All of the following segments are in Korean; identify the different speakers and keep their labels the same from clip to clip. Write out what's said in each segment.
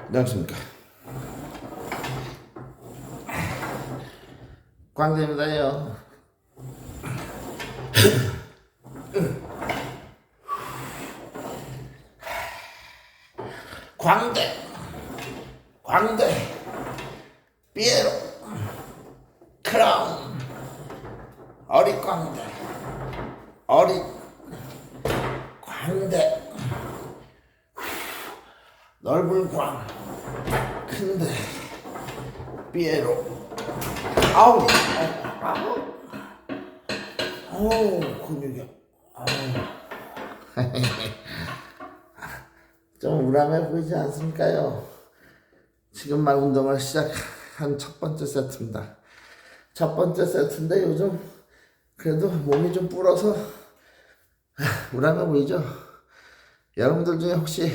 Speaker 1: 안녕하십니까. 광대입니다요. 광대, 피에로, 크라운, 어릿광대, 광대, 넓은 광, 큰데, 피에로, 아우, 근육이야. 좀 우람해 보이지 않습니까요? 지금만 운동을 시작한 첫 번째 세트입니다. 첫 번째 세트인데 요즘 그래도 몸이 좀 불어서 우람해 보이죠? 여러분들 중에 혹시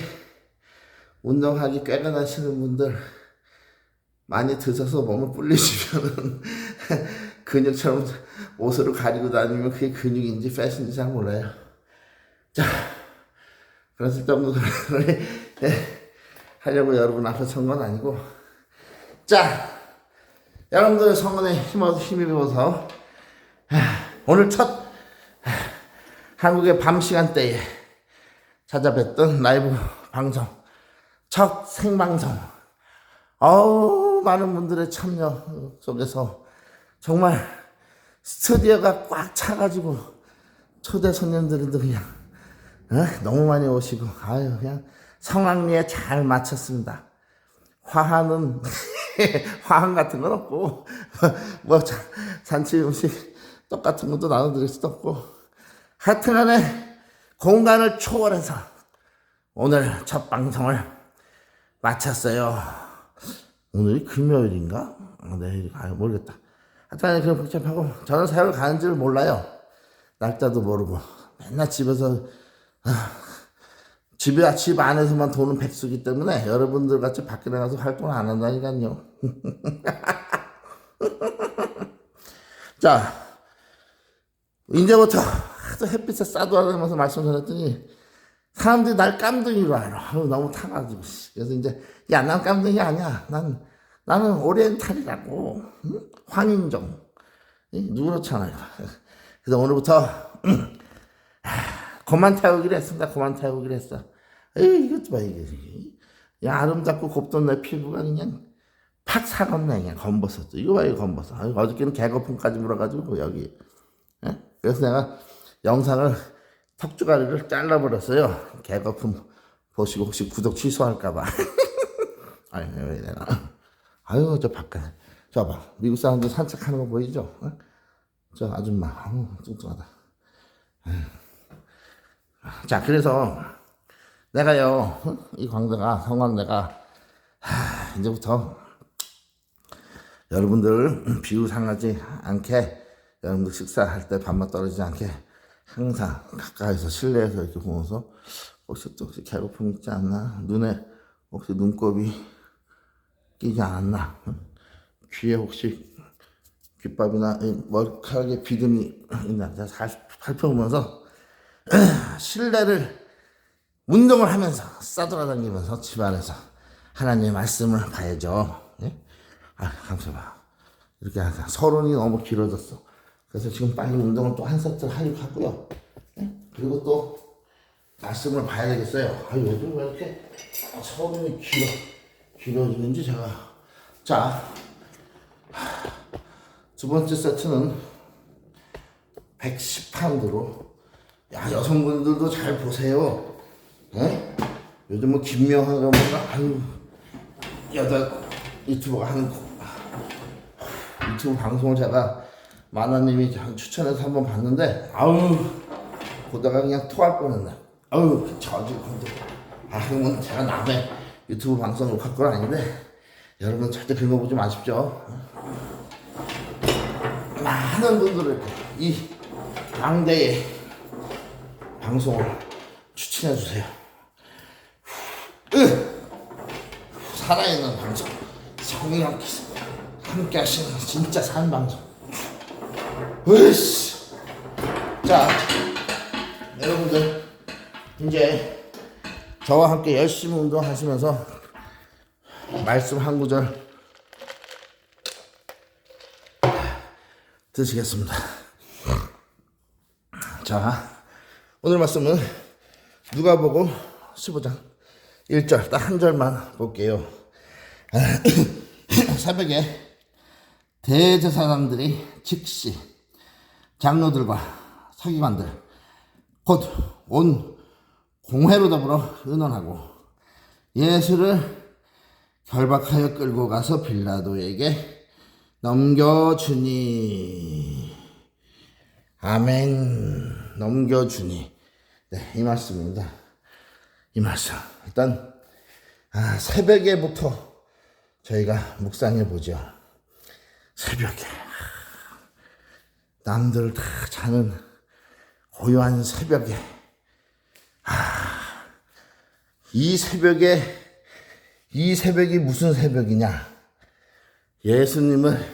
Speaker 1: 운동하기 꾀가 나시는 분들 많이 드셔서 몸을 불리시면은 근육처럼 옷으로 가리고 다니면 그게 근육인지 패션인지 잘 몰라요. 자, 그런 쓸데없는 소리를 하려고 여러분 앞에 선 건 아니고, 자, 여러분들 성원에 힘입어서 오늘 첫 한국의 밤 시간대에 찾아뵀던 라이브 방송, 첫 생방송, 많은 분들의 참여 속에서 정말 스튜디오가 꽉 차가지고 초대 손님들도 그냥 너무 많이 오시고 그냥 성황리에 잘 마쳤습니다. 화하는 화한 같은 건 없고 뭐 잔치 음식 똑같은 것도 나눠드릴 수도 없고 하여튼간에 공간을 초월해서 오늘 첫 방송을 마쳤어요. 오늘이 금요일인가? 내일이 모르겠다. 하여튼 그런 복잡하고 저는 세월 가는지를 몰라요. 날짜도 모르고 맨날 집에서 집 안에서만 도는 백수기 때문에 여러분들 같이 밖에 나가서 활동을 안 한다니까요. 자, 이제부터 하도 햇빛에 싸돌아다니면서 말씀드렸더니 사람들이 날 깜둥이로 알아. 너무 타가지고. 그래서 이제 난 깜둥이 아니야. 나는 오리엔탈이라고. 응? 황인종. 누렇잖아요. 그래서 오늘부터 그만 태우기로 했습니다. 그만 태우기로 했어. 이것 봐, 이게. 야, 아름답고 곱던 내 피부가 그냥 팍 사갔네, 그냥 검버섯도. 이거 봐, 이거 검버섯. 어저께는 개거품까지 물어가지고, 여기. 그래서 내가 영상을 턱주가리를 잘라버렸어요. 개거품 보시고 혹시 구독 취소할까봐. 아니, 왜 내가. 저 바깥에. 저 봐. 미국 사람들 산책하는 거 보이죠? 저 아줌마. 뚱뚱하다. 자, 그래서 내가요, 이 성광대가 이제부터 여러분들 비유상하지 않게, 여러분들 식사할 때 밥맛 떨어지지 않게 항상 가까이서 실내에서 이렇게 보면서 혹시 개고픔 있지 않나, 눈에 혹시 눈곱이 끼지 않았나, 귀에 혹시 귓밥이나 머리카락에 비듬이 있나 살펴보면서 실내를 운동을 하면서 싸돌아다니면서 집안에서 하나님의 말씀을 봐야죠. 예? 감사합니다. 이렇게 항상 서론이 너무 길어졌어. 그래서 지금 빨리 운동을 또 한 세트 하려고 하고요. 예? 그리고 또 말씀을 봐야 되겠어요. 요즘 왜 이렇게 서론이 길어지는지 제가. 자, 두 번째 세트는 110파운드로. 야, 여성분들도 잘 보세요. 요즘 뭐 김명하가 뭔가 여자 유튜버가 하는 유튜브 방송을 제가 마나님이 추천해서 한번 봤는데 보다가 그냥 토할 뻔했네. 저질 건데. 그러면 제가 남의 유튜브 방송 욕할 건 아닌데 여러분 절대 그런 거 보지 마십시오. 많은 분들을 이 광대의 방송을 추천해 주세요. 살아있는 방송, 성령 함께 하시는 진짜 산 방송. 자, 여러분들 이제 저와 함께 열심히 운동하시면서 말씀 한 구절 드시겠습니다. 자, 오늘 말씀은 누가복음 15장 1절 딱 한 절만 볼게요. 새벽에 대제사장들이 즉시 장로들과 서기관들 곧 온 공회로 더불어 의논하고 예수를 결박하여 끌고 가서 빌라도에게 넘겨주니. 아멘. 넘겨주니. 네, 이 말씀입니다. 이 말씀 일단 새벽에부터 저희가 묵상해 보죠. 새벽에 남들 다 자는 고요한 새벽에 이 새벽이 무슨 새벽이냐? 예수님을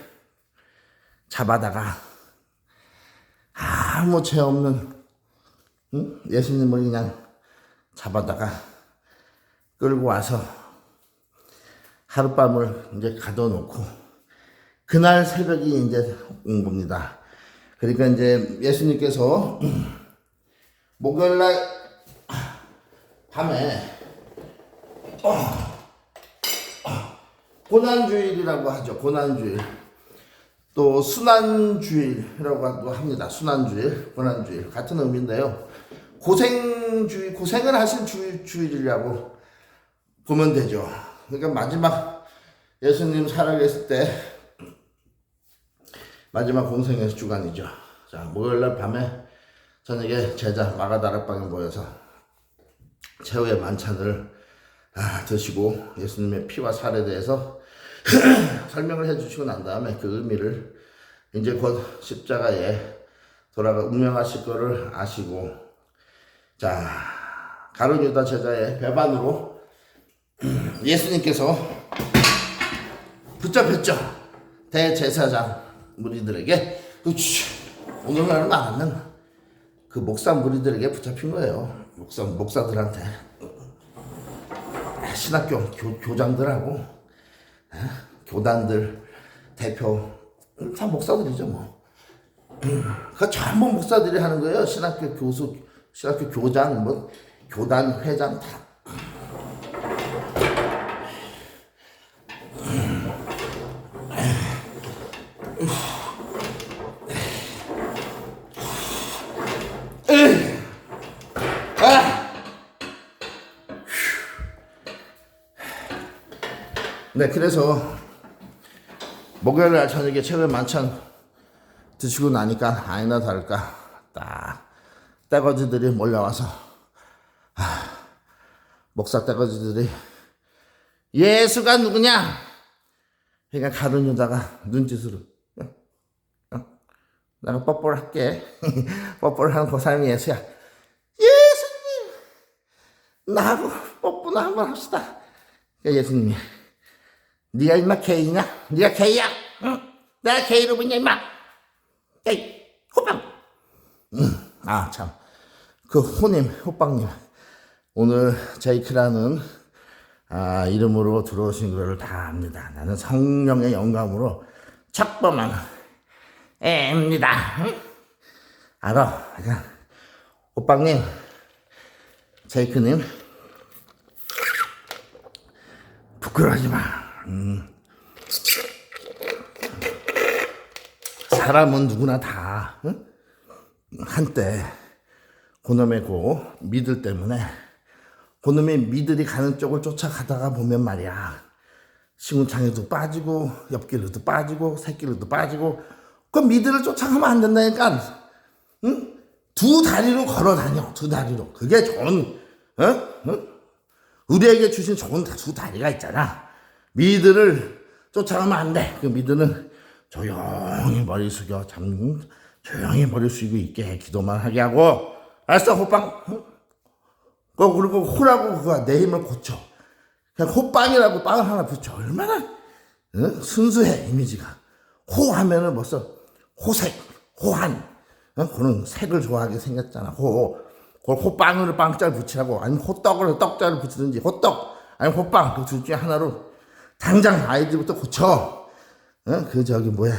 Speaker 1: 잡아다가 아무 죄 없는 예수님을 그냥 잡아다가 끌고 와서 하룻밤을 이제 가둬놓고 그날 새벽이 이제 온 겁니다. 그러니까 이제 예수님께서 목요일날 밤에 고난주일이라고 하죠. 고난주일. 또 순환주일이라고 합니다. 순환주일, 고난주일 같은 의미인데요. 고생을 하신 주일이라고 보면 되죠. 그러니까 마지막 예수님 살아계실 때 마지막 공생의 주간이죠. 자, 목요일날 밤에 저녁에 제자 마가다락방에 모여서 최후의 만찬을 드시고 예수님의 피와 살에 대해서 설명을 해주시고 난 다음에 그 의미를 이제 곧 십자가에 돌아가 운명하실 거를 아시고, 자, 가룟 유다 제자의 배반으로 예수님께서 붙잡혔죠. 대제사장 무리들에게. 오늘날 말하면 그 목사 무리들에게 붙잡힌 거예요. 목사들한테, 신학교 교장들하고 교단들 대표 다 목사들이죠 뭐. 그 전부 목사들이 하는 거예요. 신학교 교수, 신학교 교장, 뭐 교단 회장 다. 네, 그래서 목요일날 저녁에 최후의 만찬 드시고 나니까 아니나 다를까 딱 떼거지들이 몰려와서 목사 떼거지들이 예수가 누구냐? 그러니까 가룟 유다가 눈짓으로 나는 뽀뽀를 할게. 뽀뽀를 하는 그 사람이 예수야. 예수님, 나하고 뽀뽀나 한번 합시다. 그러니까 예수님이 네가 임마 게이냐? 네가 게이야? 응? 내가 게이로 보냐 임마? 에이, 호빵. 참, 그 호빵님 오늘 제이크라는 이름으로 들어오신 거를 다 압니다. 나는 성령의 영감으로 척범한 애입니다. 응? 알아. 그러니까 호빵님, 제이크님 부끄러워하지 마. 사람은 누구나 다 한때 그놈의 미들 때문에 그놈의 미들이 가는 쪽을 쫓아가다가 보면 말이야, 시궁창에도 빠지고 옆길로도 빠지고 새길로도 빠지고, 그 미들을 쫓아가면 안 된다니까. 두 다리로 걸어 다녀. 두 다리로. 그게 좋은, 우리에게 주신 좋은 두 다리가 있잖아. 미들을 쫓아가면 안 돼. 그 미들은 조용히 머리 숙여, 조용히 머리 숙이고 있게 기도만 하게 하고. 알았어, 호빵? 그리고 호라고 그거 내 힘을 고쳐. 그냥 호빵이라고 빵을 하나 붙여. 얼마나 순수해, 이미지가. 호 하면은 벌써 호색, 호한. 그런 색을 좋아하게 생겼잖아. 그걸 호빵으로 빵자를 붙이라고. 아니면 호떡으로 떡자를 붙이든지, 호떡, 아니면 호빵. 그 둘 중에 하나로 당장 아이디부터 고쳐. 그 저기 뭐야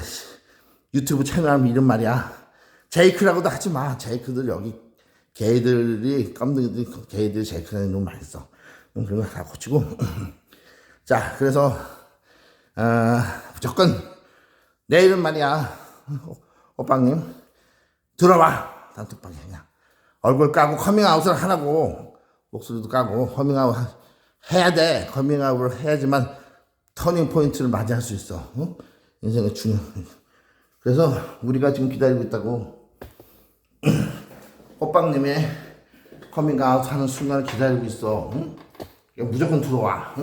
Speaker 1: 유튜브 채널 이름 말이야. 제이크라고도 하지 마. 제이크들 여기 개들이 깜둥이들이 개들이 제이크라는 이름 많이 써. 그런 거 다 고치고. 자, 그래서 무조건 내일은 말이야. 오빠님 들어와. 단톡방에 그냥 얼굴 까고 커밍아웃을 하라고. 목소리도 까고 커밍아웃 해야 돼. 커밍아웃을 해야지만 터닝 포인트를 맞이할 수 있어. 인생의 중요. 그래서 우리가 지금 기다리고 있다고. 호빵님의 커밍아웃 하는 순간을 기다리고 있어. 무조건 들어와.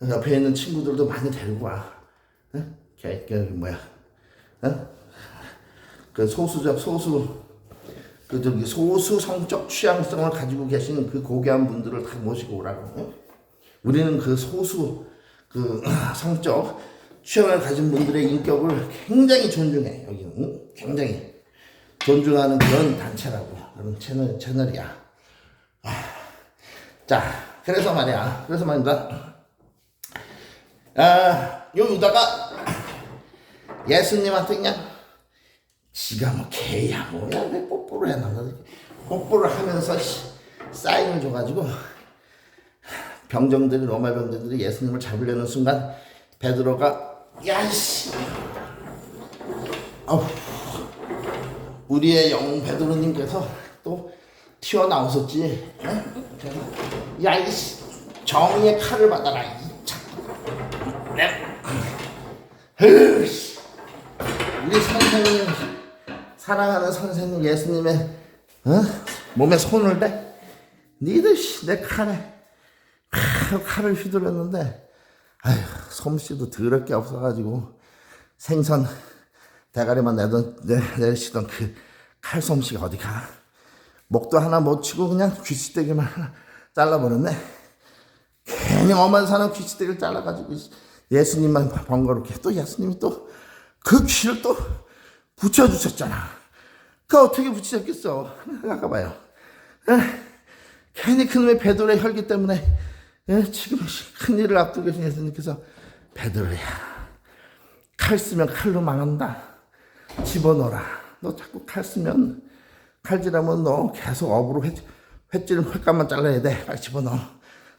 Speaker 1: 옆에 있는 친구들도 많이 데리고 와. 뭐야? 그 소수 성적 취향성을 가지고 계신 그 고귀한 분들을 다 모시고 오라고. 우리는 그 소수 그 성적 취향을 가진 분들의 인격을 굉장히 존중해. 여기는 굉장히 존중하는 그런 단체라고. 그런 채널이야. 자, 그래서 말입니다. 요 유다가 예수님한테 그냥 지가 뭐 개야 뭐야 왜 뽀뽀를 해놨나. 뽀뽀를 하면서 사인을 줘가지고 병정들이 로마 병정들이 예수님을 잡으려는 순간 베드로가 야이씨 우리의 영웅 베드로님께서 또 튀어나오셨지. 야이씨 정의의 칼을 받아라. 우리 선생님 사랑하는 선생님 예수님의 몸에 손을 대. 니들 내 칼을 휘둘렀는데 솜씨도 더럽게 없어가지고 생선 대가리만 내리시던 그 칼솜씨가 어디가. 목도 하나 못 치고 그냥 귀치대기만 하나 잘라버렸네. 괜히 엄한 사람 귀치대기를 잘라가지고 예수님만 번거롭게 또 예수님이 또 그 귀를 또 붙여주셨잖아. 그 어떻게 붙이셨겠어. 아까봐요. 괜히 그놈의 베드로의 혈기 때문에 지금 큰일을 앞두고 계신 예수님께서 베드로야 칼 쓰면 칼로 망한다. 집어넣어라. 너 자꾸 칼 쓰면 칼질하면 너 계속 업으로 횟질은 횟감만 잘라야 돼. 빨리 집어넣어.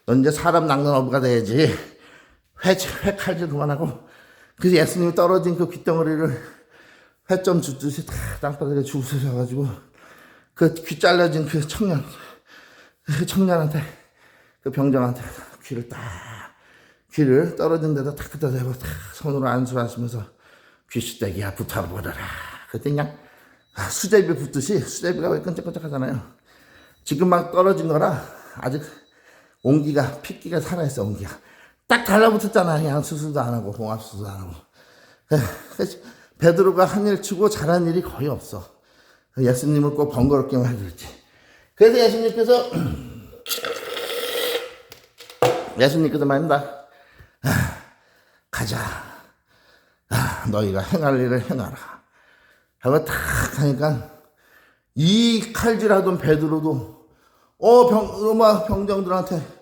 Speaker 1: 넌 이제 사람 낚는 어부가 돼야지. 회 칼질 그만하고. 그래서 예수님이 떨어진 그 귓덩어리를 회점 주듯이 다 땅바닥에 주우셔가지고 그 귀 잘라진 그 청년한테 그 병정한테 귀를 떨어진 데다 탁 갖다 대고 손으로 안수하시면서 귀시대기야 붙어버려라. 그때 그냥 수제비 붙듯이. 수제비가 왜 끈적끈적 하잖아요. 지금 막 떨어진 거라 아직 온기가 핏기가 살아있어. 온기가 딱 달라붙었잖아. 그냥 수술도 안 하고 봉합 수술도 안 하고. 베드로가 한 일 치고 잘한 일이 거의 없어. 예수님을 꼭 번거롭게만 해줬지. 그래서 예수님께서 말입니다. 가자. 너희가 행할 일을 행하라. 하고 탁 하니까 이 칼질하던 베드로도 로마 병정들한테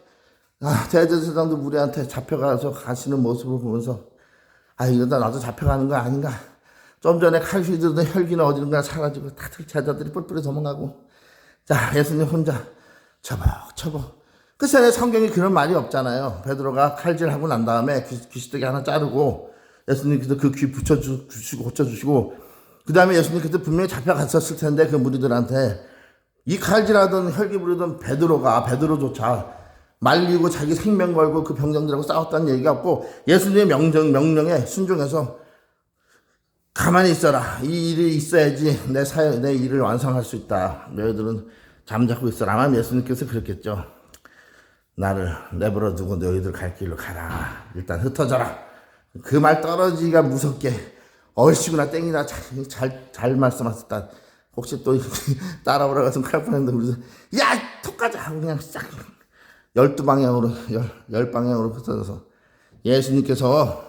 Speaker 1: 대제사장도 무리한테 잡혀가서 가시는 모습을 보면서 이러다 나도 잡혀가는 거 아닌가. 좀 전에 칼 휘두르던 혈기는 어디론가 사라지고 다들 제자들이 뿔뿔이 도망가고. 자, 예수님 혼자 처벅처벅. 그 전에 성경에 그런 말이 없잖아요. 베드로가 칼질하고 난 다음에 귀시대기 하나 자르고 예수님께서 그 귀 붙여주시고 고쳐주시고 그 다음에 예수님께서 분명히 잡혀갔었을 텐데 그 무리들한테 이 칼질하던 혈기 부르던 베드로조차 말리고 자기 생명 걸고 그 병정들하고 싸웠다는 얘기가 없고 예수님의 명령에 순종해서 가만히 있어라. 이 일이 있어야지 내 일을 완성할 수 있다. 너희들은 잠자고 있어라. 아마 예수님께서 그랬겠죠. 나를 내버려 두고 너희들 갈 길로 가라. 일단 흩어져라. 그 말 떨어지기가 무섭게 얼씨구나 땡이나 잘 말씀하셨다. 혹시 또 따라오라 가서 칼 뻔했는데 우리도 야 톡까지 하고 그냥 싹 10방향으로 흩어져서 예수님께서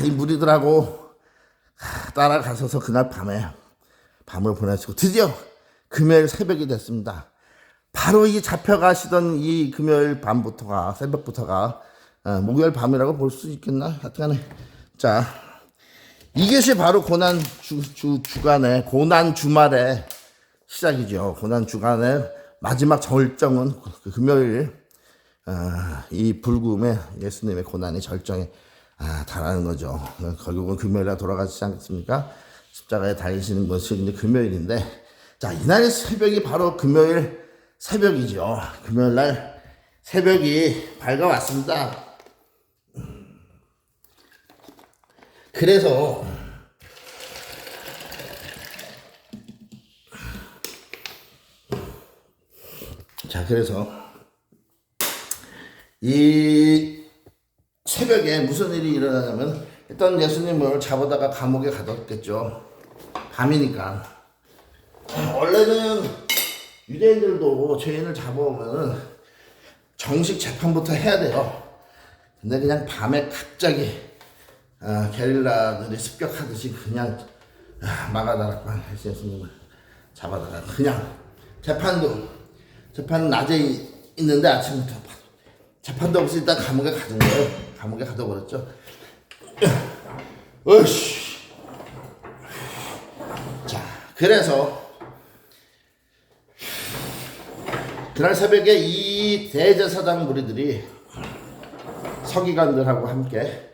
Speaker 1: 이 무리들하고 따라가셔서 그날 밤을 보내시고 드디어 금요일 새벽이 됐습니다. 바로 이 잡혀가시던 이 금요일 새벽부터가 목요일 밤이라고 볼 수 있겠나? 하여튼간에 자, 이것이 바로 고난 주간의 고난 주말의 시작이죠. 고난 주간의 마지막 절정은 그 금요일, 이 불금에 예수님의 고난이 절정에 달하는 거죠. 결국은 금요일에 돌아가시지 않겠습니까? 십자가에 달리시는 것이 이제 금요일인데, 자, 이날의 새벽이 바로 금요일 새벽이죠. 금요일 날 새벽이 밝아왔습니다. 그래서 이 새벽에 무슨 일이 일어나냐면, 일단 예수님을 잡아다가 감옥에 가뒀겠죠. 밤이니까. 원래는 유대인들도 죄인을 잡아오면 정식 재판부터 해야 돼요. 근데 그냥 밤에 갑자기 게릴라들이 습격하듯이 그냥 막아다가 예수님을 잡아다가 그냥 재판은 낮에 있는데 아침부터 재판도 없이 일단 감옥에 가둔 거예요. 감옥에 가둬버렸죠. 으씨. 자, 그래서 그날 새벽에 이 대제사장 무리들이 서기관들하고 함께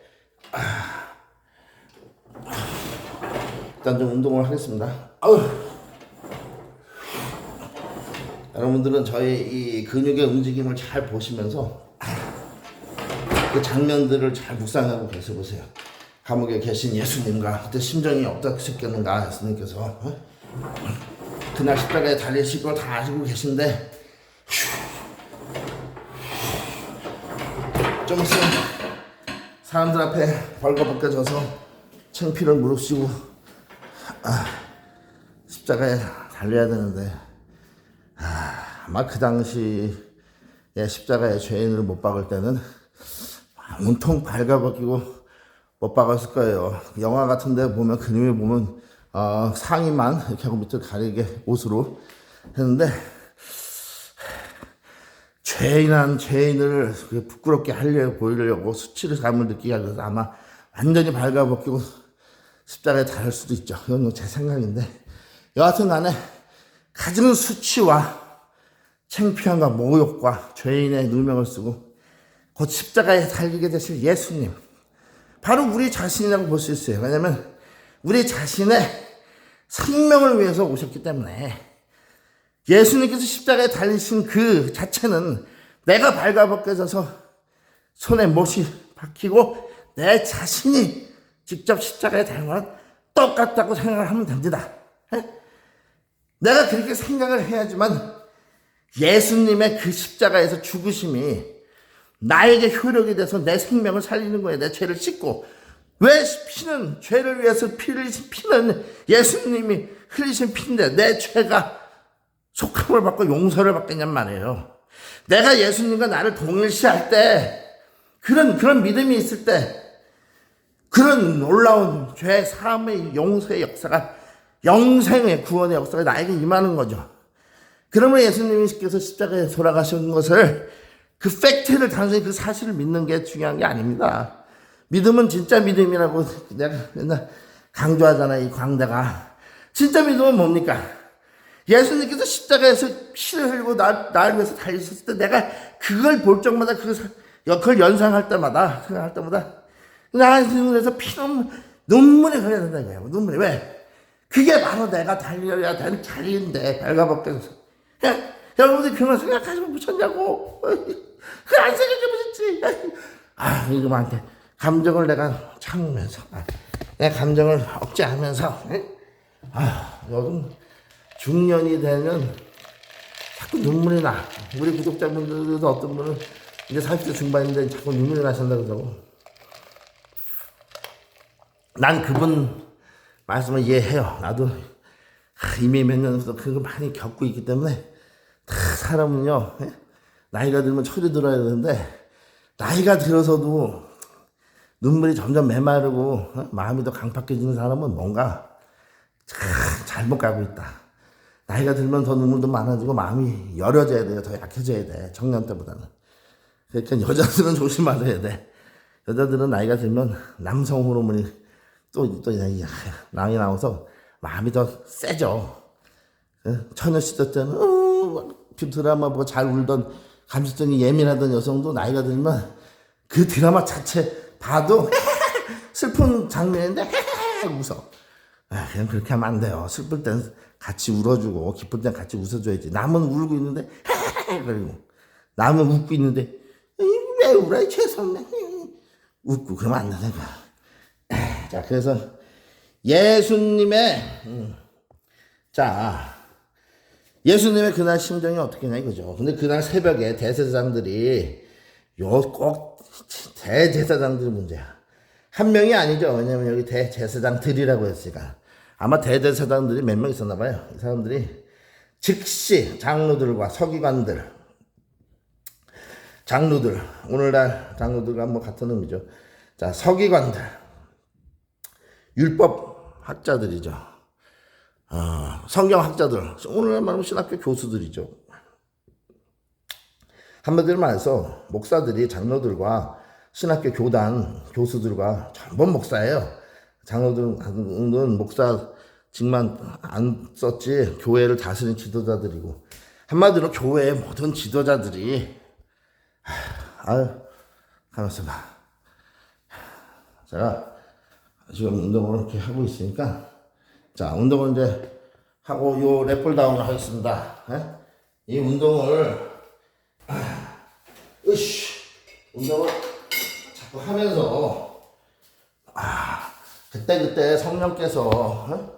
Speaker 1: 일단 좀 운동을 하겠습니다. 여러분들은 저희 이 근육의 움직임을 잘 보시면서 그 장면들을 잘 묵상하고 계셔보세요. 감옥에 계신 예수님과 그때 심정이 어떠셨겠는가. 예수님께서 그날 십자가에 달리실 걸 다 아시고 계신데 좀 있으면 사람들 앞에 벌거벗겨져서 창피를 무릅쓰고 십자가에 달려야 되는데, 아마 그 당시에 십자가에 죄인을 못 박을 때는 온통 발가벗기고 못 박았을 거예요. 영화 같은 데 보면 그림에 보면 상의만 이렇게 하고 밑을 가리게 옷으로 했는데, 죄인을 부끄럽게 보이려고 수치를 감을 느끼게 하셔서 아마 완전히 발가벗기고 십자가에 달할 수도 있죠. 이건 제 생각인데, 여하튼 간에 가진 수치와 창피함과 모욕과 죄인의 누명을 쓰고 곧 십자가에 달리게 되실 예수님, 바로 우리 자신이라고 볼 수 있어요. 왜냐하면 우리 자신의 생명을 위해서 오셨기 때문에. 예수님께서 십자가에 달리신 그 자체는 내가 발가벗겨져서 손에 못이 박히고 내 자신이 직접 십자가에 달린 거랑 똑같다고 생각을 하면 됩니다. 내가 그렇게 생각을 해야지만 예수님의 그 십자가에서 죽으심이 나에게 효력이 돼서 내 생명을 살리는 거예요. 내 죄를 씻고. 왜 피는, 죄를 위해서 피는 예수님이 흘리신 피인데 내 죄가 속함을 받고 용서를 받겠냔 말이에요. 내가 예수님과 나를 동일시할 때, 그런 믿음이 있을 때, 그런 놀라운 죄 사함의 용서의 역사가, 영생의 구원의 역사가 나에게 임하는 거죠. 그러면 예수님께서 십자가에 돌아가신 것을, 그 팩트를 단순히 그 사실을 믿는 게 중요한 게 아닙니다. 믿음은 진짜 믿음이라고 내가 맨날 강조하잖아요. 이 광대가. 진짜 믿음은 뭡니까? 예수님께서 십자가에서 피를 흘리고 나를 위해서 달리셨을 때 내가 그걸 볼 적마다 그걸 연상할 때마다 생각할 때마다 나 눈에서 눈물이 흘러야 된다는 거예요. 눈물이. 왜? 그게 바로 내가 달려야 되는 자리인데 발가벗겨서. 여러분들이 그런 생각하시면 무섭냐고. 그걸 안 생각해 보셨지. 이놈한테 감정을 내가 참으면서 내 감정을 억제하면서 요즘 중년이 되면 자꾸 눈물이 나. 우리 구독자분들도 어떤 분은 이제 40대 중반인데 자꾸 눈물이 나신다고 그러고. 난 그분 말씀을 이해해요. 나도 이미 몇 년부터 그걸 많이 겪고 있기 때문에. 사람은요, 나이가 들면 철이 들어야 되는데 나이가 들어서도 눈물이 점점 메마르고 마음이 더 강팍해지는 사람은 뭔가 잘못 가고 있다. 나이가 들면 더 눈물도 많아지고 마음이 여려져야 돼요. 더 약해져야 돼. 청년 때보다는. 그러니까 여자들은 조심하셔야 돼. 여자들은 나이가 들면 남성 호르몬이 또 나이 나와서 마음이 더 세죠. 처녀 시절 때는 드라마 보고 잘 울던 감수성이 예민하던 여성도 나이가 들면 그 드라마 자체 봐도 슬픈 장면인데 웃어. 그냥 그렇게 하면 안 돼요. 슬플 땐 같이 울어주고 기쁠 땐 같이 웃어줘야지. 남은 울고 있는데 그리고 남은 웃고 있는데 왜 울어 최선배 웃고 그러면 안 되는 거야. 자, 그래서 예수님의 그날 심정이 어떻게냐 이거죠. 근데 그날 새벽에 대제사장들이 꼭 대제사장들이 문제야. 한 명이 아니죠. 왜냐면 여기 대제사장들이라고 했으니까. 아마 대제사장들이 몇 명 있었나 봐요. 이 사람들이 즉시 장로들과 서기관들, 장로들, 오늘날 장로들과 뭐 같은 의미죠. 자, 서기관들, 율법 학자들이죠. 성경 학자들, 오늘날 말하면 신학교 교수들이죠. 한마디로 말해서 목사들이 장로들과 신학교 교단 교수들과 전부 목사예요. 장로들은 목사직만 안 썼지 교회를 다스리는 지도자들이고, 한마디로 교회의 모든 지도자들이 가만있어 봐. 제가 지금 운동을 이렇게 하고 있으니까, 자, 운동을 이제 하고 요 랩풀다운을 하겠습니다. 이 운동을 운동을 자꾸 하면서 그때 성령께서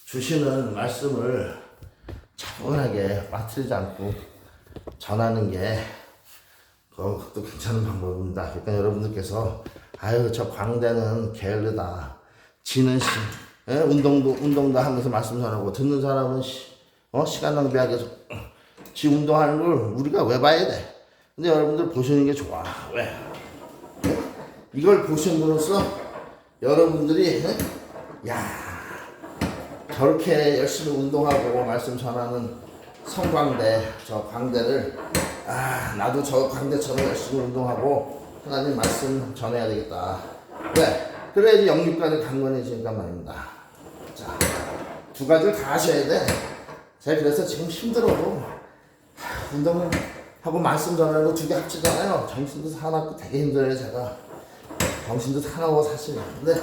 Speaker 1: 주시는 말씀을 차분하게 빠뜨리지 않고 전하는 게 그것도 괜찮은 방법입니다. 그러니까 여러분들께서 저 광대는 게을르다, 지는 운동도 하면서 말씀 전하고 듣는 사람은 시간 낭비하게 해서 지 운동하는 걸 우리가 왜 봐야 돼? 근데 여러분들 보시는 게 좋아. 왜? 이걸 보심으로써 여러분들이 저렇게 열심히 운동하고 말씀 전하는 성광대, 저 광대를 나도 저 광대처럼 열심히 운동하고 하나님 말씀 전해야 되겠다. 왜? 그래야지 영육간이 강건해지니까 말입니다. 자, 두 가지를 다 하셔야 돼. 제가 그래서 지금 힘들어도 운동을 하고 말씀 전하는 거 두 개 합치잖아요. 정신도 사납고 되게 힘들어요. 제가 정신도 사나워 사실. 근데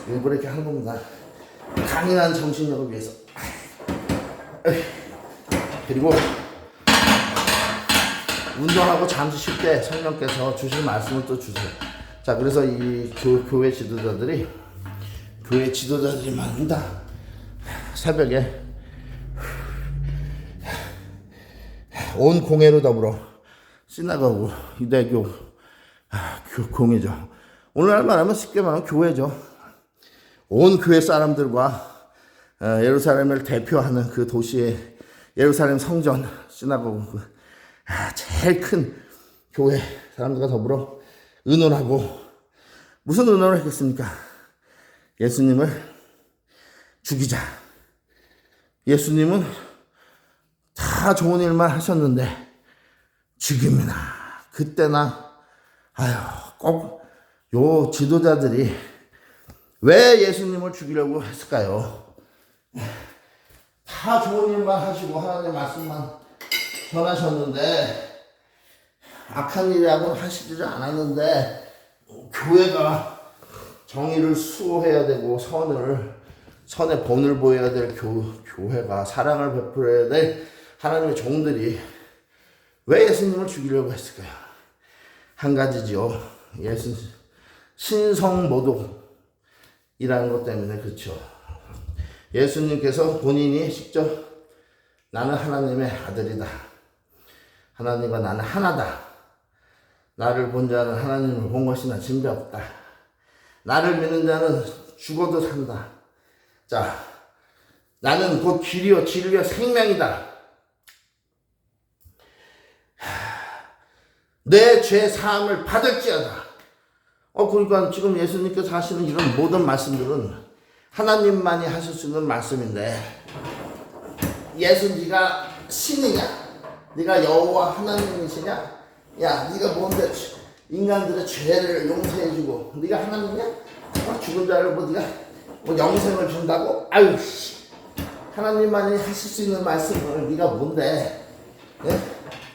Speaker 1: 일부러 이렇게 하는 겁니다. 강인한 정신력을 위해서. 그리고 운동하고 잠시 쉴 때 성령께서 주실 말씀을 또 주세요. 자, 그래서 이 교회 지도자들이 말입니다. 새벽에 온 공회로 더불어 시나고그 유대교 공회죠. 오늘날 말하면 쉽게 말하면 교회죠. 온 교회 사람들과 예루살렘을 대표하는 그 도시의 예루살렘 성전 시나고그 제일 큰 교회 사람들과 더불어 의논하고, 무슨 의논을 했겠습니까? 예수님을 죽이자. 예수님은 다 좋은 일만 하셨는데 죽임이나 그때나 꼭 요 지도자들이 왜 예수님을 죽이려고 했을까요? 다 좋은 일만 하시고 하나님의 말씀만 전하셨는데 악한 일이라고는 하시지 않았는데, 교회가 정의를 수호해야 되고 선의 본을 보여야 될 교회가 사랑을 베풀어야 될 하나님의 종들이 왜 예수님을 죽이려고 했을까요? 한 가지지요. 신성모독이라는 것 때문에. 그렇죠. 예수님께서 본인이 직접 나는 하나님의 아들이다, 하나님과 나는 하나다, 나를 본 자는 하나님을 본 것이나 진배 없다, 나를 믿는 자는 죽어도 산다, 자, 나는 곧 길이요 진리요 생명이다, 내 죄 사함을 받을지어다. 그러니까 지금 예수님께서 하시는 이런 모든 말씀들은 하나님만이 하실 수 있는 말씀인데, 예수 네가 신이냐? 네가 여호와 하나님이시냐? 야, 네가 뭔데 인간들의 죄를 용서해주고 네가 하나님이냐? 죽은 자를 뭐 네가 뭐 영생을 준다고? 아유 씨. 하나님만이 하실 수 있는 말씀을 네가 뭔데? 예?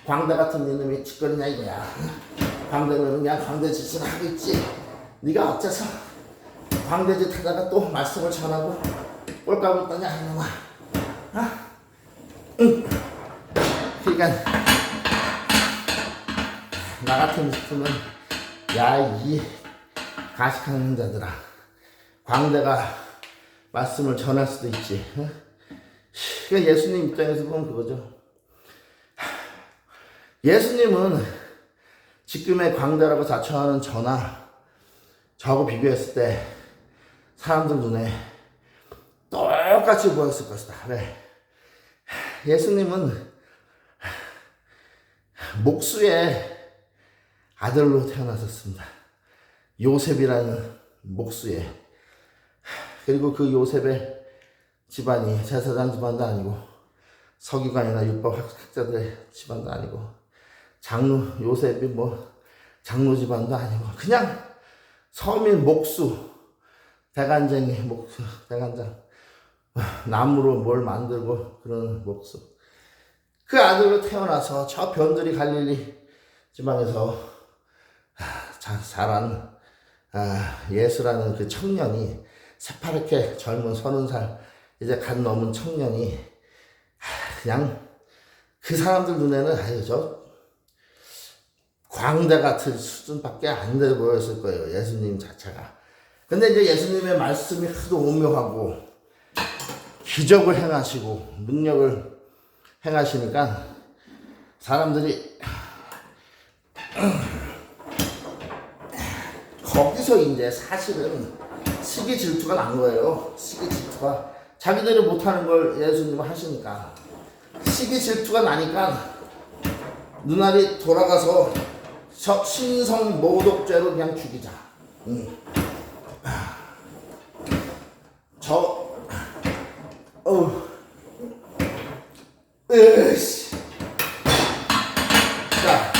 Speaker 1: 광대 같은 이놈이 짓거리냐 이거야. 광대는 그냥 광대 짓을 하고 있지. 네가 어째서 광대 짓 하다가 또 말씀을 전하고 꼴까고 있더냐 이놈아. 아? 그러니까 나 같은 싶으면 야 이 가식하는 자들아, 광대가 말씀을 전할 수도 있지. 그러니까 예수님 입장에서 보면 그거죠. 예수님은 지금의 광대라고 자처하는 저하고 비교했을 때 사람들 눈에 똑같이 보였을 것이다. 왜? 예수님은 목수의 아들로 태어나셨습니다. 요셉이라는 목수의. 그리고 그 요셉의 집안이 제사장 집안도 아니고 서기관이나 율법 학자들의 집안도 아니고 요셉이 뭐 장로 집안도 아니고 그냥 서민 목수, 대간쟁이 목수, 대간장. 나무로 뭘 만들고 그런 목수. 그 아들로 태어나서 저 변두리 갈릴리 지방에서 자란 예수라는 그 청년이, 새파랗게 젊은 30살 이제 갓 넘은 청년이 그냥 그 사람들 눈에는 아유 저 광대 같은 수준밖에 안 돼 보였을 거예요, 예수님 자체가. 근데 이제 예수님의 말씀이 하도 오묘하고 기적을 행하시고 능력을 행하시니까 사람들이 거기서 이제 사실은 시기 질투가 난 거예요. 시기 질투가. 자기들이 못하는 걸 예수님은 하시니까 시기 질투가 나니까 눈알이 돌아가서 신성 모독죄로 그냥 죽이자. 으이씨. 자,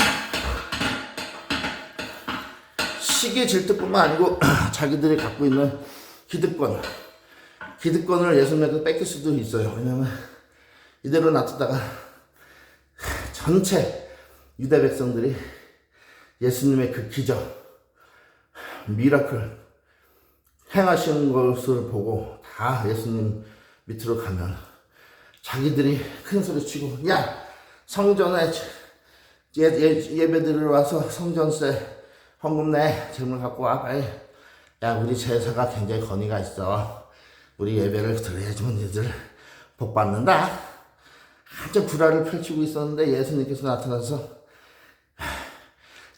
Speaker 1: 시기 질투뿐만 아니고 자기들이 갖고 있는 기득권을 예수님한테 뺏길 수도 있어요. 왜냐면 이대로 놔두다가 전체 유대 백성들이 예수님의 그 기적, 미라클 행하시는 것을 보고 다 예수님 밑으로 가면 자기들이 큰 소리 치고, 야 성전에 예배 드리러 와서 성전세 헌금 내, 재물 갖고 와 빨리. 야 우리 제사가 굉장히 권위가 있어. 우리 예배를 드려야지만 얘들 복 받는다. 한참 불화를 펼치고 있었는데 예수님께서 나타나서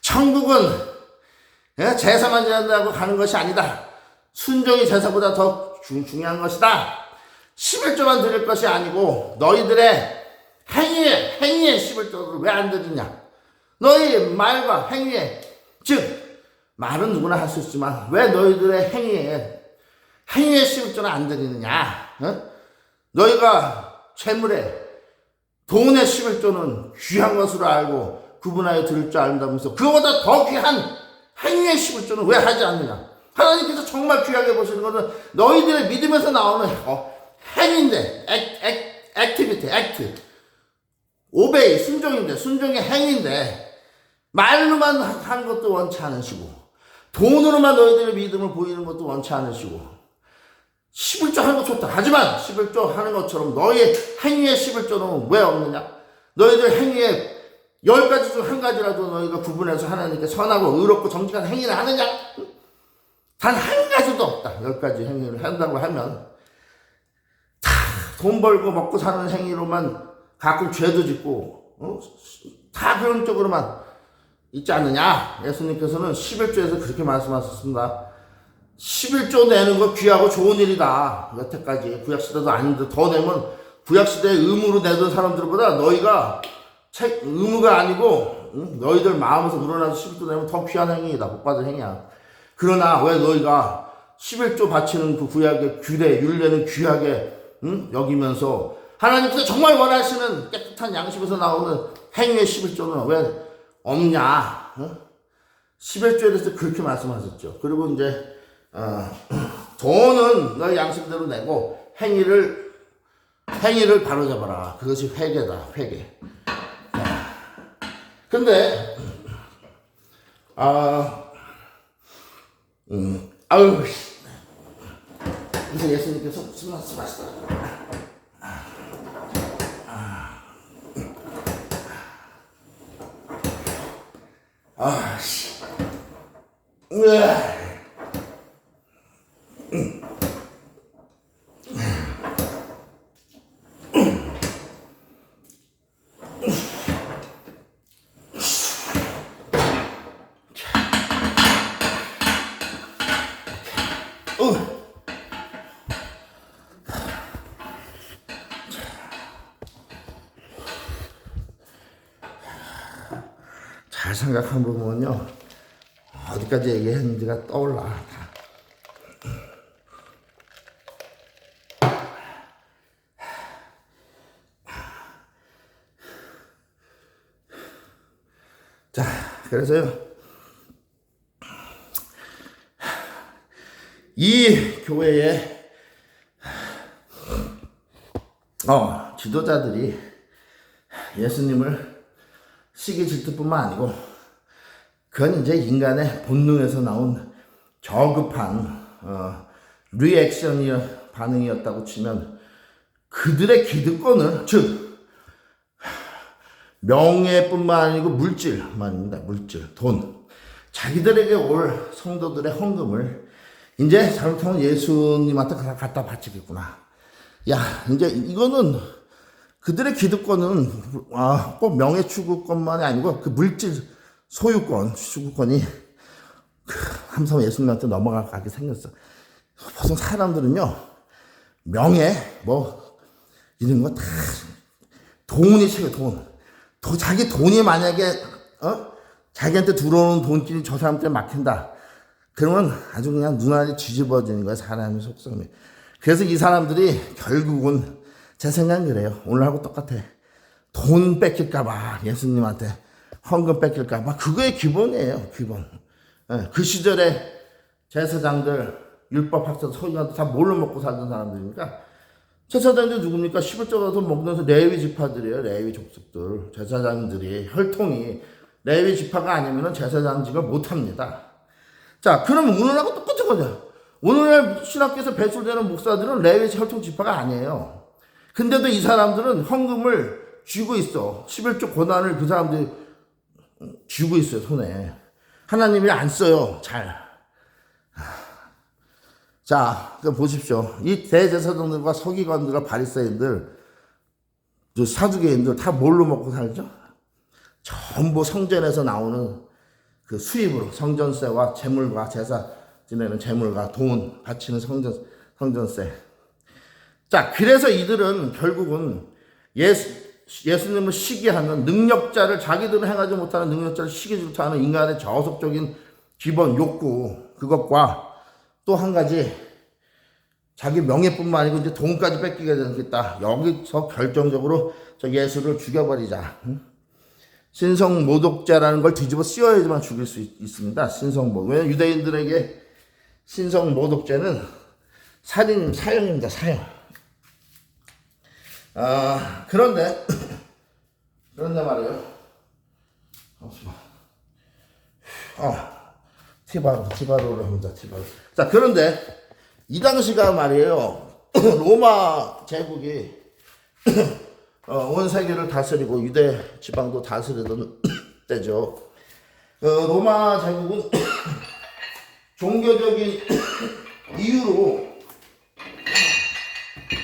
Speaker 1: 천국은 제사만 지낸다고 가는 것이 아니다. 순종이 제사보다 더 중요한 것이다. 11조만 드릴 것이 아니고 너희들의 행위에 11조를 왜 안 드리냐. 너희 말과 행위에, 즉 말은 누구나 할 수 있지만 왜 너희들의 행위에 11조는 안 드리느냐. 너희가 재물에 돈의 11조는 귀한 것으로 알고 구분하여 드릴 줄 안다면서 그거보다 더 귀한 행위의 11조는 왜 하지 않느냐. 하나님께서 정말 귀하게 보시는 것은 너희들의 믿음에서 나오는 행위인데, 액트, 오베이, 순종인데, 순종의 행위인데 말로만 한 것도 원치 않으시고 돈으로만 너희들의 믿음을 보이는 것도 원치 않으시고 11조 하는 거 좋다. 하지만 11조 하는 것처럼 너희의 행위의 11조는 왜 없느냐? 너희들 행위의 10가지 중 한 가지라도 너희가 구분해서 하나님께 선하고 의롭고 정직한 행위를 하느냐? 단 한 가지도 없다. 10가지 행위를 한다고 하면 다 돈 벌고 먹고 사는 행위로만 가끔 죄도 짓고 다 그런 쪽으로만 있지 않느냐? 예수님께서는 11조에서 그렇게 말씀하셨습니다. 11조 내는 거 귀하고 좋은 일이다. 여태까지 구약시대도 아닌데 더 내면 구약시대에 의무로 내던 사람들보다 너희가 의무가 아니고 너희들 마음에서 우러나서 11조 내면 더 귀한 행위이다. 복 받을 행위야. 그러나 왜 너희가 11조 바치는 그 구약의 규례, 율례는 귀하게 여기면서 하나님께서 정말 원하시는 깨끗한 양심에서 나오는 행위의 11조는 왜 없냐? 11조에 대해서 그렇게 말씀하셨죠. 그리고 이제 돈은 너의 양심대로 내고 행위를 바로잡아라. 그것이 회개다. 회개. 근데 그래서 예수님께서 무슨 말씀하시더라? 잘 생각해 보면요, 어디까지 얘기했는지가 떠올라. 자, 그래서요, 이 교회의 지도자들이 예수님을 시기 질투뿐만 아니고 그건 이제 인간의 본능에서 나온 저급한 리액션이 반응이었다고 치면 그들의 기득권을, 즉 명예뿐만 아니고 물질만입니다. 물질, 돈, 자기들에게 올 성도들의 헌금을 이제 잘못하면 예수님한테 갖다 바치겠구나. 야, 이제 이거는 그들의 기득권은 꼭 명예 추구권만이 아니고 그 물질 소유권, 추구권이 함성 예수님한테 넘어가게 생겼어. 보통 사람들은요, 명예 이런 거 다 돈이 최고. 돈. 자기 돈이 만약에 자기한테 들어오는 돈길이 저 사람한테 막힌다. 그러면 아주 그냥 눈알이 뒤집어지는 거야, 사람의 속성이. 그래서 이 사람들이 결국은 제 생각은 그래요. 오늘하고 똑같아. 돈 뺏길까봐, 예수님한테 헌금 뺏길까봐. 그거의 기본이에요, 기본. 그 시절에 제사장들, 율법학자, 서기관들 다 뭘로 먹고 살던 사람들입니까? 제사장들 누굽니까? 11조 가서 먹는 레위 지파들이에요, 레위 족속들. 제사장들이, 혈통이 레위 지파가 아니면 제사장직을 못합니다. 자, 그러면 오늘하고 똑같은 거죠. 오늘날 신학교에서 배출되는 목사들은 레위 혈통 지파가 아니에요. 근데도 이 사람들은 헌금을 쥐고 있어. 11조 고난을 그 사람들이 쥐고 있어요, 손에. 하나님이 안 써요, 잘. 자, 그럼 보십시오. 이 대제사장들과 서기관들과 바리새인들, 사두개인들 다 뭘로 먹고 살죠? 전부 성전에서 나오는 그 수입으로, 성전세와 재물과 제사 지내는 재물과 돈 바치는 성전세. 자, 그래서 이들은 결국은 예수님을 시기하는 능력자를, 자기들은 행하지 못하는 능력자를 시기 질투하는 인간의 저속적인 기본 욕구, 그것과 또 한 가지, 자기 명예뿐만 아니고 이제 돈까지 뺏기게 되겠다. 여기서 결정적으로 저 예수를 죽여버리자. 신성모독죄라는 걸 뒤집어 씌워야지만 죽일 수 있습니다. 신성모독. 왜냐면 유대인들에게 신성모독죄는 사형입니다. 사형. 그런데 말이에요. 티바로를 합니다. 티바로. 자, 그런데 이 당시가 말이에요. 로마 제국이 온 세계를 다스리고 유대 지방도 다스리던 때죠. 로마 제국은 종교적인 이유로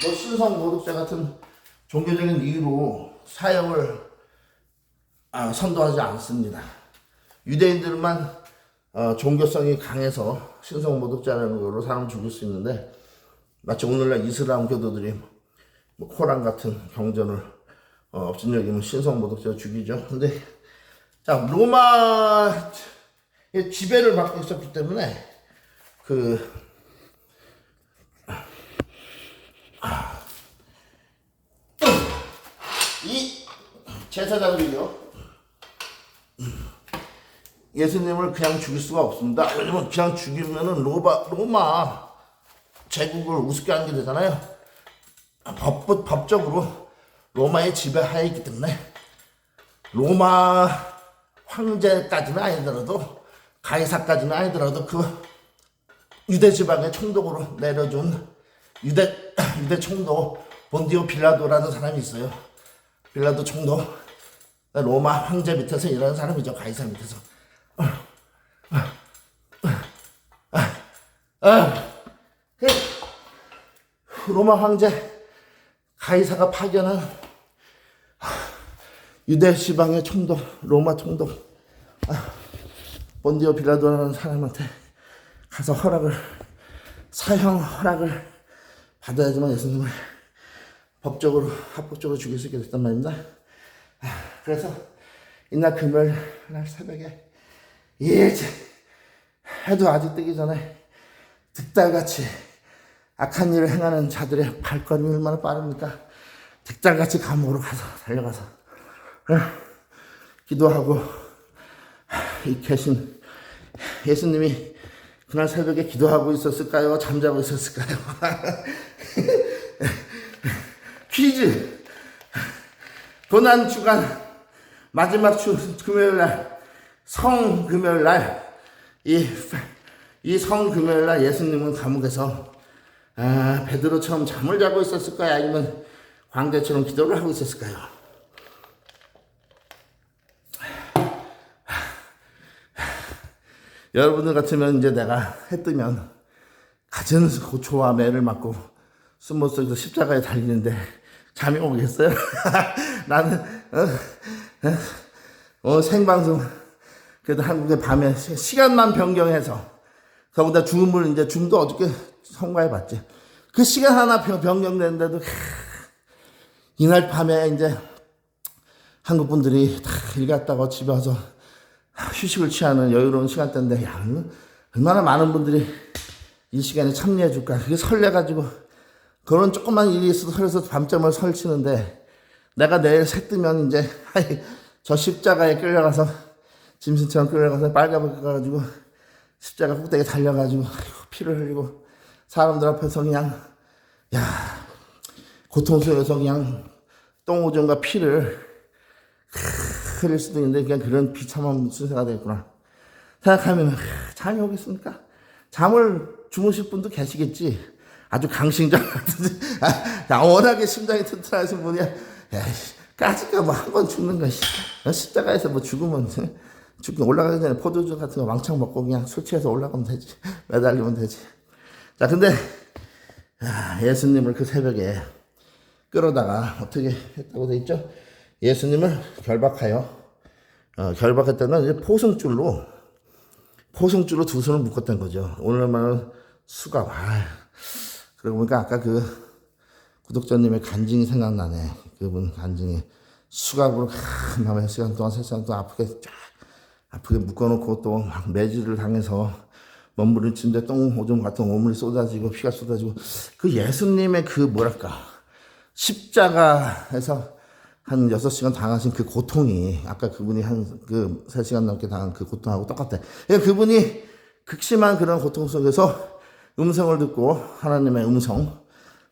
Speaker 1: 신성모독죄 같은 종교적인 이유로 사형을 선도하지 않습니다. 유대인들만 종교성이 강해서 신성모독죄라는 걸로 사람을 죽일 수 있는데, 마치 오늘날 이슬람 교도들이 코란 같은 경전을 업신여기면 신성모독죄로 죽이죠. 근데 자, 로마의 지배를 받고 있었기 때문에 제사장들이요. 예수님을 그냥 죽일 수가 없습니다. 왜냐면 그냥 죽이면은 로마 제국을 우습게 하는 게 되잖아요. 법적으로 로마의 지배하에 있기 때문에 로마 황제까지는 아니더라도 가이사까지는 아니더라도 그 유대 지방의 총독으로 내려준 유대 총독 본디오 빌라도라는 사람이 있어요. 빌라도 총독, 로마 황제 밑에서 일하는 사람이죠. 가이사 밑에서. 로마 황제 가이사가 파견한 유대 지방의 총독, 로마 총독 본디오 빌라도라는 사람한테 가서 사형 허락을 받아야지만 예수님을 합법적으로 죽일 수 있게 됐단 말입니다. 그래서 이날 금요일 날 새벽에 해도 아직 뜨기 전에 득달같이 악한 일을 행하는 자들의 발걸음이 얼마나 빠릅니까? 득달같이 감옥으로 달려가서 기도하고 계신 예수님이 그날 새벽에 기도하고 있었을까요? 잠자고 있었을까요? 퀴즈. 고난주간 마지막 금요일날 성금요일날 이 성금요일날 예수님은 감옥에서 베드로처럼 잠을 자고 있었을까요? 아니면 광대처럼 기도를 하고 있었을까요? 여러분들 같으면 이제 내가 해 뜨면 갖은 고초와 매를 맞고 숨못 속에서 십자가에 달리는데 잠이 오겠어요? 나는 생방송 그래도 한국의 밤에 시간만 변경해서 더군다나 줌도 어저께 성과해봤지. 그 시간 하나 변경되는데도 이날 밤에 이제 한국 분들이 다 일 갔다가 집에 와서 휴식을 취하는 여유로운 시간대인데 얼마나 많은 분들이 이 시간에 참여해 줄까. 그게 설레가지고 그런 조그만 일이 있어도 설레서 밤잠을 설치는데 내가 내일 새 뜨면 이제 저 십자가에 끌려가서 짐승처럼 끌려가서 빨가벗겨 가지고 십자가 꼭대기에 달려가지고 피를 흘리고 사람들 앞에서 그냥 고통스러워서 그냥 똥오줌과 피를 흘릴 수도 있는데 그냥 그런 비참한 순서가 되겠구나 생각하면 잠이 오겠습니까? 잠을 주무실 분도 계시겠지. 아주 강심장 같은데 워낙에 심장이 튼튼하신 분이야. 까짓거 뭐 한 번 죽는 거 십자가에서 뭐 죽으면 올라가기 전에 포도주 같은 거 왕창 먹고 그냥 술 취해서 올라가면 되지. 매달리면 되지. 자, 근데 예수님을 그 새벽에 끌어다가 어떻게 했다고 돼 있죠? 예수님을 결박하여 결박했다는 이제 포승줄로 두 손을 묶었던 거죠. 오늘 말은 수갑. 그러고 보니까 아까 그 구독자님의 간증이 생각나네. 그분 간증이 수갑으로 한 시간 동안 3시간 동안 아프게 묶어놓고 또 막 매질을 당해서 몸부림치는데 똥 오줌 같은 오물이 쏟아지고 피가 쏟아지고 그 예수님의 그 십자가에서 한 6시간 당하신 그 고통이 아까 그분이 한 3시간 넘게 당한 그 고통하고 똑같아. 그러니까 그분이 극심한 그런 고통 속에서 음성을 듣고 하나님의 음성,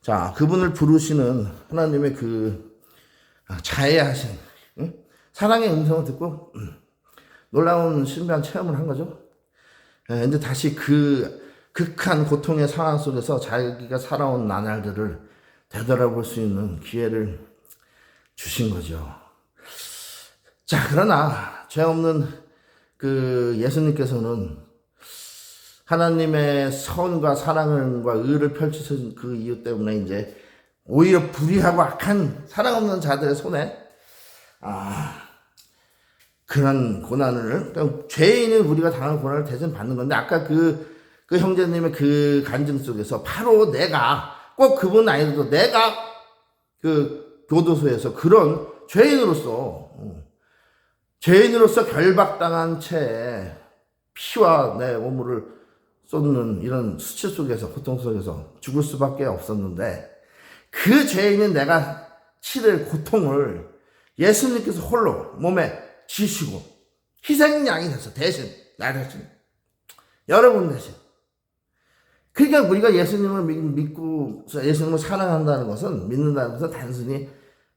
Speaker 1: 자 그분을 부르시는 하나님의 그 자애하신 사랑의 음성을 듣고 놀라운 신비한 체험을 한 거죠. 근데 다시 그 극한 고통의 상황 속에서 자기가 살아온 나날들을 되돌아볼 수 있는 기회를 주신 거죠. 자, 그러나 죄 없는 그 예수님께서는 하나님의 선과 사랑과 의를 펼치신 그 이유 때문에 이제 오히려 불의하고 악한 사랑 없는 자들의 손에 그런 고난을, 그러니까 죄인은 우리가 당한 고난을 대신 받는 건데 아까 그 형제님의 그 간증 속에서 바로 내가 꼭 그분 아니어도 내가 그 교도소에서 그런 죄인으로서 결박당한 채 피와 내 오물을 쏟는 이런 수치 속에서 고통 속에서 죽을 수밖에 없었는데 그 죄인은 내가 치를 고통을 예수님께서 홀로 몸에 지시고 희생양이 됐어. 대신 나 대신 여러분 대신. 그러니까 우리가 예수님을 믿고 예수님을 사랑한다는 것은, 믿는다는 것은 단순히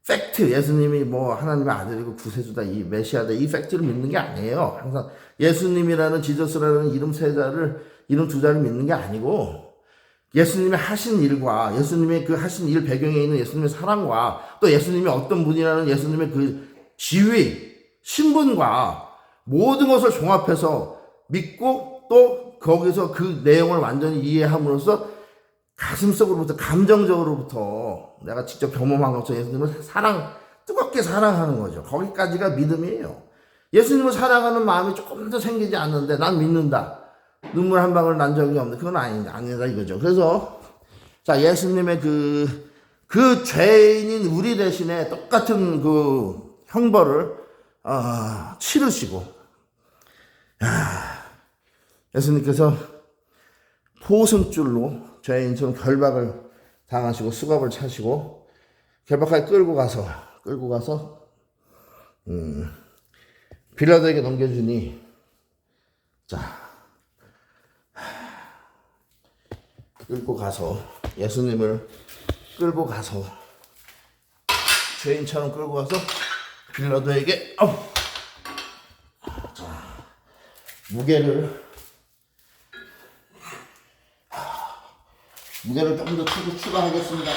Speaker 1: 팩트, 예수님이 뭐 하나님의 아들이고 구세주다, 이 메시아다, 이 팩트를 믿는 게 아니에요. 항상 예수님이라는 지저스라는 이름 세 자를, 이름 두 자를 믿는 게 아니고, 예수님의 하신 일과 예수님의 그 하신 일 배경에 있는 예수님의 사랑과 또 예수님이 어떤 분이라는 예수님의 그 지위, 신분과 모든 것을 종합해서 믿고 또 거기서 그 내용을 완전히 이해함으로써 가슴속으로부터, 감정적으로부터 내가 직접 경험한 것처럼 예수님을 뜨겁게 사랑하는 거죠. 거기까지가 믿음이에요. 예수님을 사랑하는 마음이 조금 더 생기지 않는데 난 믿는다, 눈물 한 방울 난 적이 없는데, 그건 아니다 이거죠. 그래서 자, 예수님의 그 죄인인 우리 대신에 똑같은 그 형벌을 치르시고, 예수님께서 포승줄로 죄인처럼 결박을 당하시고 수갑을 차시고 결박하게 끌고 가서 빌라도에게 넘겨주니, 자, 예수님을 끌고 가서 죄인처럼 끌고 가서 빌라도에게 자, 무게를 조금 더 추가하겠습니다.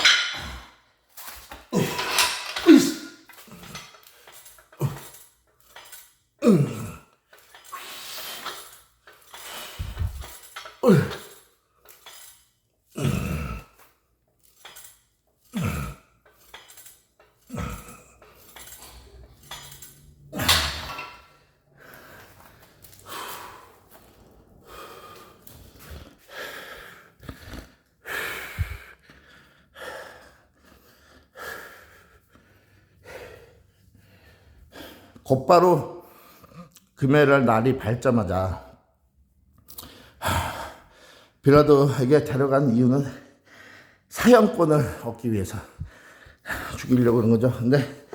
Speaker 1: 곧바로 금요일날 날이 밝자마자 빌라도에게 데려간 이유는 사형권을 얻기 위해서 죽이려고 그런 거죠. 근데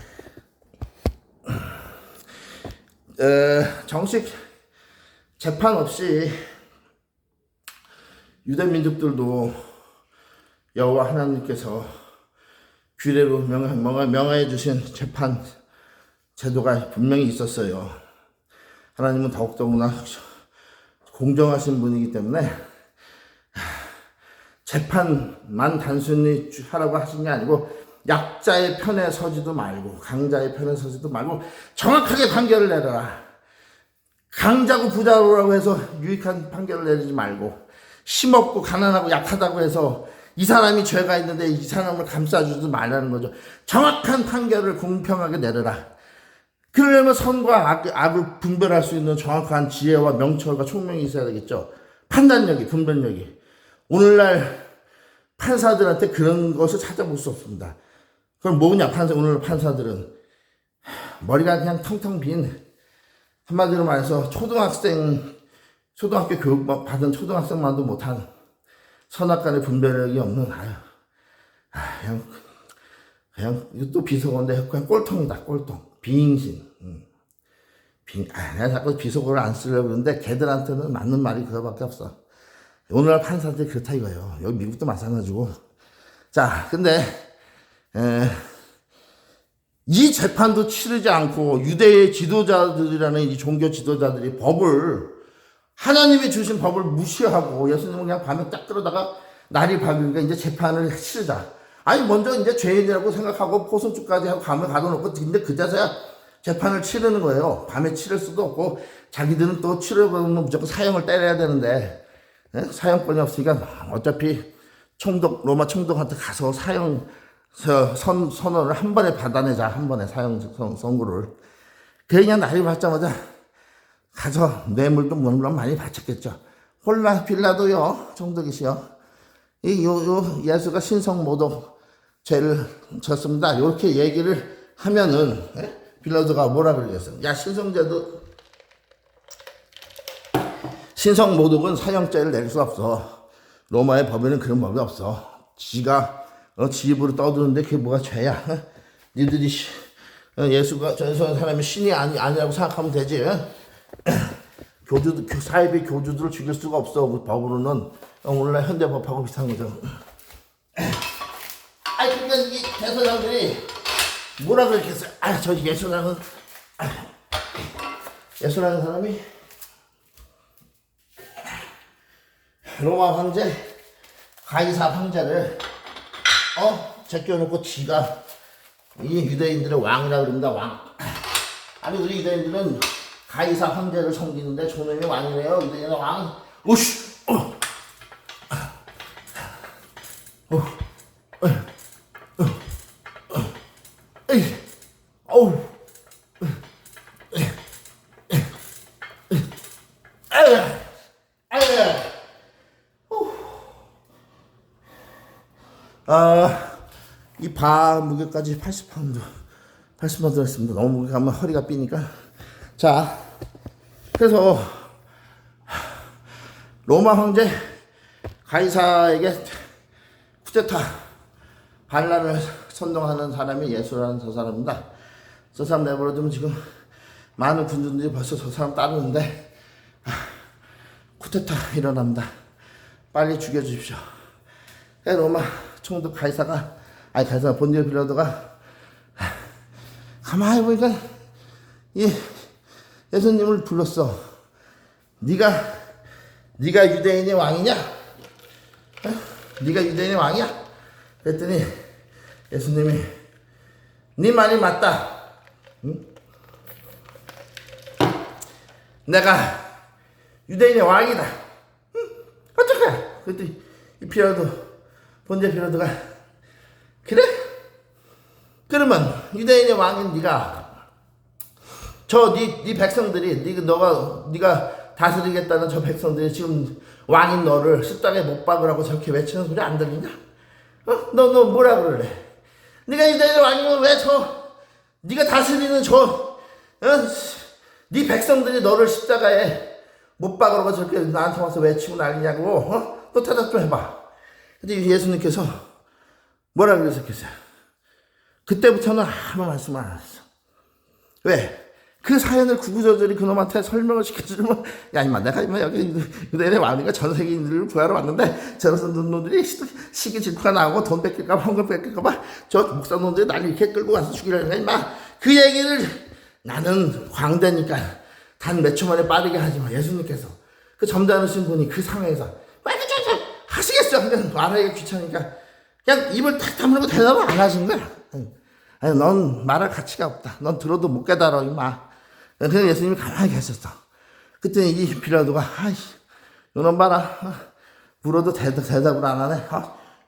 Speaker 1: 정식 재판 없이 유대 민족들도 여호와 하나님께서 규례로 명하해 주신 재판 제도가 분명히 있었어요. 하나님은 더욱더구나 공정하신 분이기 때문에 재판만 단순히 하라고 하신 게 아니고 약자의 편에 서지도 말고 강자의 편에 서지도 말고 정확하게 판결을 내려라. 강자고 부자라고 해서 유익한 판결을 내리지 말고, 힘없고 가난하고 약하다고 해서 이 사람이 죄가 있는데 이 사람을 감싸주지 말라는 거죠. 정확한 판결을 공평하게 내려라. 그러려면 선과 악을 분별할 수 있는 정확한 지혜와 명철과 총명이 있어야 되겠죠. 판단력이, 분별력이. 오늘날 판사들한테 그런 것을 찾아볼 수 없습니다. 그럼 뭐냐, 오늘 판사들은 머리가 그냥 텅텅 빈, 한마디로 말해서 초등학교 교육 받은 초등학생만도 못한 선악간의 분별력이 없는, 그냥 이것도 비속어인데 그냥 꼴통이다, 꼴통. 빙신. 내가 자꾸 비속어를 안 쓰려고 그러는데 걔들한테는 맞는 말이 그거밖에 없어. 오늘날 판사들이 그렇다 이거예요. 여기 미국도 마찬가지고. 자, 근데 이 재판도 치르지 않고 유대의 지도자들이라는 이 종교 지도자들이 하나님이 주신 법을 무시하고 예수님은 그냥 밤에 딱 끌어다가 날이 밝으니까 이제 재판을 치르자. 아니, 먼저 이제 죄인이라고 생각하고 포승줄까지 하고 감을 가둬놓고, 근데 그제서야 재판을 치르는 거예요. 밤에 치를 수도 없고, 자기들은 또 치르면 무조건 사형을 때려야 되는데, 사형권이 없으니까 어차피 로마 총독한테 가서 사형 선언을 한 번에 받아내자. 한 번에 사형 선고를. 그냥 날이 밝자마자 가서 뇌물도 물론 많이 바쳤겠죠. 빌라도요, 총독이시여. 예수가 신성모독 죄를 졌습니다. 이렇게 얘기를 하면은, 빌라도가 뭐라 그러겠어요? 야, 신성모독은 사형죄를 낼 수 없어. 로마의 법에는 그런 법이 없어. 지가 지 입으로 떠드는데 그게 뭐가 죄야? 니들이 예수가 전에서 사람이 신이 아니라고 생각하면 되지. 사이비 교주들을 죽일 수가 없어. 법으로는 오늘날 현대법하고 비슷한 거죠. 그러니까 이 대서장들이 뭐라 그랬겠어요? 저 예수라는 사람이 로마 황제 가이사 황제를 제껴놓고 지가 이 유대인들의 왕이라 그럽니다. 왕. 우리 유대인들은 가이사 황제를 섬기는데 저놈이 왕이래요. 유대인은 왕. 우씨. 이 바 무게까지 80파운드 했습니다. 너무 무게 가면 허리가 삐니까. 자, 그래서 로마 황제 가이사에게 쿠데타 반란을 선동하는 사람이 예수라는 저 사람입니다. 저 사람 내버려두면 지금 많은 군중들이 벌써 저 사람 따르는데 쿠데타 일어납니다. 빨리 죽여주십시오. 로마 총독 가이사가 본디오 빌라도가 가만히 보니까 예수님을 불렀어. 네가 유대인의 왕이냐? 네가 유대인의 왕이야? 그랬더니 예수님이 네 말이 맞다. 응? 내가 유대인의 왕이다. 응? 어떡해? 그랬더니 본디오 빌라도가 그래? 그러면 유대인의 왕인 네가 네 백성들이 네가 다스리겠다는 저 백성들이 지금 왕인 너를 십자가에 못 박으라고 저렇게 외치는 소리 안 들리냐? 너 뭐라 그러래? 네가 유대인의 왕이면 왜 네가 다스리는 네 백성들이 너를 십자가에 못 박으라고 저렇게 나한테 와서 외치고 난리냐고? 너 대답 좀 해봐. 근데 예수님께서 뭐라 그러셨겠어요? 그때부터는 아무 말씀 안 했어. 왜? 그 사연을 구구절절히 그놈한테 설명을 시켜주면 임마 내가 여기 유대인의 왕이니까 전 세계인들을 구하러 왔는데 저런 놈들이 시기 질투가 나고 돈 뺏길까봐 헌금 뺏길까봐 저 목사놈들이 날 이렇게 끌고 가서 죽이려니까 임마 그 얘기를 나는 광대니까 단 몇 초 만에 빠르게 하지만 예수님께서 그 점잖으신 분이 그 상황에서 하시겠어. 그냥 말하기가 귀찮으니까 그냥 입을 탁 다물고 대답을 안 하신 거야. 넌 말할 가치가 없다. 넌 들어도 못 깨달아 임마. 그래서 예수님이 가만히 계셨어. 그때 이 빌라도가 이놈 봐라. 물어도 대답을 안 하네.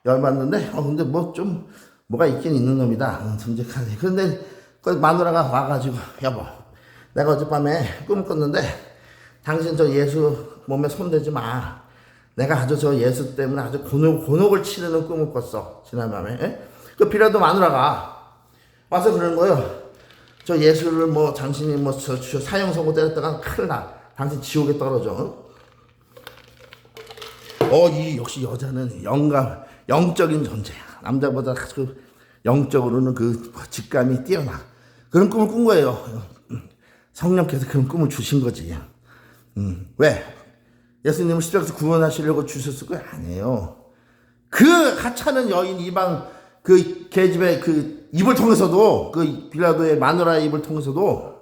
Speaker 1: 열받는데 근데 뭐가 있긴 있는 놈이다. 듬직하네. 그런데 그 마누라가 와가지고 여보 내가 어젯밤에 꿈을 꿨는데 당신 저 예수 몸에 손대지 마. 내가 아주 저 예수 때문에 아주 곤혹을 치르는 꿈을 꿨어. 지난밤에. 그 빌라도 마누라가 와서 그러는 거예요. 저 예수를 당신이 저 사형 선고 때렸다가 큰일 나. 당신 지옥에 떨어져. 역시 여자는 영적인 존재야. 남자보다 그 영적으로는 그 직감이 뛰어나. 그런 꿈을 꾼 거예요. 성령께서 그런 꿈을 주신 거지. 왜? 예수님을 십자가에서 구원하시려고 주셨을 거 아니에요. 그 하찮은 여인 이방 그 계집의 그 입을 통해서도 그 빌라도의 마누라의 입을 통해서도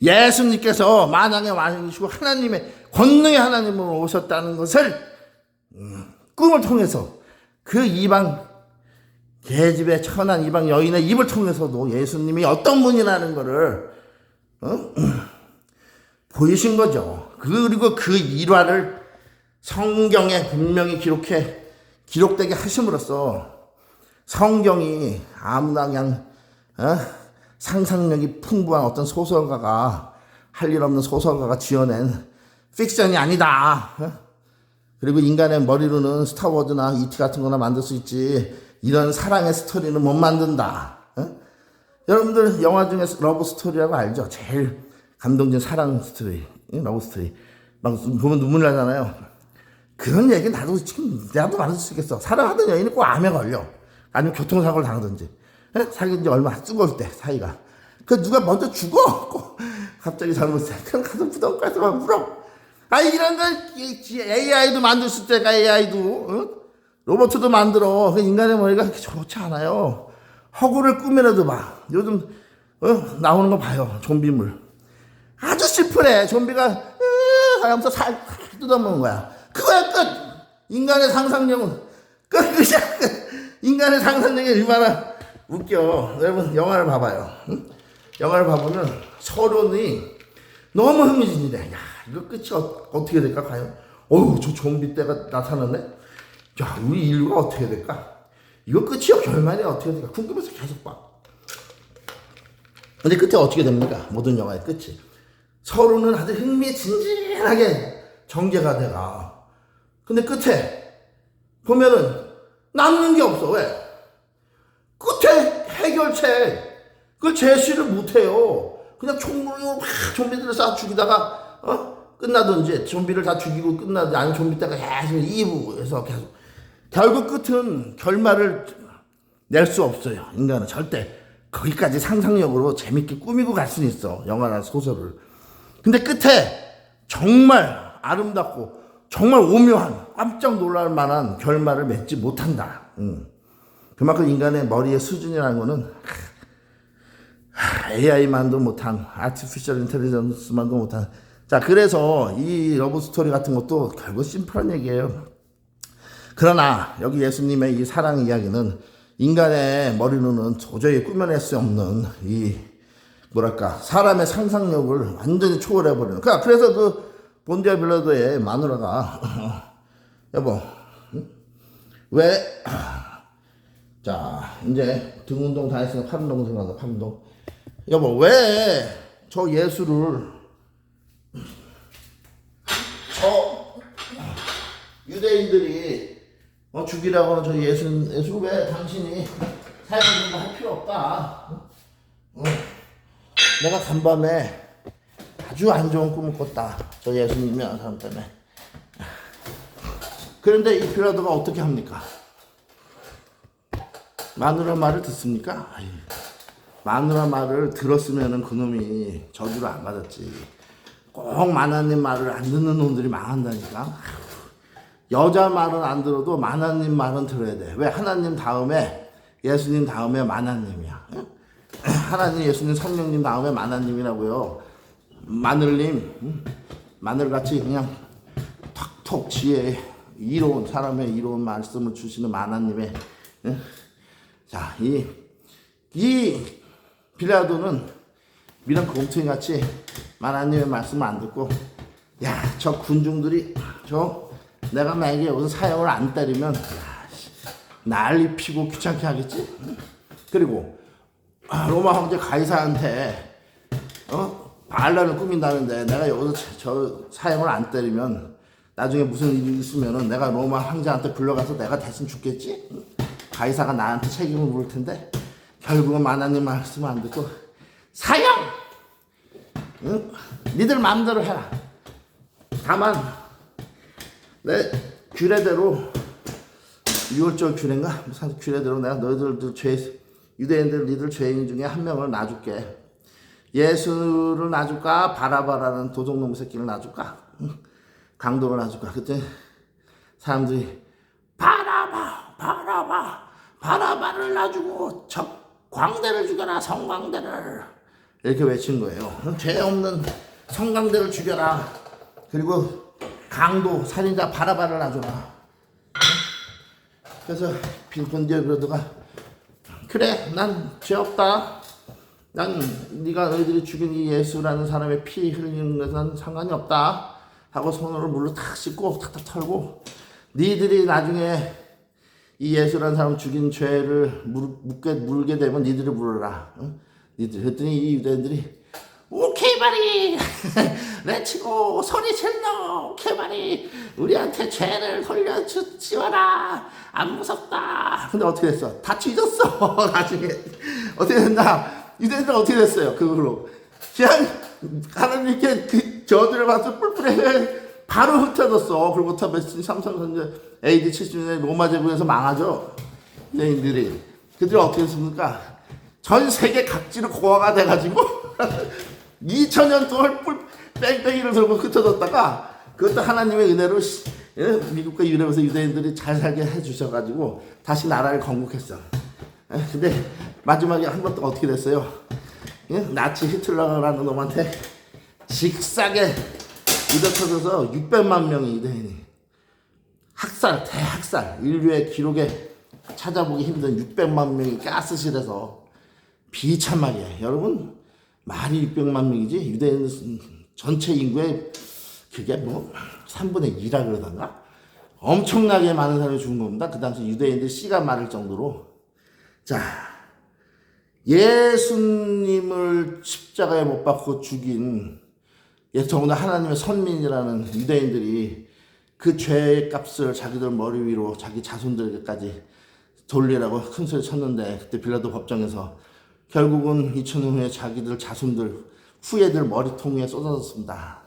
Speaker 1: 예수님께서 만왕의 왕이시고 하나님의 권능의 하나님으로 오셨다는 것을 꿈을 통해서 그 이방 계집의 천한 이방 여인의 입을 통해서도 예수님이 어떤 분이라는 것을 보이신 거죠. 그리고 그 일화를 성경에 분명히 기록되게 하심으로써 성경이 아무나 그냥 상상력이 풍부한 어떤 소설가가 할 일 없는 소설가가 지어낸 픽션이 아니다. 그리고 인간의 머리로는 스타워즈나 E.T. 같은 거나 만들 수 있지 이런 사랑의 스토리는 못 만든다. 여러분들 영화 중에 러브 스토리라고 알죠? 제일 감동적인 사랑 스토리, 러브 스토리 막 보면 눈물 나잖아요. 그런 얘기 나도 만들 수 있겠어. 사랑하던 여인이 꼭 암에 걸려. 아니면 교통사고를 당하든지. 사귄 지 얼마 뜨거울 때 사이가. 그 누가 먼저 죽어. 갑자기 잘못해. 그럼 가서 부담까지 막 물어. 이런 걸 AI도 만들 수 있다니까. AI도 로봇도 만들어. 그 인간의 머리가 그렇게 좋지 않아요. 허구를 꾸며라도 봐. 요즘 나오는 거 봐요. 좀비물 아주 심플해. 좀비가 하면서 살 뜯어먹는 거야. 그거야 끝. 인간의 상상력은 끝이야. 끝. 인간의 상상력이 얼마나 웃겨. 여러분 영화를 봐봐요. 영화를 봐보면 서론이 너무 흥미진진해. 야, 이거 끝이 어떻게 될까 과연. 저 좀비 때가 나타났네. 야, 우리 인류가 어떻게 될까. 이거 끝이요 결말이 어떻게 될까 궁금해서 계속 봐. 근데 끝에 어떻게 됩니까? 모든 영화의 끝이 서로는 아주 흥미진진하게 전개가 돼가. 근데 끝에 보면은 남는 게 없어. 왜? 끝에 해결책 그걸 제시를 못해요. 그냥 총으로 막 좀비들을 싹 죽이다가 끝나든지 좀비를 다 죽이고 끝나든지 아니면 좀비 때가 계속 2부에서 계속 결국 끝은 결말을 낼 수 없어요. 인간은 절대. 거기까지 상상력으로 재밌게 꾸미고 갈 수는 있어. 영화나 소설을. 근데 끝에 정말 아름답고 정말 오묘한 깜짝 놀랄 만한 결말을 맺지 못한다. 그만큼 인간의 머리의 수준이라는 거는 AI만도 못한 아티피셜 인텔리전스만도 못한. 자, 그래서 이 러브 스토리 같은 것도 결국 심플한 얘기예요. 그러나 여기 예수님의 이 사랑 이야기는 인간의 머리로는 도저히 꾸며낼 수 없는 이 뭐랄까 사람의 상상력을 완전히 초월해버리는. 그래서 그 본디아 빌라도의 마누라가 여보 왜 자 이제 등 운동 다 했으니까 팔 운동 생각나. 팔 운동. 여보 왜 저 예수를 저 유대인들이 죽이라고 하는 저 예수 왜 당신이 사형을 할 필요 없다. 내가 간밤에 아주 안 좋은 꿈을 꿨다. 저 예수님이라는 사람 때문에. 그런데 이 빌라도가 어떻게 합니까? 마누라 말을 듣습니까? 마누라 말을 들었으면 그놈이 저주를 안 받았지. 꼭 마나님 말을 안 듣는 놈들이 망한다니까. 여자 말은 안 들어도 마나님 말은 들어야 돼. 왜? 하나님 다음에 예수님 다음에 마나님이야. 하나님 예수님 성령님 다음에 마나님이라고요. 마늘님 마늘같이 그냥 톡톡 지혜 이로운 사람의 이로운 말씀을 주시는 마나님의. 자, 이 빌라도는 미련 곰탱이같이 마나님의 말씀을 안 듣고 저 군중들이 내가 만약에 여기서 사형을 안 때리면 난리 피고 귀찮게 하겠지. 그리고 로마 황제 가이사한테 반란을 꾸민다는데 내가 여기서 저 사형을 안 때리면 나중에 무슨 일이 있으면은 내가 로마 황제한테 불러가서 내가 대신 죽겠지. 가이사가 나한테 책임을 물을 텐데 결국은 하나님 말씀 안 듣고 사형! 니들 마음대로 해라. 다만 내 규례대로 6월절 규례인가? 무슨 규례대로 내가 너희들 유대인들 니들 죄인 중에 한 명을 놔줄게. 예수를 놔줄까? 바라바라는 도둑놈 새끼를 놔줄까? 강도를 놔줄까? 그때 사람들이 바라바를 놔주고 광대를 죽여라. 성광대를 이렇게 외친 거예요. 죄 없는 성광대를 죽여라. 그리고 강도 살인자 바라바를 놔줘라. 그래서 본디아 빌라도가 그래 난 죄 없다. 난 네가 너희들이 죽인 이 예수라는 사람의 피 흘리는 것은 상관이 없다 하고 손으로 물로 탁 씻고 탁탁 털고 니들이 나중에 이 예수라는 사람 죽인 죄를 물게 되면 니들이 물어라. 니들. 그랬더니 이 유대인들이 오케이 바리 내치고 소리 질러. 오케이 바리 우리한테 죄를 돌려주지마라. 안 무섭다. 근데 어떻게 됐어? 다 찢었어. 나중에 어떻게 됐나? 유대인들 어떻게 됐어요? 그걸로 그냥 하나님께 그 저주를 받아서 뿔뿔해 바로 흩어졌어. 그로부터 몇십 3,300 AD 70년에 로마 제국에서 망하죠. 유대인들이. 그들이 어떻게 했습니까? 전 세계 각지로 고아가 돼가지고 2000년 동안 뺑뺑이를 들고 흩어졌다가 그것도 하나님의 은혜로 미국과 유럽에서 유대인들이 잘 살게 해주셔가지고 다시 나라를 건국했어. 근데 마지막에 한 번 또 어떻게 됐어요? 나치 히틀러라는 놈한테 직사게 부딪혀져서 600만 명의 유대인이 대학살, 인류의 기록에 찾아보기 힘든 600만 명이 가스실에서 비참하게, 여러분 말이 600만 명이지 유대인 전체 인구의 그게 뭐 3분의 2라 그러던가? 엄청나게 많은 사람이 죽은 겁니다. 그 당시 유대인들 씨가 마를 정도로. 자, 예수님을 십자가에 못 박고 죽인 더구나 하나님의 선민이라는 유대인들이 그 죄의 값을 자기들 머리 위로 자기 자손들에게까지 돌리라고 큰 소리 쳤는데, 그때 빌라도 법정에서 결국은 2000년 후에 자기들 자손들 후예들 머리통 위에 쏟아졌습니다.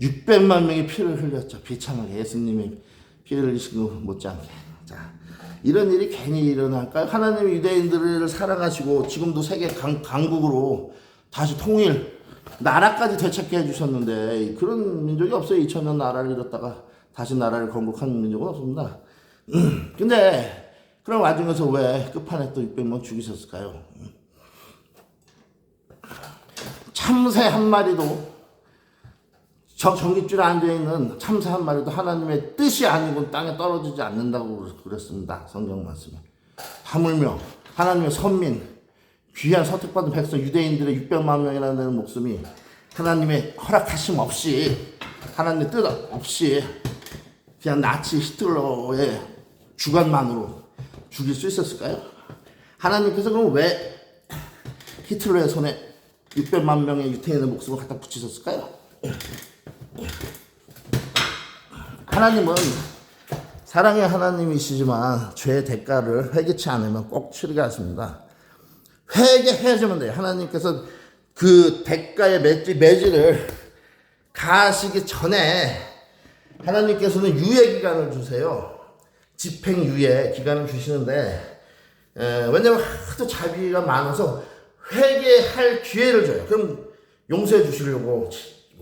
Speaker 1: 600만 명이 피를 흘렸죠. 비참하게 예수님이 피를 흘리시고 못지않게. 자, 이런 일이 괜히 일어날까요? 하나님이 유대인들을 사랑하시고 지금도 세계 강국으로 다시 통일, 나라까지 되찾게 해주셨는데 그런 민족이 없어요. 2000년 나라를 잃었다가 다시 나라를 건국한 민족은 없습니다. 근데 그런 와중에서 왜 끝판에 또 600명 죽이셨을까요? 참새 한 마리도, 전깃줄에 앉아있는 참새 한 마리도 하나님의 뜻이 아니고 땅에 떨어지지 않는다고 그랬습니다. 성경 말씀에. 하물며 하나님의 선민, 귀한 선택받은 백성 유대인들의 600만 명이라는 목숨이 하나님의 허락하심 없이, 하나님의 뜻 없이 그냥 나치 히틀러의 주관만으로 죽일 수 있었을까요? 하나님께서 그럼 왜 히틀러의 손에 600만 명의 유대인의 목숨을 갖다 붙이셨을까요? 하나님은 사랑의 하나님이시지만 죄의 대가를 회개치 않으면 꼭 치르게 하십니다. 회개해야지만 돼요. 하나님께서 그 대가의 매질을 가하시기 전에 하나님께서는 유예 기간을 주세요. 집행유예 기간을 주시는데, 왜냐면 하도 자비가 많아서 회개할 기회를 줘요. 그럼 용서해 주시려고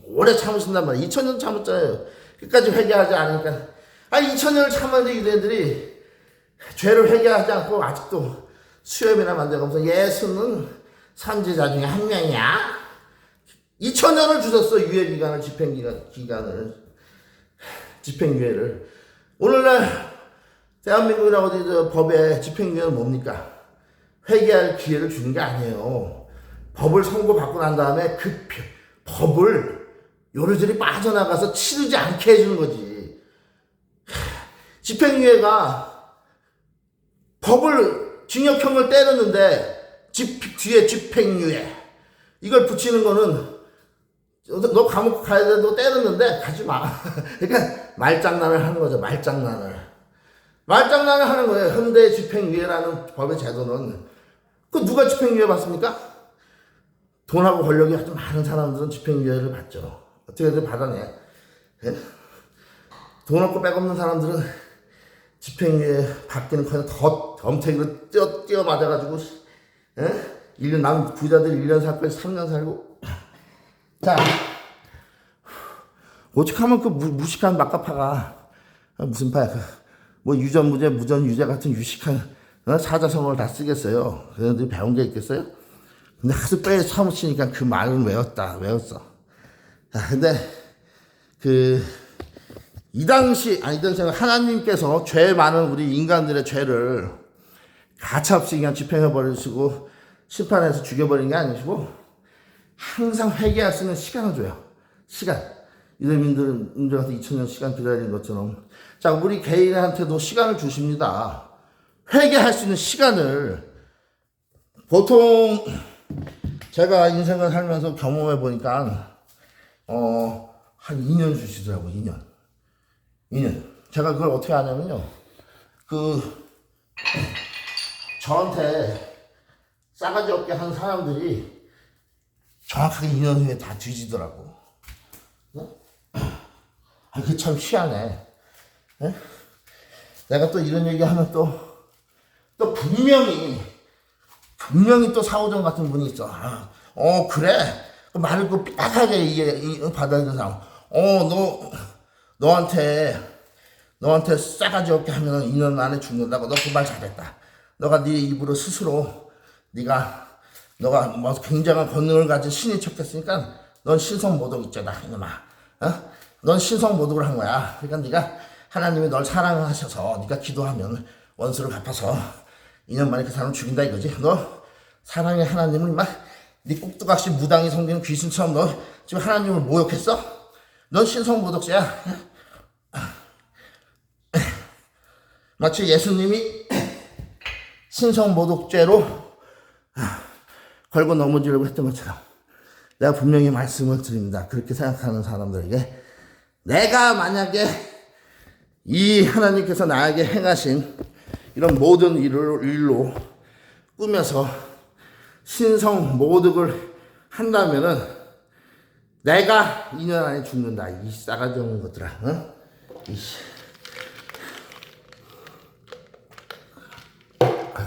Speaker 1: 오래 참으신단 말이에요. 2000년 참았잖아요. 끝까지 회개하지 않으니까. 2000년을 참았는데 유대인들이 죄를 회개하지 않고 아직도 수염이나 만들면서 예수는 선지자 중에 한 명이야. 2000년을 주셨어. 유예기간을, 집행유예를. 오늘날 대한민국이나 어디 법에 집행유예는 뭡니까? 회개할 기회를 주는 게 아니에요. 법을 선고받고 난 다음에 그 법을 요리조리 빠져나가서 치르지 않게 해주는 거지. 집행유예가 법을, 징역형을 때렸는데 뒤에 집행유예 이걸 붙이는 거는 너 감옥 가야 돼, 너 때렸는데 가지 마. 그러니까 말장난을 하는 거죠. 말장난을 하는 거예요. 현대 집행유예라는 법의 제도는. 그 누가 집행유예 받습니까? 돈하고 권력이 아주 많은 사람들은 집행유예를 받죠. 어떻게든 받아내. 예? 돈 없고 백 없는 사람들은 집행유예 받기는 커녕 더 엄태기로 뛰어 맞아가지고, 예? 1년, 남 부자들 1년 살 거에 3년 살고. 자, 오죽하면 그 무식한 막가파가, 무슨 파야, 뭐 유전무죄, 무전유죄 같은 유식한 사자성어를 다 쓰겠어요. 그런데 배운 게 있겠어요? 근데 하도 빼 사무치니까 그 말은 외웠어. 자, 근데 이 당시 하나님께서 죄 많은 우리 인간들의 죄를 가차없이 그냥 집행해 버리시고 심판해서 죽여버린 게 아니시고 항상 회개할 수 있는 시간을 줘요. 시간. 유대민들한테 2000년 시간 기다린 것처럼. 자, 우리 개인한테도 시간을 주십니다. 회개할 수 있는 시간을. 보통 제가 인생을 살면서 경험해 보니까 한 2년 주시더라고요. 2년. 제가 그걸 어떻게 하냐면요. 저한테 싸가지 없게 한 사람들이 정확하게 2년 후에 다 뒤지더라고. 그게 참 희한해. 네? 내가 또 이런 얘기 하면 또 분명히 분명히 또 사오정 같은 분이 있어. 그래. 그 말을 그 삐딱하게 이게 받아들이는 사람. 너한테 싸가지 없게 하면 2년 안에 죽는다고. 너 그 말 잘했다. 너가 네 입으로 스스로 너가 뭐 굉장한 권능을 가진 신이 척했으니까 넌 신성모독 있잖아 이놈아. 넌 신성모독을 한 거야. 그러니까 네가 하나님이 널 사랑하셔서 네가 기도하면 원수를 갚아서 2년 만에 그 사람을 죽인다 이거지. 너 사랑의 하나님을 막 네 꼭두각시 무당이 섬기는 귀신처럼 너 지금 하나님을 모욕했어? 넌 신성모독자야. 마치 예수님이 신성모독죄로 걸고 넘어지려고 했던 것처럼 내가 분명히 말씀을 드립니다. 그렇게 생각하는 사람들에게 내가 만약에 이 하나님께서 나에게 행하신 이런 모든 일로 꾸며서 신성모독을 한다면은 내가 2년 안에 죽는다. 이 싸가지 없는 것들아.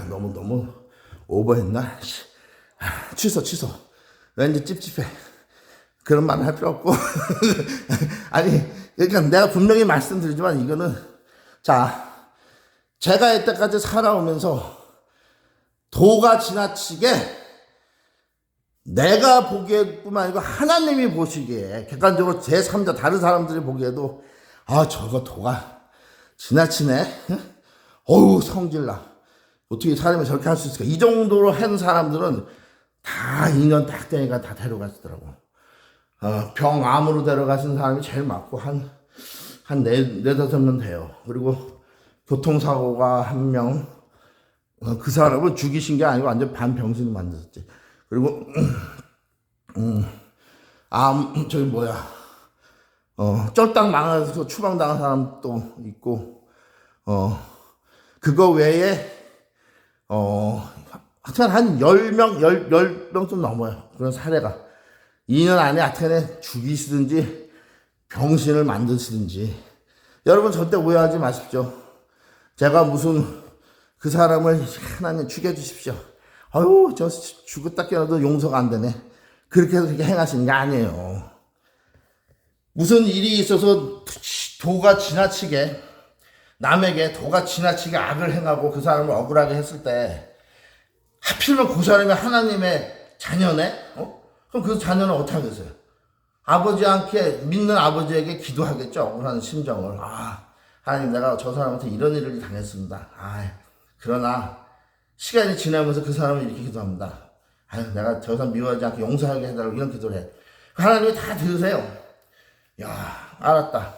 Speaker 1: 너무 오버했나? 취소. 왠지 찝찝해. 그런 말 할 필요 없고. 아니, 그러니까 내가 분명히 말씀드리지만 이거는, 자, 제가 이때까지 살아오면서 도가 지나치게 내가 보기에뿐만 아니고 하나님이 보시기에 객관적으로 제3자 다른 사람들이 보기에도 저거 도가 지나치네. 어우 성질나. 어떻게 사람이 저렇게 할 수 있을까? 이 정도로 한 사람들은 다 2년 딱 되니까 다 데려가시더라고. 병암으로 데려가신 사람이 제일 많고 한 네다섯 명 돼요. 그리고 교통사고가 1명. 그 사람을 죽이신 게 아니고 완전 반병신을 만드셨지. 그리고 쫄딱 망해서 추방당한 사람도 있고, 그거 외에 하여튼 한 10명 좀 넘어요. 그런 사례가. 2년 안에 하여튼 죽이시든지 병신을 만드시든지. 여러분 절대 오해하지 마십시오. 제가 무슨 그 사람을 하나님 죽여주십시오. 저 죽었다 깨어나도 용서가 안 되네. 그렇게 해서 그렇게 행하시는 게 아니에요. 무슨 일이 있어서 도가 지나치게 남에게 도가 지나치게 악을 행하고 그 사람을 억울하게 했을 때 하필이면 그 사람이 하나님의 자녀네? 그럼 그 자녀는 어떻게 하겠어요? 믿는 아버지에게 기도하겠죠. 억울한 심정을. 하나님 내가 저 사람한테 이런 일을 당했습니다. 그러나 시간이 지나면서 그 사람을 이렇게 기도합니다. 내가 저 사람 미워하지 않게 용서하게 해달라고 이런 기도를 해. 하나님이 다 들으세요. 야, 알았다.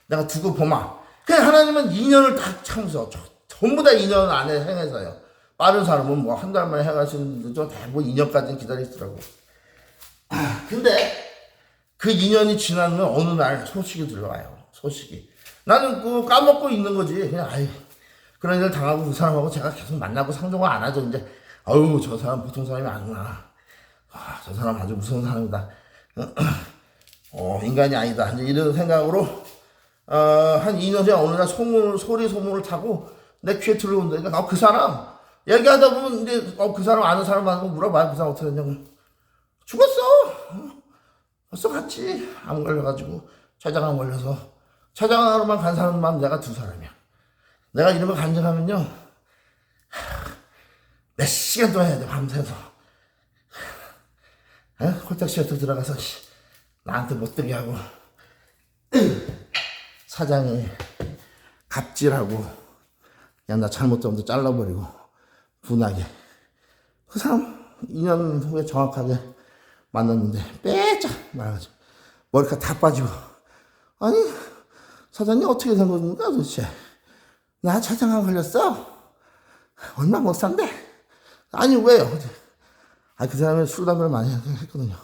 Speaker 1: 내가 두고 보마. 그냥 하나님은 2년을 다 참으셔. 전부 다 2년 안에 행해서요. 빠른 사람은 뭐 한 달 만에 행하시는 분도 대부분 2년까지는 기다리시더라고. 근데 그 2년이 지나면 어느 날 소식이 들어와요. 소식이. 나는 그거 까먹고 있는 거지. 그냥 그런 일을 당하고 그 사람하고 제가 계속 만나고 상종을 안 하죠. 이제 저 사람 보통 사람이 아니구나. 저 사람 아주 무서운 사람이다. 인간이 아니다. 이제 이런 생각으로 한 2년 전에 어느 날 소문을 타고 내 귀에 들어온다니까 나 그 사람 얘기하다 보면 이제 그 사람 아는 사람 많은 거 물어봐요. 그 사람 어떻게 됐냐고. 죽었어. 벌써 갔지. 암 걸려가지고 췌장암 걸려서 췌장암으로만 간 사람만 내가 2사람이야. 내가 이런 거 간증하면요 몇 시간 동안 해야 돼. 밤새서 홀딱시어터 들어가서 나한테 못되게 하고 사장이 갑질하고 그냥 나 잘못하면 잘라버리고 분하게. 그 사람 2년 후에 정확하게 만났는데 빼짝 말아가지고 머리카락 다 빠지고. 아니 사장님 어떻게 된 겁니까 도대체? 나 췌장암 걸렸어? 얼마 못 산대? 아니 왜요? 그 사람은 술 담배를 많이 했거든요.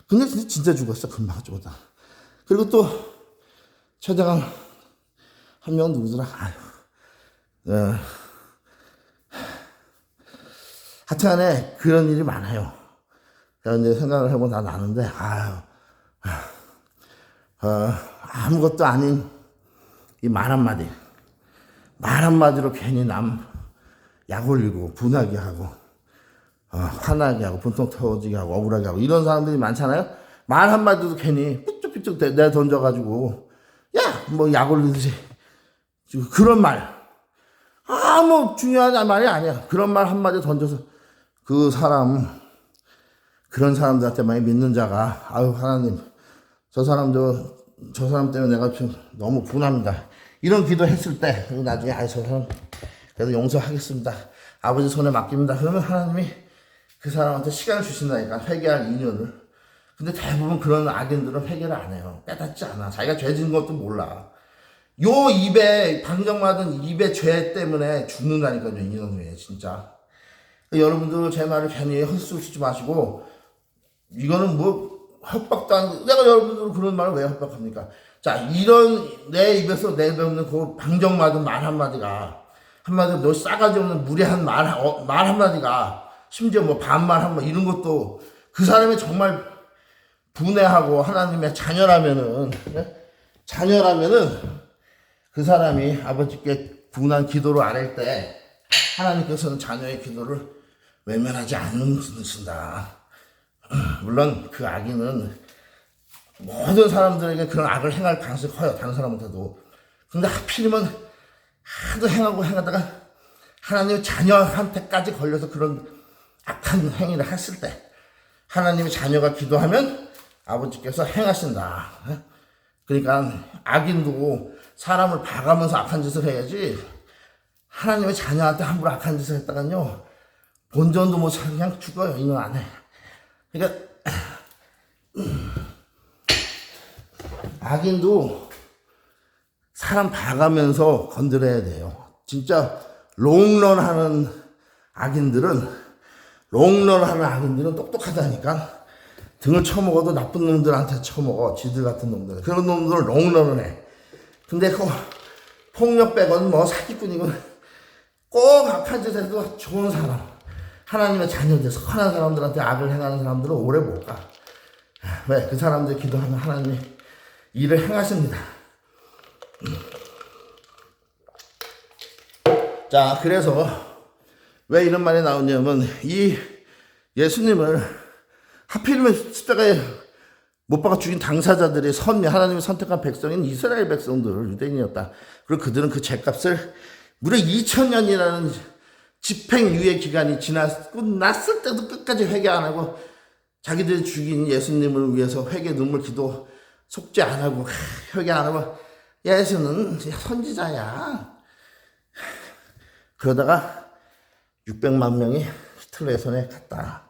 Speaker 1: 근데 진짜 죽었어. 금방 죽었다. 그리고 또 췌장암 한 명은 누구더라? 하여튼간에 그런 일이 많아요. 제가 이제 생각을 해보면 나는데 아무것도 아닌 이 말 한마디로 괜히 남 약 올리고 분하게 하고 화나게 하고 분통 터지게 하고 억울하게 하고 이런 사람들이 많잖아요. 말 한마디도 괜히 삐쭉삐쭉 내 던져가지고 야 뭐 약 올리듯이 그런 말 아무 중요한 말이 아니야. 그런 말 한마디 던져서 그 사람 그런 사람들한테 많이 믿는 자가 아유 하나님 저 사람 때문에 내가 좀 너무 분합니다. 이런 기도 했을 때 나중에 아이 저 사람 그래도 용서하겠습니다. 아버지 손에 맡깁니다. 그러면 하나님이 그 사람한테 시간을 주신다니까 회개할 인연을. 근데 대부분 그런 악인들은 회개를 안 해요. 깨닫지 않아. 자기가 죄 지은 것도 몰라. 요 입에 방정맞은 입의 죄 때문에 죽는다니까요. 이놈이 진짜. 여러분들 제 말을 괜히 헛소리 쓰지 마시고 이거는 뭐 협박도 아니고 내가 여러분들 그런 말을 왜 협박합니까? 자 이런 내 입에서 내뱉는 그 방정맞은 말 한마디가 한마디로 너 싸가지 없는 무례한 말 한마디가 심지어 뭐 반말 한마디 이런 것도 그 사람이 정말 분해하고 하나님의 자녀라면은 그 사람이 아버지께 분한 기도를 아랠 때 하나님께서는 자녀의 기도를 외면하지 않으신다. 물론 그 악인은 모든 사람들에게 그런 악을 행할 가능성이 커요. 다른 사람한테도. 근데 하필이면 하도 행하다가 하나님의 자녀한테까지 걸려서 그런 악한 행위를 했을 때 하나님의 자녀가 기도하면 아버지께서 행하신다. 그러니까 악인도 사람을 봐가면서 악한 짓을 해야지 하나님의 자녀한테 함부로 악한 짓을 했다간요 본전도 못 사 그냥 죽어요. 이놈 안 해. 그러니까 악인도 사람 봐가면서 건드려야 돼요. 진짜 롱런하는 악인들은 똑똑하다니까. 등을 쳐먹어도 나쁜 놈들한테 쳐먹어. 지들 같은 놈들. 그런 놈들은 롱런을 해. 근데 그 폭력 빼건 뭐 사기꾼이건 꼭 악한 짓 해도 좋은 사람, 하나님의 자녀들, 선한 사람들한테 악을 행하는 사람들은 오래 못 가. 왜? 그 사람들 기도하면 하나님이 일을 행하십니다. 자, 그래서 왜 이런 말이 나오냐면 이 예수님을 하필이면 십자가에 못 박아 죽인 당사자들이 하나님이 선택한 백성인 이스라엘 백성들, 유대인이었다. 그리고 그들은 그 죄값을 무려 2000년이라는 집행유예 기간이 지났고 났을 때도 끝까지 회개 안 하고 자기들이 죽인 예수님을 위해서 회개 눈물 기도 속죄 안 하고 회개 안 하고 예수는 선지자야. 그러다가 600만 명이 히틀러의 손에 갔다.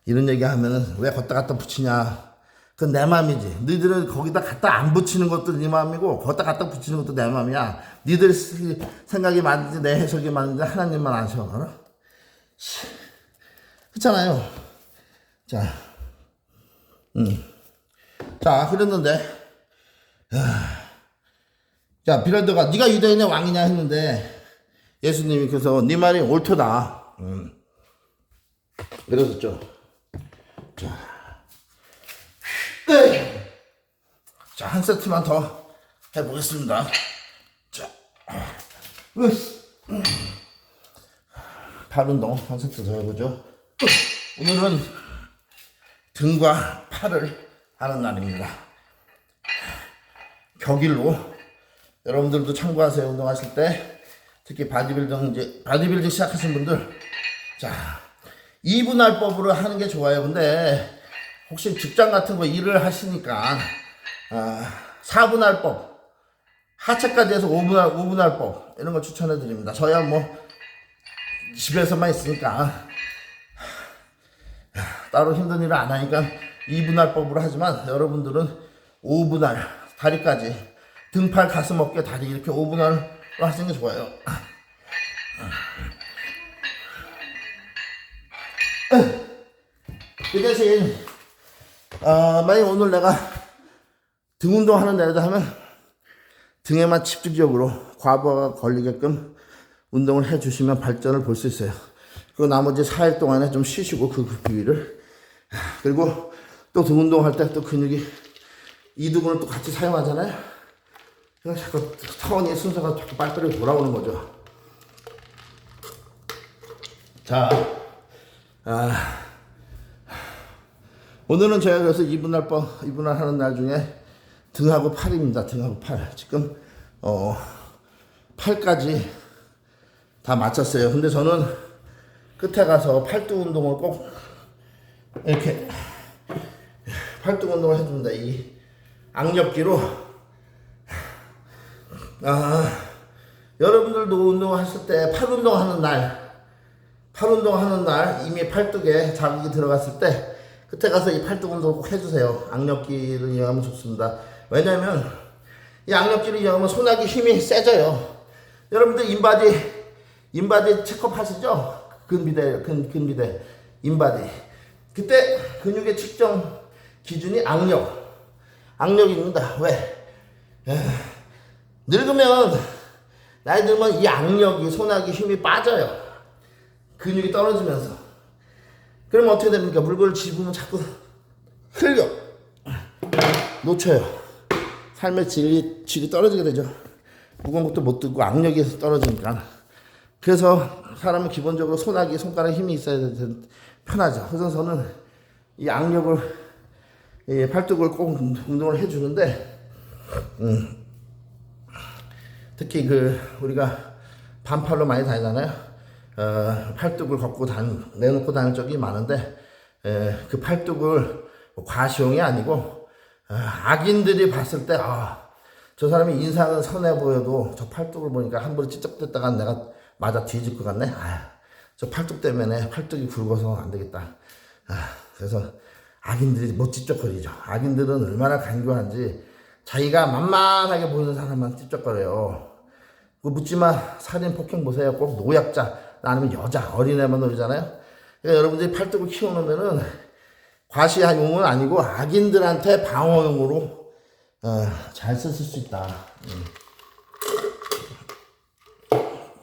Speaker 1: 이런 얘기 하면은 왜 걷다 갖다 붙이냐. 그건 내 맘이지. 너희들은 거기다 갖다 안 붙이는 것도 네 맘이고 걷다 갖다 붙이는 것도 내 맘이야. 너희들 생각이 맞는지 내 해석이 맞는지 하나님만 아셔. 그렇잖아요. 자, 그랬는데 자, 비라도가 네가 유대인의 왕이냐 했는데 예수님이 그래서 네 말이 옳도다. 그랬었죠. 자, 한 세트만 더 해보겠습니다. 자, 팔 운동 한 세트 더 해보죠. 오늘은 등과 팔을 하는 날입니다. 격일로 여러분들도 참고하세요. 운동하실 때 특히 바디빌딩 시작하신 분들, 자, 2분할법으로 하는 게 좋아요. 근데 혹시 직장 같은 거 일을 하시니까 4분할법, 하체까지 해서 5분할법 이런 거 추천해 드립니다. 저야 뭐 집에서만 있으니까 따로 힘든 일을 안 하니까 2분할법으로 하지만 여러분들은 5분할, 다리까지 등팔 가슴 어깨 다리 이렇게 5분할로 하시는 게 좋아요. 그 대신 만약 오늘 내가 등 운동하는 날이다 하면 등에만 집중적으로 과부하가 걸리게끔 운동을 해주시면 발전을 볼 수 있어요. 그리고 나머지 4일 동안에 좀 쉬시고 그 부위를, 그리고 또 등 운동할 때 또 근육이 이두근을 또 같이 사용하잖아요. 그래서 자꾸 타원이 순서가 자꾸 빨리빨리 돌아오는 거죠. 자, 오늘은 제가 그래서 이분할 하는 날 중에 등하고 팔입니다. 등하고 팔. 지금, 팔까지 다 마쳤어요. 근데 저는 끝에 가서 팔뚝 운동을 꼭 이렇게 팔뚝 운동을 해줍니다. 이 악력기로. 여러분들도 운동하실 때 팔 운동하는 날 이미 팔뚝에 자극이 들어갔을 때 끝에 가서 이 팔뚝 운동을 꼭 해주세요. 악력기를 이용하면 좋습니다. 왜냐면 이 악력기를 이용하면 손아귀 힘이 세져요. 여러분들 인바디 체크업 하시죠? 근비대 인바디. 그때 근육의 측정 기준이 악력입니다. 왜? 나이 들면 이 악력이 손아귀 힘이 빠져요. 근육이 떨어지면서. 그러면 어떻게 됩니까? 물건을 집으면 자꾸 흘려 놓쳐요. 삶의 질이 떨어지게 되죠. 무거운 것도 못 들고 악력이 떨어지니까. 그래서 사람은 기본적으로 손가락에 힘이 있어야 편하죠. 그래서 저는 이 악력을, 팔뚝을 꼭 운동을 해주는데, 특히 우리가 반팔로 많이 다니잖아요. 팔뚝을 내놓고 다닐 적이 많은데, 그 팔뚝을 과시용이 아니고, 악인들이 봤을 때, 저 사람이 인상은 선해 보여도 저 팔뚝을 보니까 한 번에 찌쩍댔다가 내가 맞아 뒤질 것 같네. 저 팔뚝 때문에 팔뚝이 굵어서 안 되겠다. 그래서 악인들이 못 찝쩍거리죠. 악인들은 얼마나 간교한지 자기가 만만하게 보이는 사람만 찝쩍거려요. 묻지마 살인 폭행 보세요. 꼭 노약자 아니면 여자 어린애만 놀잖아요. 그러니까 여러분들이 팔뚝을 키워놓으면은 과시용은 아니고 악인들한테 방어용으로 잘 쓰실 수 있다.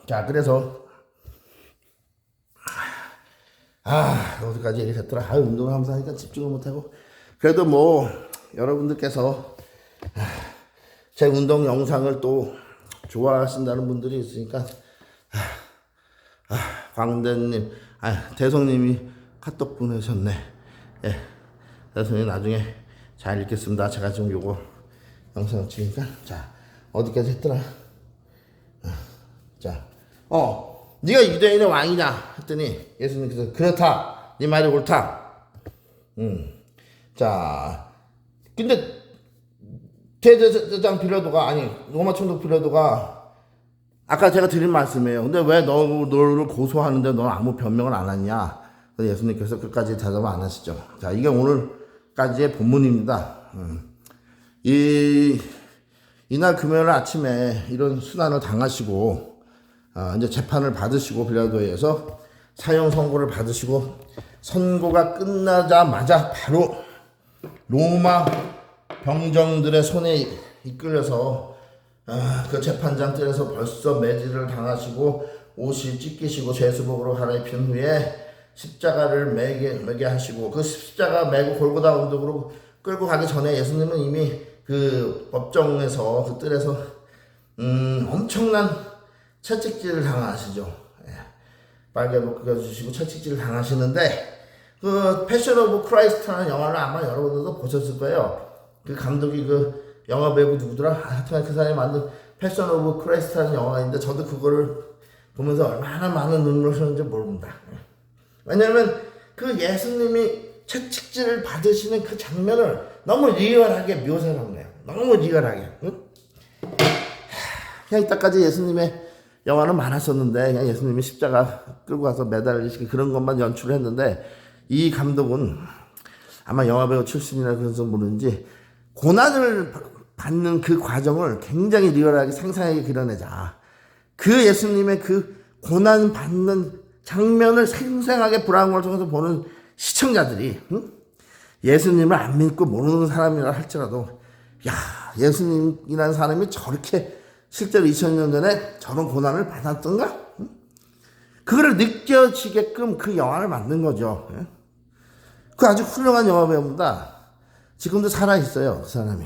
Speaker 1: 자, 그래서 어디까지 얘기했더라. 운동을 하면서 하니까 집중을 못하고. 그래도 뭐 여러분들께서 제 운동 영상을 또 좋아하신다는 분들이 있으니까 광대님, 대성님이 카톡 보내셨네. 예, 대성님 나중에 잘 읽겠습니다. 제가 지금 요거 영상 찍으니까. 자, 어디까지 했더라. 자, 네가 유대인의 왕이냐 했더니 예수님께서 그렇다, 네 말이 옳다. 자, 근데 대제사장 빌라도가, 로마 총독 빌라도가 아까 제가 드린 말씀이에요. 근데 왜 너를 고소하는데 너는 아무 변명을 안 하냐? 그래서 예수님께서 끝까지 대답을 안 하시죠. 자, 이게 오늘까지의 본문입니다. 이날 금요일 아침에 이런 순환을 당하시고, 이제 재판을 받으시고, 빌라도에서 사형 선고를 받으시고, 선고가 끝나자마자 바로 로마 병정들의 손에 이끌려서 그 재판장 뜰에서 벌써 매질을 당하시고 옷이 찢기시고 죄수복으로 갈아입힌 후에 십자가를 매게 하시고, 그 십자가 매고 골고다 언덕으로 끌고 가기 전에 예수님은 이미 그 법정에서 그 뜰에서 엄청난 채찍질을 당하시죠. 빨개로 끄겨주시고 채찍질을 당하시는데, 그 패션 오브 크라이스트라는 영화를 아마 여러분들도 보셨을 거예요. 그 감독이 그 영화 배우 누구더라? 하여튼 그 사람이 만든 패션 오브 크라이스트라는 영화인데, 저도 그거를 보면서 얼마나 많은 눈물을 흘렸는지 모릅니다. 왜냐면 그 예수님이 채찍질을 받으시는 그 장면을 너무 리얼하게 묘사를 한 거예요. 너무 리얼하게. 응? 그냥 이때까지 예수님의 영화는 많았었는데, 그냥 예수님이 십자가 끌고 가서 매달리시고 그런 것만 연출을 했는데, 이 감독은 아마 영화배우 출신이라 그래서 모르는지 고난을 받는 그 과정을 굉장히 리얼하게 생생하게 그려내자. 그 예수님의 그 고난 받는 장면을 생생하게 브라운관을 통해서 보는 시청자들이, 예수님을 안 믿고 모르는 사람이라 할지라도, 야, 예수님이라는 사람이 저렇게 실제로 2000년 전에 저런 고난을 받았던가? 그거를 느껴지게끔 그 영화를 만든 거죠. 그 아주 훌륭한 영화배우입니다. 지금도 살아있어요, 그 사람이.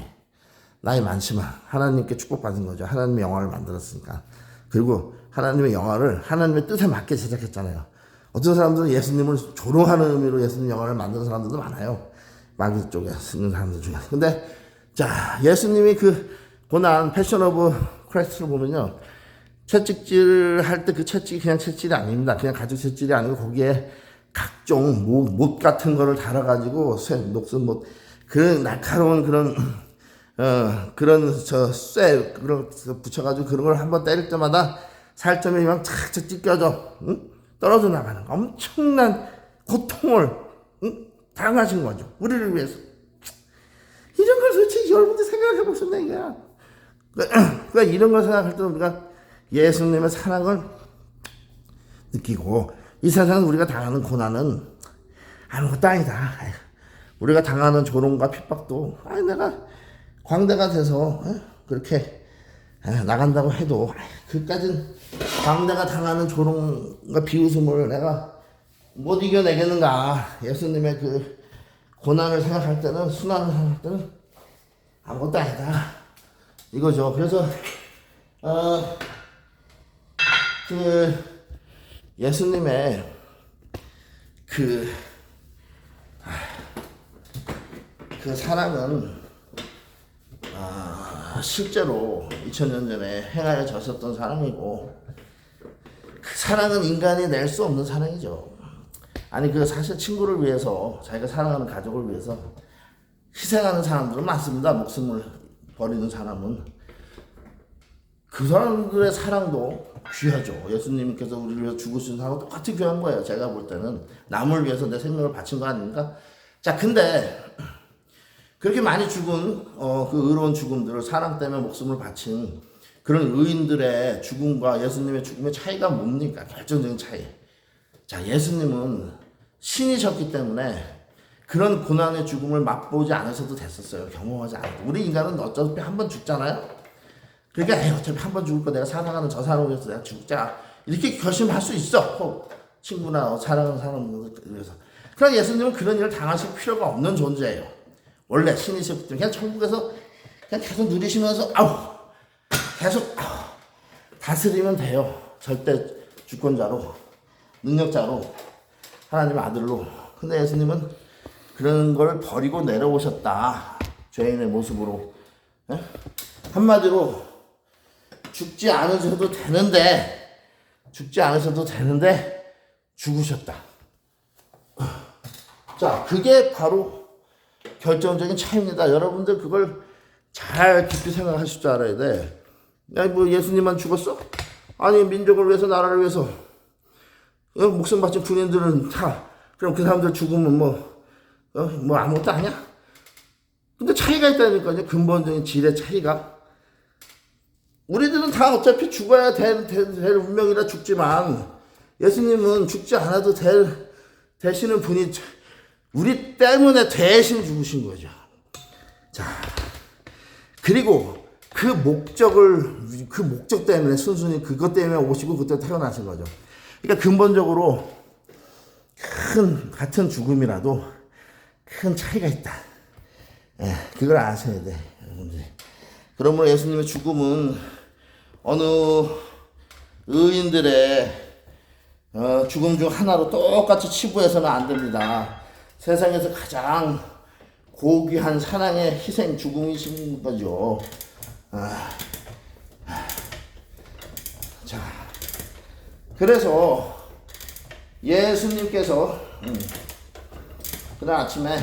Speaker 1: 나이 많지만 하나님께 축복받은 거죠. 하나님의 영화를 만들었으니까. 그리고 하나님의 영화를 하나님의 뜻에 맞게 제작했잖아요. 어떤 사람들은 예수님을 조롱하는 의미로 예수님 영화를 만드는 사람들도 많아요. 마귀 쪽에 쓰는 사람들 중에. 근데 자, 예수님이 그 고난 패션 오브 크라이스트를 보면요, 채찍질 할 때 그 채찍이 그냥 채찍이 아닙니다. 그냥 가죽 채찍이 아니고 거기에 각종 못 같은 거를 달아가지고 녹슨 못, 그런 날카로운 그런 그런 붙여가지고 그런 걸 한번 때릴 때마다 살점이 막 착착 찢겨져, 응? 떨어져 나가는 엄청난 고통을, 응? 당하신 거죠. 우리를 위해서. 이런 걸 솔직히 여러분들 생각해 보셨나 이거야. 그러니까 이런 걸 생각할 때 우리가 예수님의 사랑을 느끼고, 이 세상은 우리가 당하는 고난은 아무것도 아니다. 우리가 당하는 조롱과 핍박도 내가 광대가 돼서 그렇게 나간다고 해도 그까진 광대가 당하는 조롱과 비웃음을 내가 못 이겨내겠는가. 예수님의 그 고난을 생각할 때는, 순환을 생각할 때는 아무것도 아니다 이거죠. 그래서 그 예수님의 그 사랑은 실제로 2000년 전에 행하여졌었던 사랑이고, 그 사랑은 인간이 낼 수 없는 사랑이죠. 아니, 그 사실 친구를 위해서, 자기가 사랑하는 가족을 위해서 희생하는 사람들은 많습니다. 목숨을 버리는 사람은. 그 사람들의 사랑도 귀하죠. 예수님께서 우리를 위해서 죽으신 사랑과 똑같이 귀한 거예요. 제가 볼 때는 남을 위해서 내 생명을 바친 거 아닙니까? 자, 근데 그렇게 많이 죽은 그 의로운 죽음들을, 사랑 때문에 목숨을 바친 그런 의인들의 죽음과 예수님의 죽음의 차이가 뭡니까? 결정적인 차이. 자, 예수님은 신이셨기 때문에 그런 고난의 죽음을 맛보지 않으셔도 됐었어요. 경험하지 않아도. 우리 인간은 어차피 한 번 죽잖아요. 그러니까 어차피 한 번 죽을 거, 내가 사랑하는 저 사람을 위해서 내가 죽자, 이렇게 결심할 수 있어. 친구나 사랑하는 사람을 위해서. 그러나 예수님은 그런 일을 당하실 필요가 없는 존재예요. 원래 신이셨기 때문에 그냥 천국에서 그냥 계속 누리시면서 계속 다스리면 돼요. 절대 주권자로, 능력자로, 하나님의 아들로. 근데 예수님은 그런 걸 버리고 내려오셨다. 죄인의 모습으로. 한마디로 죽지 않으셔도 되는데 죽으셨다. 자, 그게 바로 결정적인 차이입니다. 여러분들 그걸 잘 깊이 생각하실 줄 알아야 돼. 야, 뭐 예수님만 죽었어? 아니, 민족을 위해서, 나라를 위해서 목숨 바친 군인들은 다, 그럼 그 사람들 죽으면 뭐 아무것도 아니야? 근데 차이가 있다니까요. 근본적인 질의 차이가. 우리들은 다 어차피 죽어야 될 운명이라 죽지만, 예수님은 죽지 않아도 되시는 분이 우리 때문에 대신 죽으신 거죠. 자, 그리고 그 목적 때문에, 순순히 그것 때문에 오시고 그때 태어나신 거죠. 그러니까 근본적으로 같은 죽음이라도 큰 차이가 있다. 그걸 아셔야 돼, 여러분들. 그러므로 예수님의 죽음은 어느 의인들의 죽음 중 하나로 똑같이 치부해서는 안 됩니다. 세상에서 가장 고귀한 사랑의 희생 죽음이신 거죠. 자, 그래서 예수님께서 그날 아침에,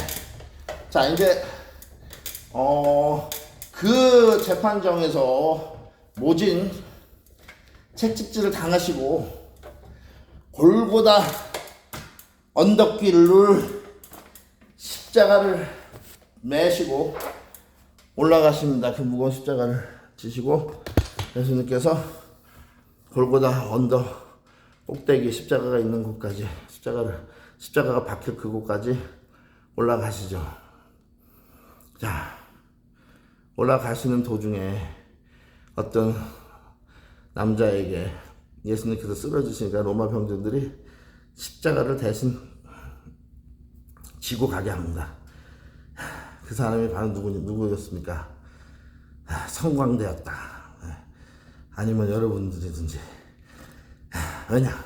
Speaker 1: 자, 이제 그 재판정에서 모진 채찍질을 당하시고 골고다 언덕길을 십자가를 매시고 올라가십니다. 그 무거운 십자가를 지시고 예수님께서 골고다 언덕 꼭대기, 십자가가 있는 곳까지, 십자가가 박힐 그곳까지 올라가시죠. 자, 올라가시는 도중에 어떤 남자에게 예수님께서 쓰러지시니까 로마 병정들이 십자가를 대신 지고 가게 합니다. 그 사람이 바로 누구였습니까? 성광대였다. 아니면 여러분들이든지. 왜냐?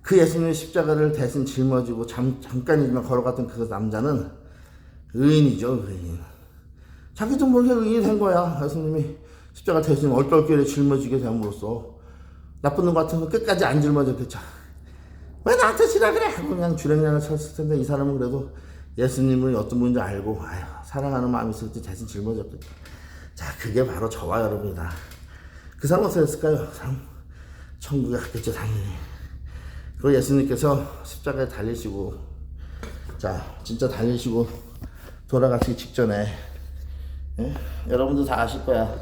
Speaker 1: 그 예수님의 십자가를 대신 짊어지고 잠깐이지만 걸어갔던 그 남자는 의인이죠, 의인. 자기도 모르게 의인이 된 거야. 예수님이 십자가 대신 얼떨결에 짊어지게 됨으로써 나쁜 놈 같으면 끝까지 안 짊어졌겠죠. 왜 나한테 지라 그래? 하고 그냥 주랭랑을 쳤을 텐데 이 사람은 그래도 예수님을 어떤 분인지 알고 사랑하는 마음이 있을 때 대신 짊어졌겠죠. 자, 그게 바로 저와 여러분이다. 그 사람 어떻게 했을까요? 천국에 갔겠죠, 당연히. 그리고 예수님께서 십자가에 달리시고, 자, 진짜 달리시고 돌아가시기 직전에, 예? 여러분도 다 아실 거야.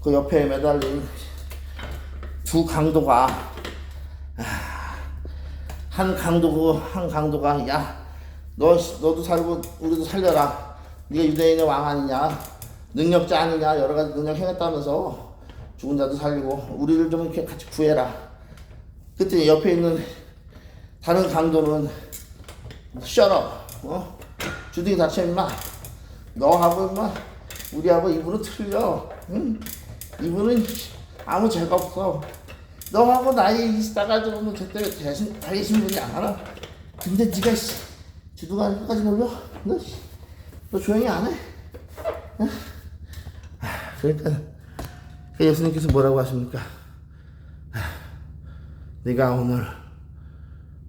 Speaker 1: 그 옆에 매달린 두 강도가, 한 강도가, 야, 너도 살고 우리도 살려라. 네가 유대인의 왕 아니냐? 능력자 아니냐? 여러 가지 능력 행했다면서 죽은 자도 살리고 우리를 좀 이렇게 같이 구해라. 그때 옆에 있는 다른 강도는 shut up, 주둥이 닫혀 임마. 너하고 임마 우리하고 이분은 틀려. 응? 이분은 아무 죄가 없어. 너하고 나이 싸가지고는 절대 대신 다니신 분이 알아. 근데 네가 주둥아 끝까지 놀려? 너 조용히 안 해? 응? 그러니까 예수님께서 뭐라고 하십니까? 네가 오늘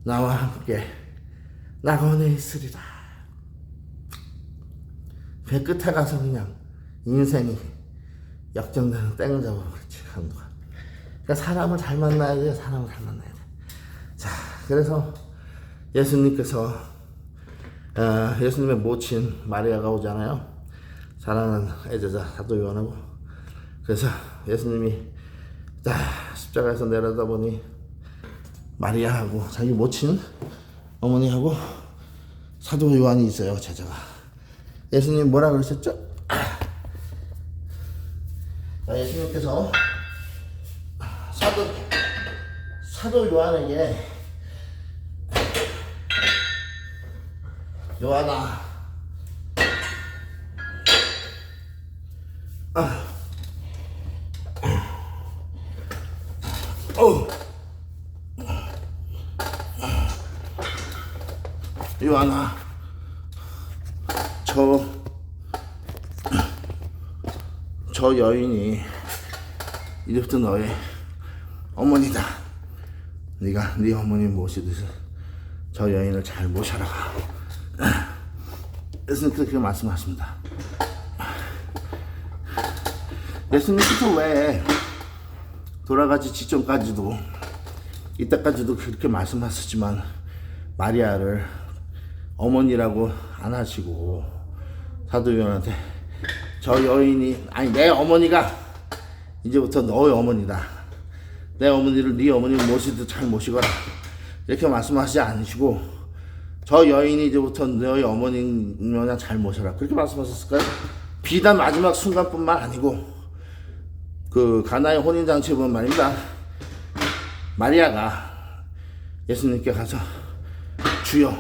Speaker 1: 나와 함께 낙원에 있으리라. 배 끝에 가서 그냥 인생이 역정되는 땡을 잡아버렸지, 강도가. 그러니까 사람을 잘 만나야 돼, 사람을 잘 만나야 돼. 자, 그래서 예수님께서 예수님의 모친 마리아가 오잖아요. 사랑하는 애제자 사도 요한하고. 그래서 예수님이 십자가에서 내려다보니 마리아하고 자기 모친 어머니하고 사도 요한이 있어요, 제자가. 예수님 뭐라 그러셨죠? 예수님께서 사도 요한에게 요한아, 요한아, 저 여인이 이제부터 너의 어머니다. 네가 네 어머니 모시듯이 저 여인을 잘 모셔라. 예수님께서 그렇게 말씀하십니다. 예수님께서 왜 돌아가기 직전까지도 이때까지도 그렇게 말씀하셨지만 마리아를 어머니라고 안 하시고 사도 요한한테 저 여인이 내 어머니가 이제부터 너의 어머니다. 내 어머니를 네 어머니 모시듯 잘 모시거라. 이렇게 말씀하시지 않으시고 저 여인이 이제부터 너의 어머니면 잘 모셔라. 그렇게 말씀하셨을까요? 비단 마지막 순간뿐만 아니고 그 가나의 혼인잔치에 보면 말입니다. 마리아가 예수님께 가서 주여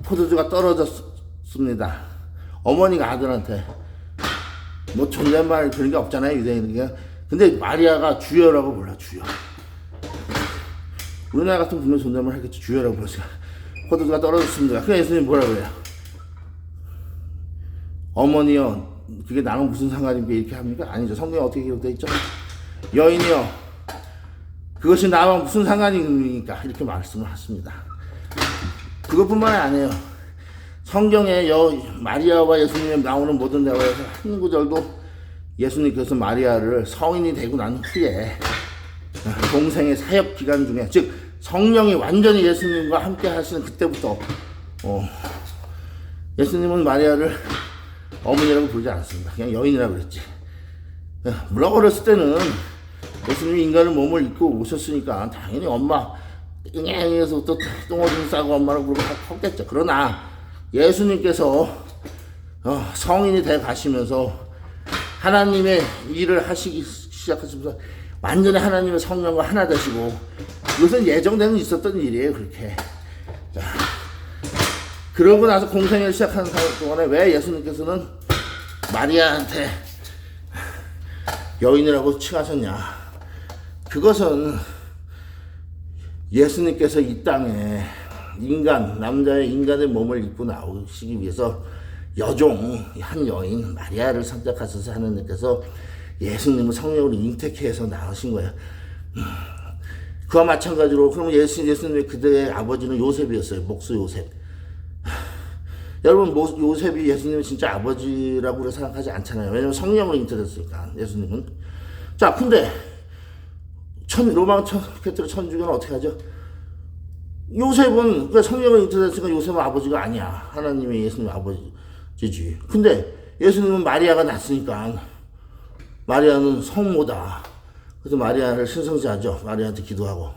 Speaker 1: 포도주가 떨어졌습니다. 어머니가 아들한테 뭐 존댓말 그런 게 없잖아요, 유대인에게. 근데 마리아가 주여라고 불러. 주여. 우리나라 같은 분명 존댓말 하겠죠. 주여라고 불렀어요. 포도주가 떨어졌습니다. 그래 예수님 뭐라고 해요? 어머니요, 그게 나랑 무슨 상관입니까? 이렇게 합니까? 아니죠. 성경에 어떻게 기록되어 있죠? 여인이요, 그것이 나와 무슨 상관입니까? 이렇게 말씀을 하십니다. 그것뿐만 아니에요. 성경에 마리아와 예수님이 나오는 모든 대화에서 한 구절도 예수님께서 마리아를 성인이 되고 난 후에 동생의 사역 기간 중에, 즉 성령이 완전히 예수님과 함께 하시는 그때부터 예수님은 마리아를 어머니라고 부르지 않았습니다. 그냥 여인이라고 그랬지. 물론 어렸을 때는 예수님이 인간의 몸을 입고 오셨으니까 당연히 엄마 띵해서 또 똥오줌 싸고 엄마라고 부르고 컸겠죠. 그러나 예수님께서 성인이 돼 가시면서 하나님의 일을 하시기 시작하시면서 완전히 하나님의 성령과 하나 되시고, 이것은 예정되는 있었던 일이에요. 그렇게. 자, 그러고 나서 공생애를 시작하는 동안에 왜 예수님께서는 마리아한테 여인이라고 칭하셨냐? 그것은 예수님께서 이 땅에 남자의 인간의 몸을 입고 나오시기 위해서 여종, 한 여인, 마리아를 선택하셔서 하나님께서 예수님을 성령으로 잉태케해서 나오신 거예요. 그와 마찬가지로, 그러면 예수님의 그대의 아버지는 요셉이었어요. 목수 요셉. 여러분, 요셉이 예수님은 진짜 아버지라고 생각하지 않잖아요. 왜냐면 성령으로 잉태됐으니까, 예수님은. 자, 근데, 로마 캐토릭 천주교는 어떻게 하죠? 요셉은, 성령으로 잉태됐으니까 요셉은 아버지가 아니야. 하나님이 예수님 아버지지. 근데, 예수님은 마리아가 낳았으니까, 마리아는 성모다. 그래서 마리아를 신성시하죠. 마리아한테 기도하고.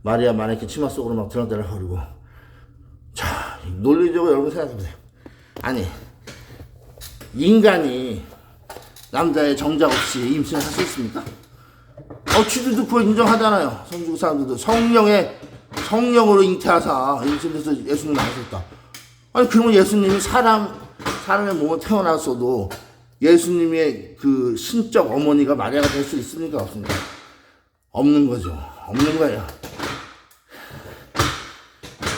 Speaker 1: 마리아 만약에 치마 속으로 막 드렁대를 허리고. 자, 논리적으로 여러분 생각해보세요. 아니, 인간이 남자의 정자 없이 임신을 할 수 있습니까? 쥐들도 그거 인정하잖아요. 성주교 사람들도. 성령으로 잉태하사 임신해서 예수님을 낳으셨다. 아니, 그러면 예수님이 사람의 몸에 태어났어도 예수님의 그 신적 어머니가 마리아가 될 수 있습니까? 없습니까? 없는 거죠. 없는 거예요.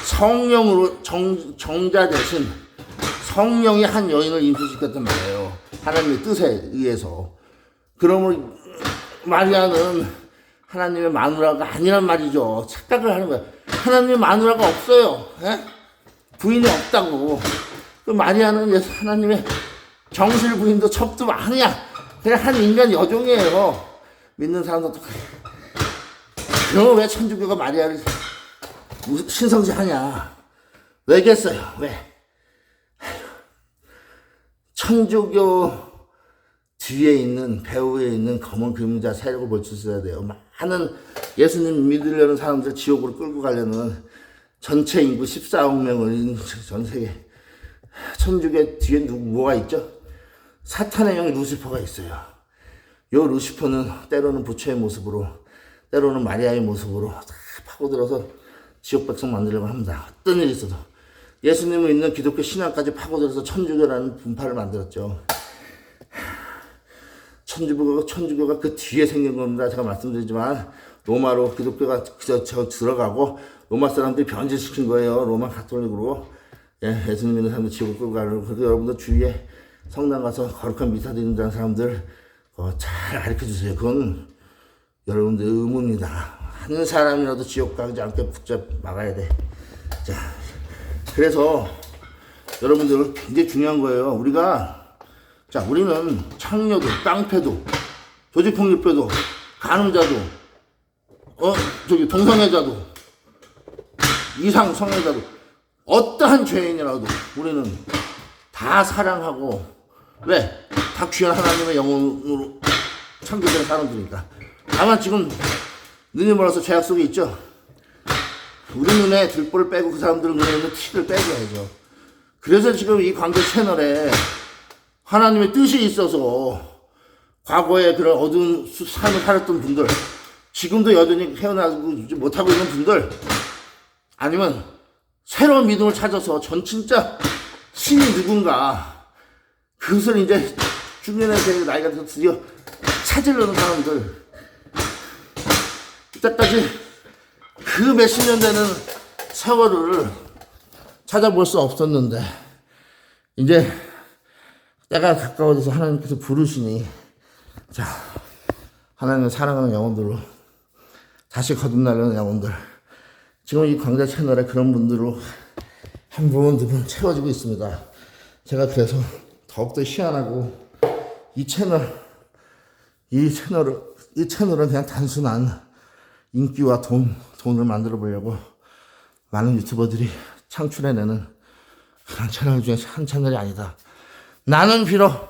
Speaker 1: 성령으로 정자 대신 성령이 한 여인을 임신시켰단 말이에요. 하나님의 뜻에 의해서. 그러면 마리아는 하나님의 마누라가 아니란 말이죠. 착각을 하는 거예요. 하나님의 마누라가 없어요. 에? 부인이 없다고. 그 마리아는 하나님의 정실 부인도 첩도 아니야. 그냥 한 인간 여종이에요. 믿는 사람도 똑같아. 그러면 왜 천주교가 마리아를 신성시하냐? 왜겠어요? 왜? 천주교 뒤에 있는, 배후에 있는 검은 그림자 세력을 볼 수 있어야 돼요. 많은 예수님 믿으려는 사람들 지옥으로 끌고 가려는 전체 인구 14억 명을 전 세계. 천주교 뒤에 뭐가 있죠? 사탄의 영 루시퍼가 있어요. 요 루시퍼는 때로는 부처의 모습으로, 때로는 마리아의 모습으로 다 파고들어서 지옥 백성 만들려고 합니다. 어떤 일이 있어도. 예수님을 믿는 기독교 신앙까지 파고들어서 천주교라는 분파를 만들었죠. 천주교가 그 뒤에 생긴 겁니다. 제가 말씀드리지만, 로마로 기독교가 들어가고, 로마 사람들이 변질시킨 거예요. 로마 가톨릭으로. 예수님 믿는 사람들 지옥을 끌고 가려고. 그래서 여러분들 주위에 성당 가서 거룩한 미사 드린다는 사람들, 잘 가르쳐 주세요. 그건 여러분들 의무입니다. 한 사람이라도 지옥 가지 않게 붙잡 막아야 돼. 자, 그래서 여러분들 굉장히 중요한 거예요. 우리는 창녀도, 깡패도, 조직폭력배도, 간음자도, 동성애자도, 이상성애자도, 어떠한 죄인이라도 우리는 다 사랑하고, 왜? 다 귀한 하나님의 영혼으로 창조된 사람들이니까. 다만 지금 눈이 멀어서 죄악 속에 있죠. 우리 눈에 들보를 빼고 그 사람들 눈에 있는 티를 빼줘야죠. 그래서 지금 이 광교 채널에 하나님의 뜻이 있어서 과거에 그런 어두운 삶을 살았던 분들, 지금도 여전히 헤어나지 못하고 있는 분들, 아니면 새로운 믿음을 찾아서 진짜 신이 누군가, 그것을 이제 주변에 제 나이가 들어서 드디어 찾으려는 사람들, 그때까지 그 몇십 년 되는 세월을 찾아볼 수 없었는데, 이제 때가 가까워져서 하나님께서 부르시니, 자, 하나님을 사랑하는 영혼들로 다시 거듭나려는 영혼들, 지금 이 광자 채널에 그런 분들로 한 분, 두 분 채워지고 있습니다. 제가 그래서 더욱더 희한하고, 이 채널은 그냥 단순한 인기와 돈을 만들어 보려고 많은 유튜버들이 창출해내는 그런 채널 중에 한 채널이 아니다. 나는 비록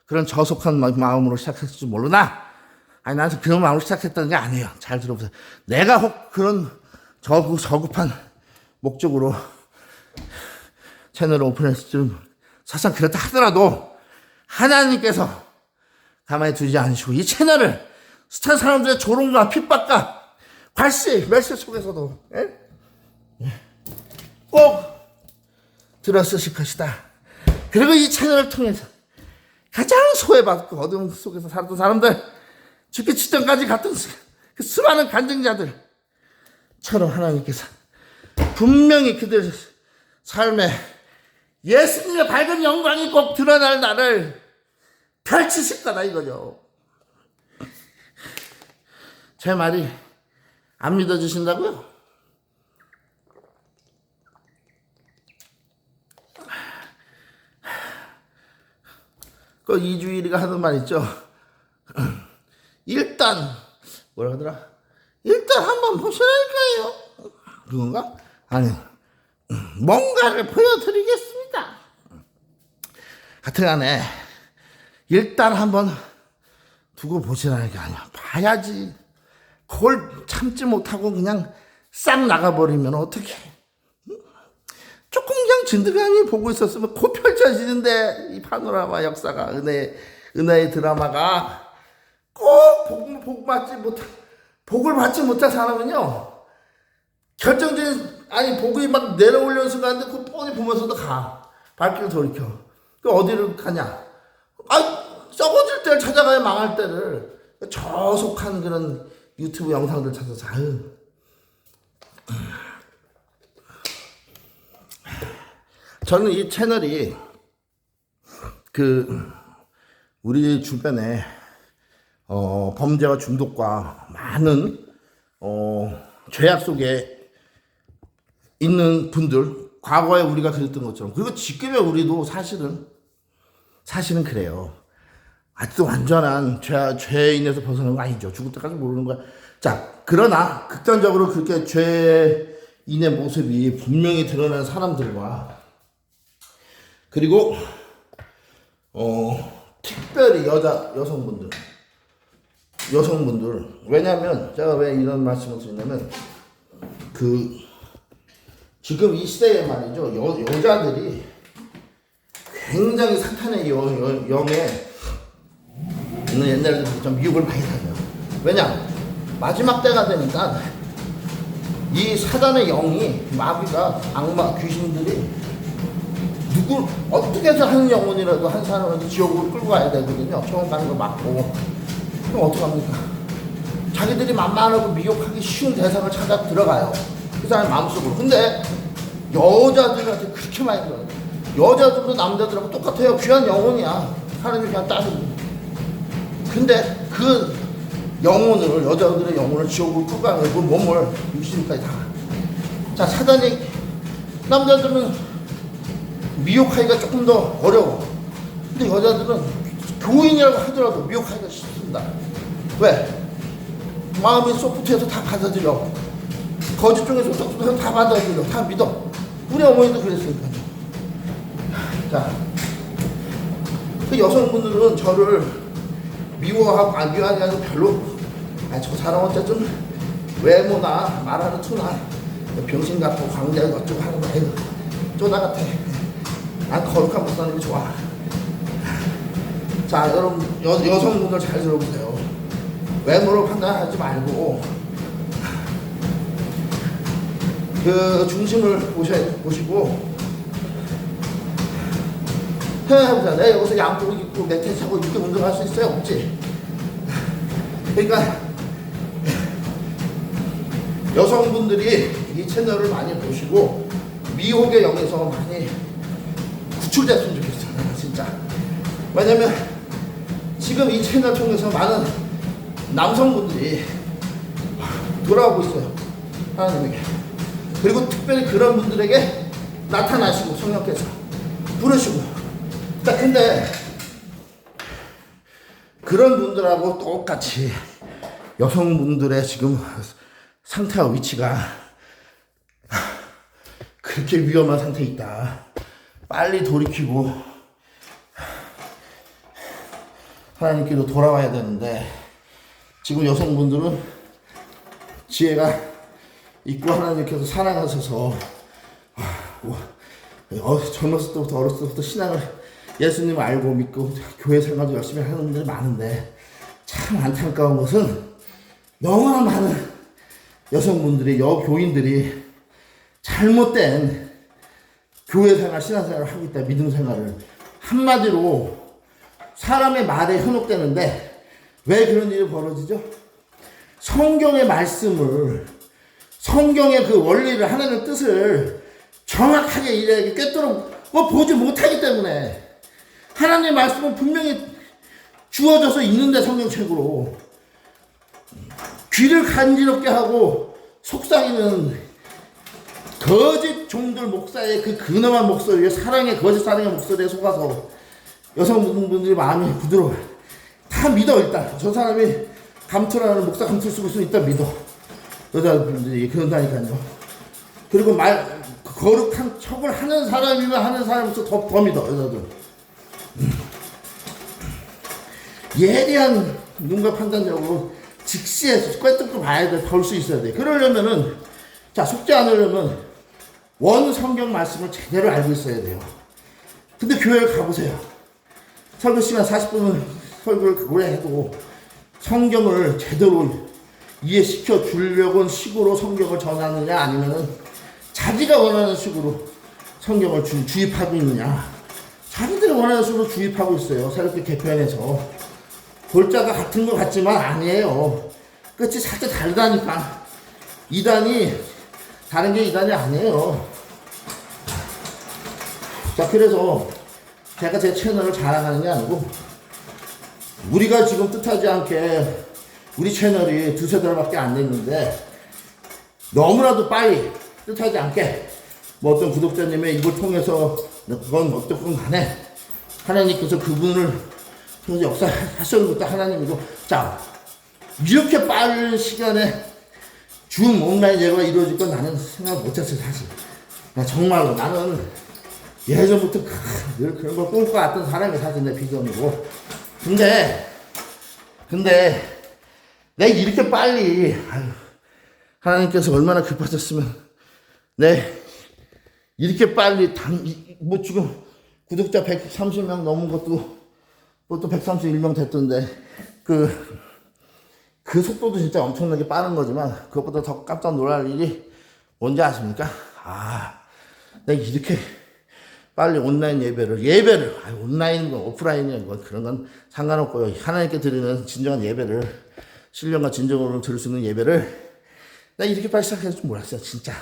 Speaker 1: 그런 저속한 마음으로 시작했을지 모르나, 아니, 나는 그런 마음으로 시작했다는 게 아니에요. 잘 들어보세요. 내가 혹 그런 저급한 목적으로 채널을 오픈했을 줄 사실 그렇다 하더라도 하나님께서 가만히 두지 않으시고 이 채널을 스타 사람들의 조롱과 핍박과 멸시 속에서도 꼭 들어쓰실 것이다. 그리고 이 채널을 통해서 가장 소외받고 어둠 속에서 살았던 사람들, 죽기 직전까지 갔던 그 수많은 간증자들, 하나님께서 분명히 그들 삶에 예수님의 밝은 영광이 꼭 드러날 날을 펼치실 거다 이거죠. 제 말이 안 믿어주신다고요? 그 이주일이가 하는 말 있죠. 일단 뭐라 하더라? 일단 한번 보시라니까요. 그건가? 아니, 뭔가를 보여드리겠습니다. 하여튼간에 일단 한번 두고 보시라는 게 아니야. 봐야지. 그걸 참지 못하고 그냥 싹 나가버리면 어떡해. 조금 그냥 진득하니 보고 있었으면 곧 펼쳐지는데 이 파노라마 역사가 은혜의 드라마가 꼭 복을 받지 못한 사람은요 결정적인 복이 막 내려오려는 순간인데 그 뻔히 보면서도 가 발길을 돌이켜. 그 어디를 가냐? 썩어질 때를 찾아가야 망할 때를 저속한 그런 유튜브 영상들 찾아서 저는 이 채널이 우리 주변에 범죄와 중독과 많은 죄악 속에 있는 분들, 과거에 우리가 그랬던 것처럼, 그리고 지금의 우리도 사실은 그래요. 아직도 완전한 죄인에서 벗어나는 거 아니죠. 죽을 때까지 모르는 거야. 자, 그러나 극단적으로 그렇게 죄인의 모습이 분명히 드러나는 사람들과, 그리고 특별히 여성분들, 왜냐면 제가 왜 이런 말씀을 드리냐면 지금 이 시대에 말이죠, 여자들이 굉장히 사탄의 영에 옛날에 좀 미혹을 많이 당해요. 왜냐? 마지막 때가 되니까 이 사단의 영이, 마귀가, 악마, 귀신들이 어떻게 해서 한 영혼이라도 한 사람을 지옥으로 끌고 가야 되거든요. 처음 가는 거 맞고. 그럼 어떡합니까? 자기들이 만만하고 미혹하기 쉬운 대상을 찾아 들어가요. 그 사람의 마음속으로. 근데 여자들한테 그렇게 많이 들어가요. 여자들도 남자들하고 똑같아요. 귀한 영혼이야. 하나님이 그냥 따르고. 근데 그 영혼을, 여자들의 영혼을 지옥으로 끌고 가는 그 몸을 유신까지 다. 자, 사단이, 남자들은 미혹하기가 조금 더 어려워. 근데 여자들은 교인이라고 하더라도 미혹하기가 쉽습니다. 왜? 마음이 소프트해서 다 받아들여. 거짓 중에서 소프트해서 다 받아들여. 다 믿어. 우리 어머니도 그랬으니까요. 자, 그 여성분들은 저를 미워하고 안 미워하지 않고 별로, 저 사람 어쨌든 외모나 말하는 투나 병신 같고 광대가 어쩌고 하는 거 아이고 쪼다 같아. 난 거룩한 목사님이 좋아. 자, 여러분 여성분들 잘 들어보세요. 외모로 판단하지 말고 그 중심을 보시고 생각해보세요. 내가 여기서 양복을 입고 네트 차고 이렇게 운동할 수 있어요? 없지. 그러니까 여성분들이 이 채널을 많이 보시고 미혹의 영에서 많이 구출됐으면 좋겠어요. 나는 진짜. 왜냐면 지금 이 채널 통해서 많은 남성분들이 돌아오고 있어요. 하나님에게. 그리고 특별히 그런 분들에게 나타나시고 성령께서 부르시고. 자, 근데 그런 분들하고 똑같이 여성분들의 지금 상태와 위치가 그렇게 위험한 상태에 있다. 빨리 돌이키고 하나님께로 돌아와야 되는데, 지금 여성분들은 지혜가 있고 하나님께서 사랑하셔서 젊었을 때부터 어렸을 때부터 신앙을, 예수님을 알고 믿고 교회 생활도 열심히 하는 분들이 많은데, 참 안타까운 것은 너무나 많은 여성분들이, 여교인들이 잘못된 교회 생활, 신앙생활을 하고 있다. 믿음 생활을. 한마디로 사람의 말에 현혹되는데, 왜 그런 일이 벌어지죠? 성경의 말씀을 성경의 그 원리를, 하나님의 뜻을 정확하게 이해하기 꿰뚫어 보지 못하기 때문에, 하나님의 말씀은 분명히 주어져서 있는데 성경책으로 귀를 간지럽게 하고 속삭이는 거짓 종들 목사의 그 근엄한 목소리에, 거짓 사랑의 목소리에 속아서 여성분들이 마음이 부드러워요. 다 믿어. 일단 저 사람이 감투라는, 목사 감투 쓰고 있으면 일단 믿어. 여자분들이 그런다니까요. 그리고 거룩한 척을 하는 사람이면 하는 사람부터 더 믿어. 여자들. 예리한 눈과 판단력으로 직시해서 꿰뚫고 봐야 돼. 볼 수 있어야 돼. 그러려면은, 자, 속지 않으려면 원 성경 말씀을 제대로 알고 있어야 돼요. 근데 교회를 가보세요. 설교 시간 40분을 설교를 오래 해도 성경을 제대로 이해시켜 주려고 식으로 성경을 전하느냐, 아니면은 자기가 원하는 식으로 성경을 주입하고 있느냐. 자기들이 원하는 식으로 주입하고 있어요. 새롭게 개편해서. 골자가 같은 것 같지만 아니에요. 끝이 살짝 다르다니까. 이단이 다른 게 이단이 아니에요. 자, 그래서 제가 제 채널을 자랑하는 게 아니고, 우리가 지금 뜻하지 않게 우리 채널이 두세 달밖에 안 됐는데 너무나도 빨리 뜻하지 않게 뭐 어떤 구독자님의 입을 통해서, 그건 어떻든 간에 하나님께서 그분을 통해서 역사하시는 것도 하나님이고, 자, 이렇게 빠른 시간에 줌 온라인 예배가 이루어질 건 나는 생각 못했어요. 사실 정말로 나는 예전부터 늘 그런 걸 꿈꿔왔던 사람이 사실 내 비전이고, 근데 내가 이렇게 빨리, 하나님께서 얼마나 급하셨으면 이렇게 빨리 뭐 지금 구독자 130명 넘은 것도 또 131명 됐던데, 그 속도도 진짜 엄청나게 빠른 거지만, 그것보다 더 깜짝 놀랄 일이 뭔지 아십니까? 내가 이렇게 빨리 온라인 예배를, 온라인이건 오프라인이건 그런 건 상관없고요. 하나님께 드리는 진정한 예배를, 신령과 진정으로 드릴 수 있는 예배를 내가 이렇게 빨리 시작할 줄 몰랐어요. 진짜.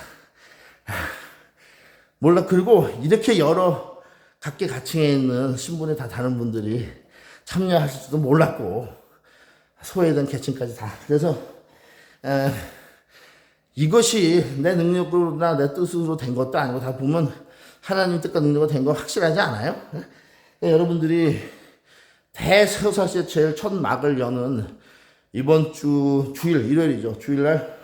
Speaker 1: 몰라. 그리고 이렇게 여러 각계 가칭에 있는 신분이 다 다른 분들이 참여하실지도 몰랐고, 소외된 계층까지 다. 그래서 이것이 내 능력으로나 내 뜻으로 된 것도 아니고, 다 보면 하나님 뜻과 능력으로 된 거 확실하지 않아요? 여러분들이 대서사시의 제일 첫 막을 여는 이번 주일, 일요일이죠. 주일날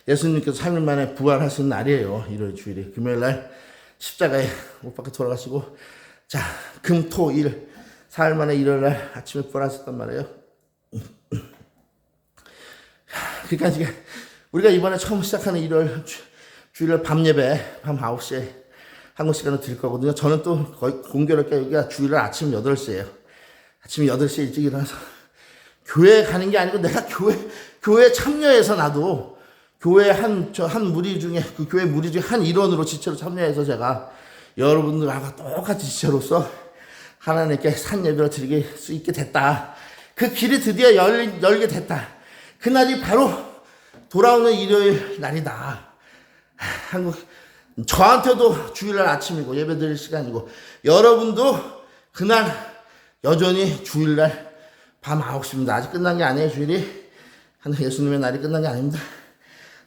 Speaker 1: 예수님께서 3일 만에 부활하신 날이에요. 일요일 주일이. 금요일날 십자가에 못 박혀 돌아가시고, 자, 금, 토, 일, 4일 만에 일요일날 아침에 부활하셨단 말이에요. 그러니까 우리가 이번에 처음 시작하는 일요일 주일날 밤 예배, 밤 9시에 한국 시간으로 드릴 거거든요. 저는 또 거의 공교롭게 여기가 주일날 아침 8시에요. 아침 8시에 일찍 일어나서 교회에 가는 게 아니고, 내가 교회에 참여해서, 나도 교회 한 무리 중에, 그 교회 무리 중에 한 일원으로 지체로 참여해서 제가 여러분들하고 똑같이 지체로서 하나님께 산 예배를 드릴 수 있게 됐다. 그 길이 드디어 열게 됐다. 그날이 바로 돌아오는 일요일 날이다. 저한테도 주일날 아침이고 예배 드릴 시간이고, 여러분도 그날 여전히 주일날 밤 9시입니다. 아직 끝난 게 아니에요. 주일이. 예수님의 날이 끝난 게 아닙니다.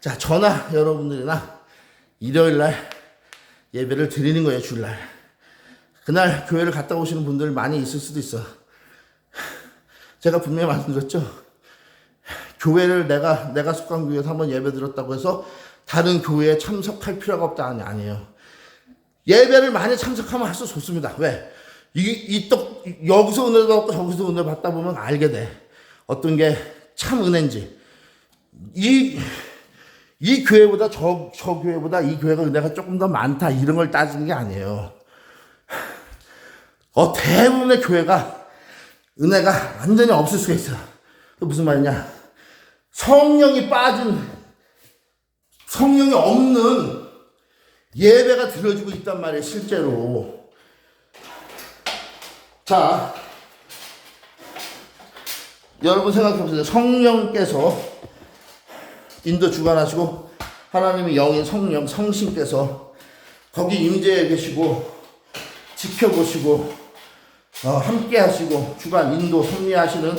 Speaker 1: 자, 저나 여러분들이나 일요일날 예배를 드리는 거예요. 주일날. 그날 교회를 갔다 오시는 분들 많이 있을 수도 있어. 제가 분명히 말씀드렸죠. 교회를 내가 속한 교회에서 한번 예배 드렸다고 해서 다른 교회에 참석할 필요가 없다. 아니에요. 예배를 많이 참석하면 할수 좋습니다. 왜? 여기서 은혜를 받고 저기서 은혜를 받다 보면 알게 돼. 어떤 게 참 은혜인지. 이 교회보다 저 교회보다 이 교회가 은혜가 조금 더 많다. 이런 걸 따지는 게 아니에요. 대부분의 교회가 은혜가 완전히 없을 수가 있어. 무슨 말이냐? 성령이 없는 예배가 드려지고 있단 말이에요, 실제로. 자, 여러분 생각해보세요. 성령께서 인도 주관하시고 하나님의 영인 성령 성신께서 거기 임재해 계시고 지켜보시고 함께 하시고 주관 인도 섭리하시는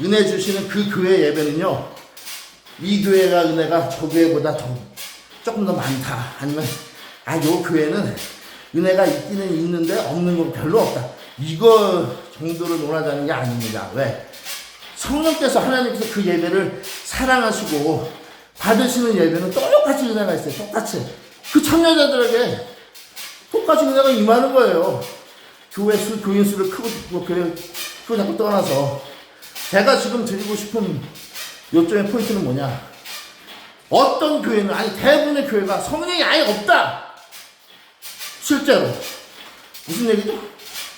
Speaker 1: 은혜 주시는 그 교회 예배는요, 이 교회가 은혜가 저 교회보다 조금 더 많다, 아니면 요 교회는 은혜가 있기는 있는데 없는 건 별로 없다, 이거 정도로 논하자는 게 아닙니다. 왜? 성령께서 하나님께서 그 예배를 사랑하시고 받으시는 예배는 똑같이 은혜가 있어요. 똑같이 그 참여자들에게 똑같이 은혜가 임하는 거예요. 교회 수, 교인 수를 크고 작고 떠나서 제가 지금 드리고 싶은 요점의 포인트는 뭐냐? 어떤 교회는, 아니 대부분의 교회가 성령이 아예 없다. 실제로 무슨 얘기죠?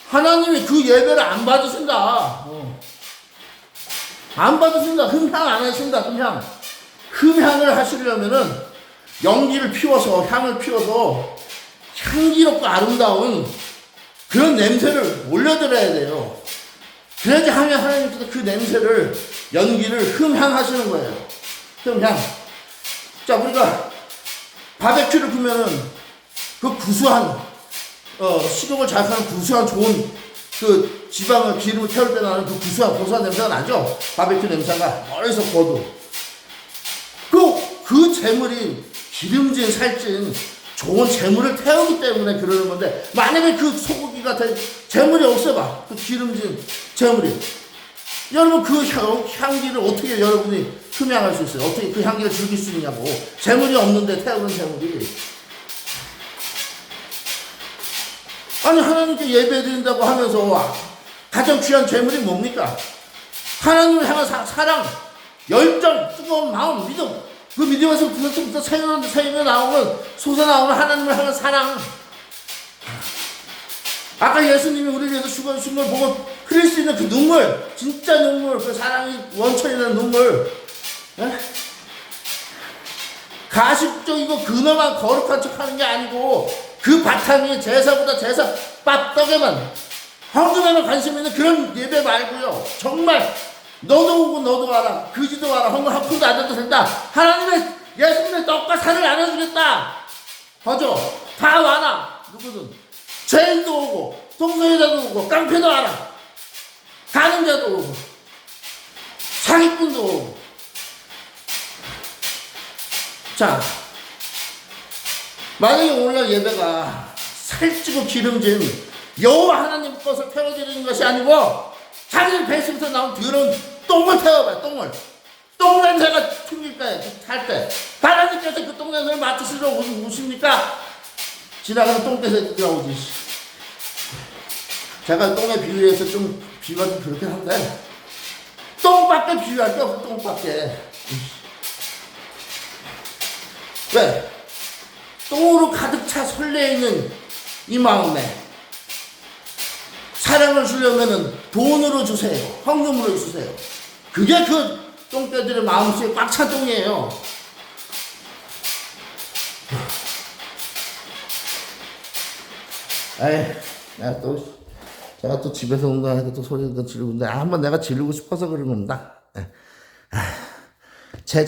Speaker 1: 하나님이 그 예배를 안 받으신다. 안 받으신다. 흠향 안 하신다. 흠향을 하시려면은 연기를 피워서, 향을 피워서 향기롭고 아름다운 그런 냄새를 올려드려야 돼요. 그래야지 하나님께서 그 냄새를, 연기를 흠향하시는 거예요. 흠향. 자, 우리가 바베큐를 보면은 그 구수한, 식욕을 자극하는 구수한 좋은 그 지방을, 기름을 태울 때 나는 그 구수한 고소한 냄새가 나죠? 바베큐 냄새가 멀리서 거도. 그 재물이 기름진, 살찐, 좋은 재물을 태우기 때문에 그러는 건데, 만약에 그 소고기가 재물이 없어봐. 그 기름진 재물이. 여러분, 그 향기를 어떻게 여러분이 흠양할 수 있어요? 어떻게 그 향기를 즐길 수 있냐고. 재물이 없는데 태우는 재물이. 아니, 하나님께 예배드린다고 하면서 가장 귀한 재물이 뭡니까? 하나님을 향한 사랑, 열정, 뜨거운 마음, 믿음. 그 믿음에서부터 새임에 나오는, 솟아나오는 하나님을 향한 사랑. 아까 예수님이 우리를 위해서 죽어주신 걸 보고 흘릴 수 있는 그 눈물, 진짜 눈물, 그 사랑이 원천이라는 눈물. 가식적이고 근엄한 거룩한 척 하는 게 아니고, 그 바탕이 제사보다 제사 밥떡에만, 헌금에만 관심 있는 그런 예배 말고요. 정말 너도 오고 너도 와라, 그지도 와라, 헌금 한 푼도 안 줘도 된다, 하나님의 예수님의 떡과 살을 나눠주겠다, 거저 다 와라. 누구든 죄인도 오고 동성애자도 오고 깡패도 와라, 가늠자도 오고 사기꾼도 오고. 자, 만약에 오늘 예배가 살찌고 기름진 여호와 하나님 것을 태워드리는 것이 아니고 자기 배에서부터 나온 더러운 똥을 태워봐요. 똥 냄새가 튕길 거예요. 탈 때 하나님께서 그 똥 냄새를 맡으시러 오십니까? 지나가는 똥개새끼가 오지. 제가 똥에 비유해서 좀 비유가 좀 그렇긴 한데, 똥밖에 비유할 게 없어. 똥밖에. 왜? 똥으로 가득 차 설레있는 이 마음에 사랑을 주려면은 돈으로 주세요. 헌금으로 주세요. 그게 그 똥개들의 마음속에 꽉 찬 똥이에요. 제가 또 집에서 운동하니까 또 소리도 지르는데, 한번 내가 지르고 싶어서 그런 겁니다. 제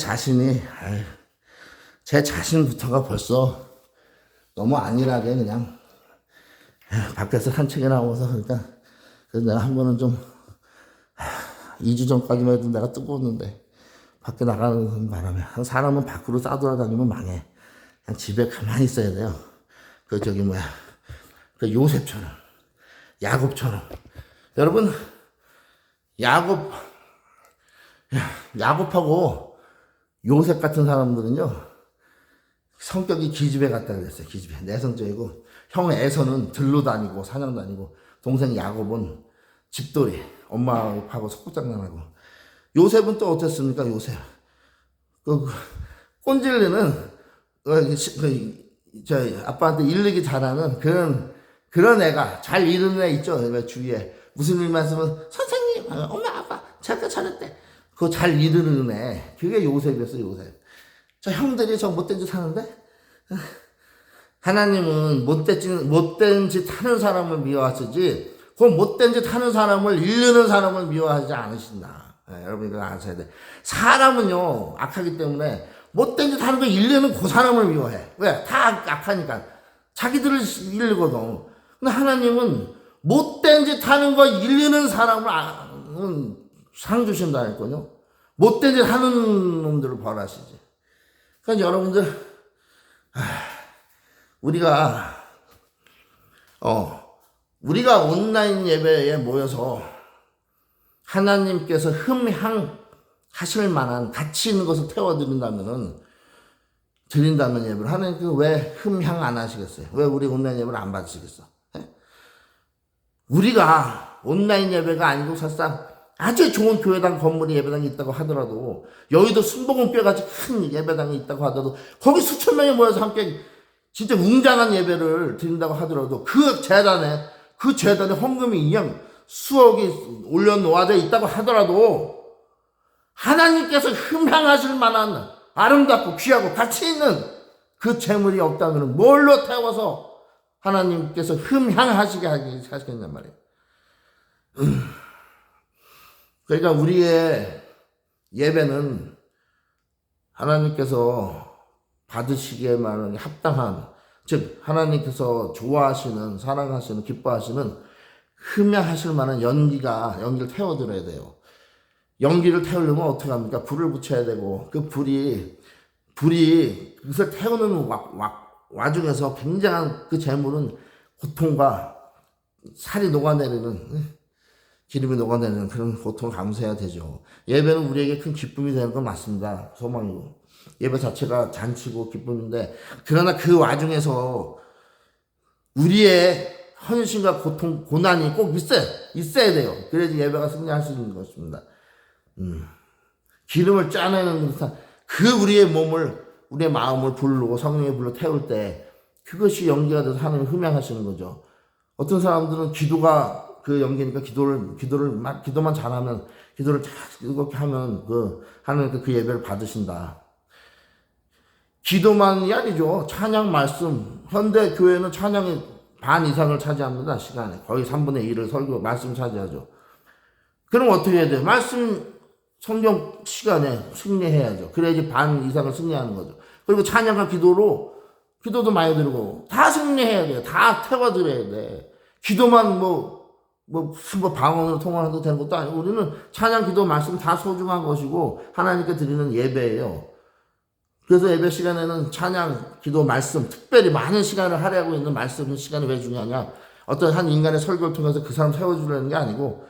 Speaker 1: 자신부터가 벌써 너무 안일하게 그냥 밖에서 산책에 나와서, 그러니까 그래서 내가 한 번은 좀 2주 전까지만 해도 내가 뜨거웠는데, 밖에 나가는 바람에 한 사람은 밖으로 싸돌아다니면 망해. 그냥 집에 가만히 있어야 돼요. 그 요셉처럼, 야곱처럼. 여러분, 야곱하고 요셉 같은 사람들은요, 성격이 기집애 같다 그랬어요. 기집애, 내성적이고, 형 에서는 들로 다니고 사냥 다니고, 동생 야곱은 집돌이, 엄마하고 속구장난하고. 요셉은 또 어땠습니까? 요셉 꼰질리는 아빠한테 일르기 잘하는 그런 애가, 잘 이르는 애 있죠. 주위에 무슨 일만 있으면 선생님, 엄마, 아빠 제가 잘했대, 그거 잘 이르는 애, 그게 요셉이었어요. 요셉. 저 형들이 저 못된 짓 하는데, 하나님은 못된 짓 하는 사람을 미워하시지, 그 못된 짓 하는 사람을, 이르는 사람을 미워하지 않으신다. 여러분 이거 아셔야 돼. 사람은요, 악하기 때문에 못된 짓 하는 거 일르는 그 사람을 미워해. 왜? 다 악하니까. 자기들을 일르거든. 근데 하나님은 못된 짓 하는 거 일르는 사람은 상 주신다니까요. 못된 짓 하는 놈들을 벌하시지. 그러니까 여러분들, 우리가 온라인 예배에 모여서 하나님께서 흠향하실 만한 가치 있는 것을 드린다면 예배를 하나님께서 왜 흠향 안 하시겠어요? 왜 우리 온라인 예배를 안 받으시겠어? 우리가 온라인 예배가 아니고 사실상 아주 좋은 교회당 건물이 예배당이 있다고 하더라도, 여의도 순복음교회같이 큰 예배당이 있다고 하더라도, 거기 수천 명이 모여서 함께 진짜 웅장한 예배를 드린다고 하더라도 그 재단에 헌금이 그냥 수억이 올려놓아져 있다고 하더라도 하나님께서 흠향하실 만한 아름답고 귀하고 가치 있는 그 재물이 없다면 뭘로 태워서 하나님께서 흠향하시게 하시겠냔 말이에요. 그러니까 우리의 예배는 하나님께서 받으시기에만 합당한, 즉 하나님께서 좋아하시는, 사랑하시는, 기뻐하시는 흠향하실 만한 연기를 태워드려야 돼요. 연기를 태우려면 어떻게 합니까? 불을 붙여야 되고, 그 불이 그것을 태우는 와중에서 굉장한 그 재물은 고통과 살이 녹아내리는, 기름이 녹아내리는 그런 고통을 감수해야 되죠. 예배는 우리에게 큰 기쁨이 되는 건 맞습니다. 소망이고. 예배 자체가 잔치고 기쁨인데, 그러나 그 와중에서 우리의 헌신과 고통, 고난이 꼭 있어야 돼요. 그래야지 예배가 승리할 수 있는 것입니다. 기름을 짜내는 듯한 우리의 몸을, 우리의 마음을 불로, 성령의 불로 태울 때 그것이 연기가 돼서 하나님 흠양하시는 거죠. 어떤 사람들은 기도가 그 연기니까 기도만 잘하면, 기도를 잘 이렇게 하면 하나님께 그 예배를 받으신다. 기도만이 아니죠. 찬양, 말씀. 현대 교회는 찬양이 반 이상을 차지합니다. 시간에. 거의 3분의 1을 설교, 말씀 차지하죠. 그럼 어떻게 해야 돼요? 말씀, 성경 시간에 승리해야죠. 그래야지 반 이상을 승리하는 거죠. 그리고 찬양과 기도도 많이 들고, 다 승리해야 돼요. 다 태워드려야 돼. 기도만 방언으로 통화해도 되는 것도 아니고, 우리는 찬양, 기도, 말씀 다 소중한 것이고, 하나님께 드리는 예배예요. 그래서 예배 시간에는 찬양, 기도, 말씀, 특별히 많은 시간을 할애하고 있는 말씀 시간이 왜 중요하냐? 어떤 한 인간의 설교를 통해서 그 사람 세워주려는 게 아니고,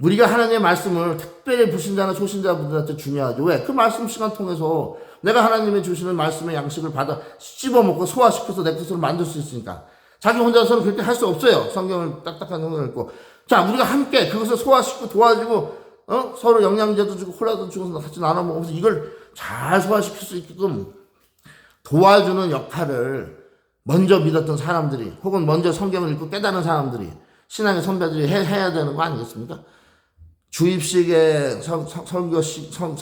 Speaker 1: 우리가 하나님의 말씀을 특별히 불신자나 초신자분들한테 중요하죠. 왜? 그 말씀 시간 통해서 내가 하나님이 주시는 말씀의 양식을 받아 씹어먹고 소화시켜서 내 뜻으로 만들 수 있으니까. 자기 혼자서는 그렇게 할 수 없어요. 성경을 딱딱한 성경을 읽고. 자, 우리가 함께 그것을 소화시키고 도와주고, 서로 영양제도 주고 콜라도 주고 같이 나눠 먹으면서 이걸 잘 소화시킬 수 있게끔 도와주는 역할을 먼저 믿었던 사람들이, 혹은 먼저 성경을 읽고 깨닫는 사람들이, 신앙의 선배들이 해야 되는 거 아니겠습니까? 주입식의 설교 시간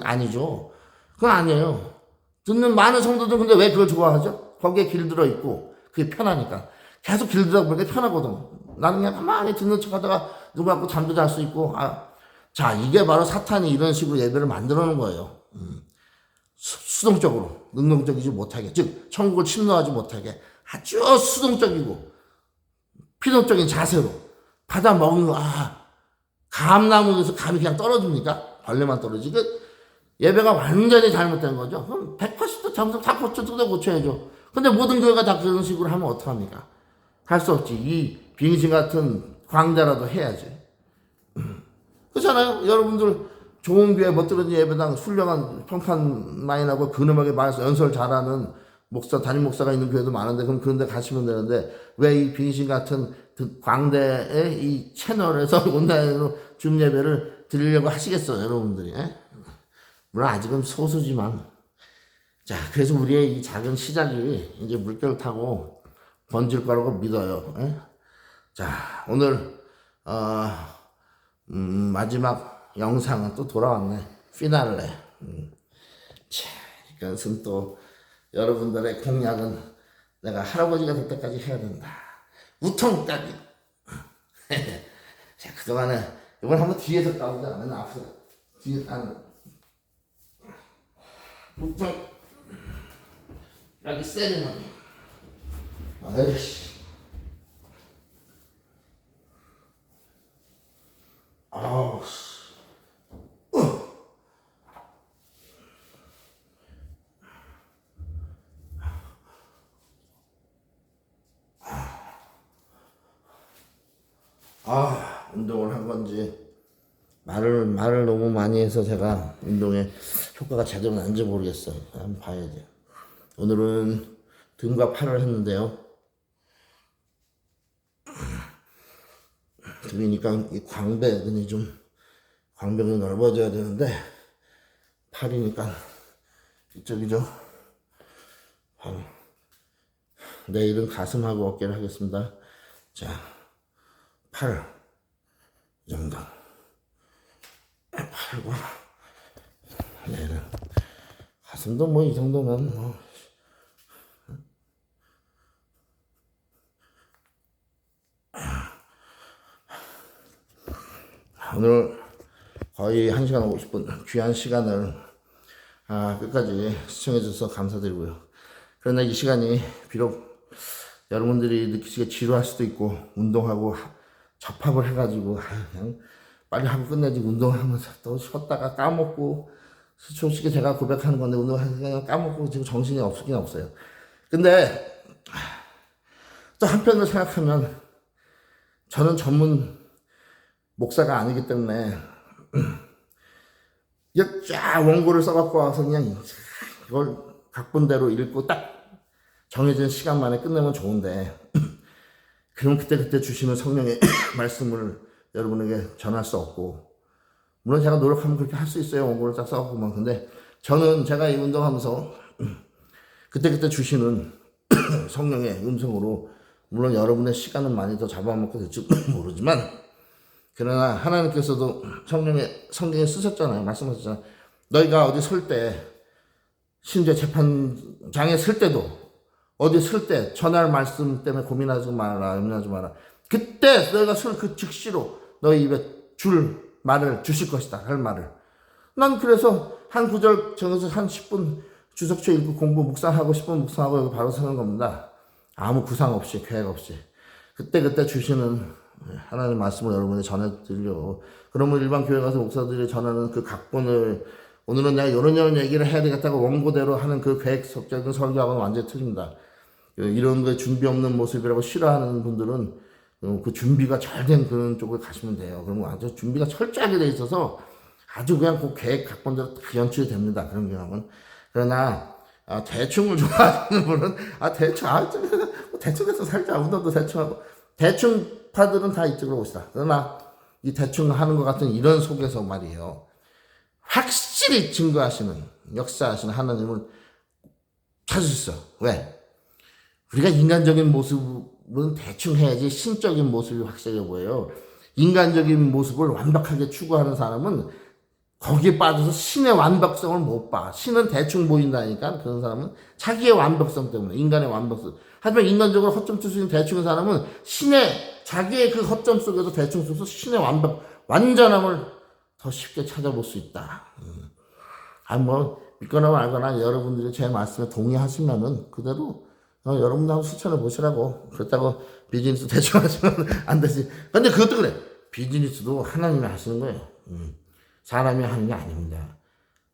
Speaker 1: 아니죠. 그건 아니에요. 듣는 많은 성도들 근데 왜 그걸 좋아하죠? 거기에 길들어 있고 그게 편하니까. 계속 길들어 보니까 편하거든. 나는 그냥 가만히 듣는 척 하다가 누구 갖고 잠도 잘 수 있고. 자, 이게 바로 사탄이 이런 식으로 예배를 만들어 놓은 거예요. 수동적으로, 능동적이지 못하게, 즉 천국을 침노하지 못하게 아주 수동적이고 피동적인 자세로 받아 먹는 거. 감나무에서 감이 그냥 떨어집니까? 벌레만 떨어지지. 예배가 완전히 잘못된 거죠. 그럼 180도 점수 다 고쳐야죠. 근데 모든 교회가 다 그런 식으로 하면 어떡합니까? 할 수 없지. 이 빙신 같은 광자라도 해야지. 그렇잖아요. 여러분들 좋은 교회 멋들어진 예배당 훌륭한 평판 많이 나고 근엄하게 말해서 연설 잘하는 담임 목사가 있는 교회도 많은데, 그럼 그런 데 가시면 되는데 왜 이 빙신 같은 광대의 이 채널에서 온라인으로 줌 예배를 드리려고 하시겠어요, 여러분들이? 물론 아직은 소수지만. 자, 그래서 우리의 이 작은 시작이 이제 물결 타고 번질 거라고 믿어요. 자, 오늘 마지막 영상은 또 돌아왔네. 피날레. 자, 이것은 또 여러분들의 공약은 내가 할아버지가 될 때까지 해야 된다. 우통까지. 자, 그동안에 이번 한번 뒤에서 까보자. 맨날 앞에서 뒤에 까는. 보통 여기 세리머니. 아이씨. 아우 씨. 운동을 한 건지 말을 너무 많이 해서 제가 운동에 효과가 제대로 난지 모르겠어요. 한번 봐야 돼요. 오늘은 등과 팔을 했는데요. 등이니까 이 광배근이 넓어져야 되는데 팔이니까 이쪽이죠. 내일은 가슴하고 어깨를 하겠습니다. 자, 팔 이 정도. 팔과 내일은 가슴도 뭐 이 정도면 뭐. 오늘 거의 1시간 50분 귀한 시간을 끝까지 시청해주셔서 감사드리고요. 그러나 이 시간이 비록 여러분들이 느끼시기에 지루할 수도 있고 운동하고 접합을 해가지고 그냥 빨리 하고 끝내지 운동하면서 또 쉬었다가 까먹고 솔직히 제가 고백하는 건데 운동하면서 그냥 까먹고 지금 정신이 없긴 없어요. 근데 또 한편으로 생각하면 저는 전문 목사가 아니기 때문에 쫙 원고를 써갖고 와서 그냥 이걸 각본대로 읽고 딱 정해진 시간 만에 끝내면 좋은데 그럼 그때 주시는 성령의 말씀을 여러분에게 전할 수 없고, 물론 제가 노력하면 그렇게 할 수 있어요. 원고를 딱 써갖고. 근데 저는 제가 이 운동하면서 그때 주시는 성령의 음성으로, 물론 여러분의 시간은 많이 더 잡아먹게 될지 모르지만, 그러나 하나님께서도 성경에 쓰셨잖아요. 말씀하셨잖아요. 너희가 어디 설 때, 심지어 재판장에 설 때도, 어디 설 때 전할 말씀 때문에 고민하지 마라, 염려하지 마라. 그때 너희가 설 그 즉시로 너희 입에 말을 주실 것이다, 할 말을. 난 그래서 한 구절 정해서 한 10분 주석처 읽고 공부 묵상하고 10분 묵상하고 여기 바로 서는 겁니다. 아무 구상 없이, 계획 없이. 그때 주시는 하나님 말씀을 여러분이 전해드리려고. 그러면 일반 교회 가서 목사들이 전하는 그 각본을, 오늘은 내가 이런 얘기를 해야 되겠다고 원고대로 하는 그 계획적인 설교하고는 완전히 틀립니다. 이런 거에 준비 없는 모습이라고 싫어하는 분들은 그 준비가 잘 된 그런 쪽을 가시면 돼요. 그러면 아주 준비가 철저하게 돼 있어서 아주 그냥 그 계획 각본대로 다 연출이 됩니다. 그런 경우는. 그러나 대충을 좋아하시는 분은 대충해서 살자, 운동도 대충 하고, 대충파들은 다 이쪽으로 오시다. 그러나 이 대충 하는 것 같은 이런 속에서 말이에요, 확실히 증거하시는, 역사하시는 하나님을 찾을 수 있어. 왜? 우리가 인간적인 모습은 대충 해야지 신적인 모습이 확실해 보여요. 인간적인 모습을 완벽하게 추구하는 사람은 거기에 빠져서 신의 완벽성을 못 봐. 신은 대충 보인다니까. 그런 사람은 자기의 완벽성 때문에, 인간의 완벽성. 하지만 인간적으로 허점 쓸 수 있는 대충인 사람은 자기의 그 허점 속에서 대충 속에서 신의 완전함을 더 쉽게 찾아볼 수 있다. 믿거나 말거나 여러분들이 제 말씀에 동의하시면은 그대로 여러분도 한번 실천해 보시라고. 그렇다고 비즈니스 대충 하시면 안 되지. 근데 그것도 그래. 비즈니스도 하나님이 하시는 거예요. 사람이 하는 게 아닙니다.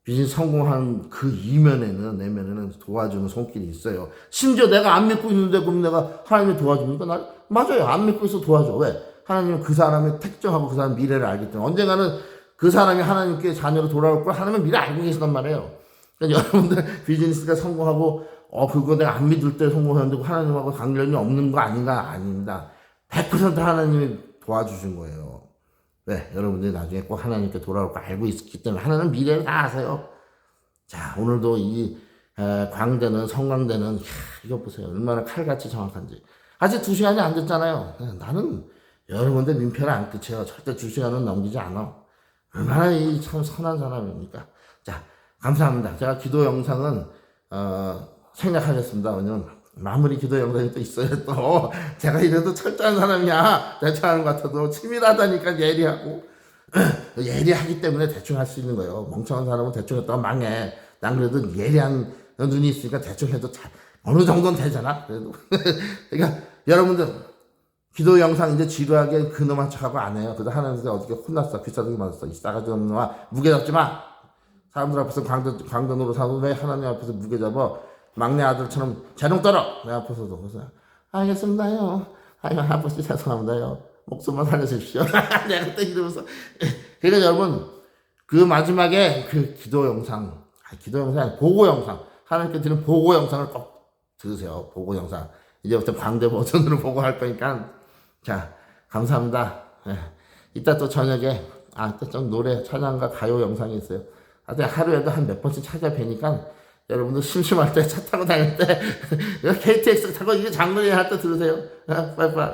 Speaker 1: 비즈니스 성공한 그 내면에는 도와주는 손길이 있어요. 심지어 내가 안 믿고 있는데 그럼 내가 하나님이 도와줍니까? 맞아요. 안 믿고 있어 도와줘. 왜? 하나님은 그 사람의 특정하고 그 사람 미래를 알기 때문에 언젠가는 그 사람이 하나님께 자녀로 돌아올 걸 하나님은 미래 알고 계시단 말이에요. 그러니까 여러분들 비즈니스가 성공하고 그거 내가 안 믿을 때 성공했는데 하나님하고 관련이 없는 거 아닌가? 아닙니다. 100% 하나님이 도와주신 거예요. 왜? 여러분들이 나중에 꼭 하나님께 돌아올 거 알고 있기 때문에 하나님은 미래를 다 아세요. 자, 오늘도 이 광대는, 성광대는, 이거 보세요. 얼마나 칼같이 정확한지. 아직 2시간이 안 됐잖아요. 나는 여러분들 민폐를 안 끼쳐요. 절대 2시간은 넘기지 않아. 얼마나 참 선한 사람입니까? 자, 감사합니다. 제가 기도 영상은 생략하겠습니다. 왜냐면 마무리 기도 영상이 또 있어요. 또 제가 이래도 철저한 사람이야. 대충 하는 것 같아도 치밀하다니까 예리하고 예리하기 때문에 대충 할 수 있는 거예요. 멍청한 사람은 대충 했다가 망해. 난 그래도 예리한 눈이 있으니까 대충 해도 어느 정도는 되잖아. 그래도 그러니까 여러분들 기도 영상 이제 지루하게 그놈한 척하고 안 해요. 그래도 하나님께서 어저께 혼났어. 귀싸대기 맞았어. 이 싸가지 없는 놈아 무게 잡지 마. 사람들 앞에서 광전으로 사도 왜 하나님 앞에서 무게 잡아? 막내 아들처럼 재롱 떨어. 내 앞에서도. 그래서 알겠습니다요. 아유 아버지 죄송합니다요. 목숨만 살려주십시오. 내가 그때 이러면서. 그러니까 여러분 그 마지막에 그 기도 영상 보고 영상 하나님께 드리는 보고 영상을 꼭 들으세요. 보고 영상 이제부터 광대 버전으로 보고 할 거니까 자 감사합니다. 이따 또 저녁에 또 좀 노래 찬양과 가요 영상이 있어요. 하루에도 한 몇 번씩 찾아뵈니까 여러분들 심심할 때 차 타고 다닐 때 KTX 타고 이게 장거리 할 때 들으세요. 빠이빠이.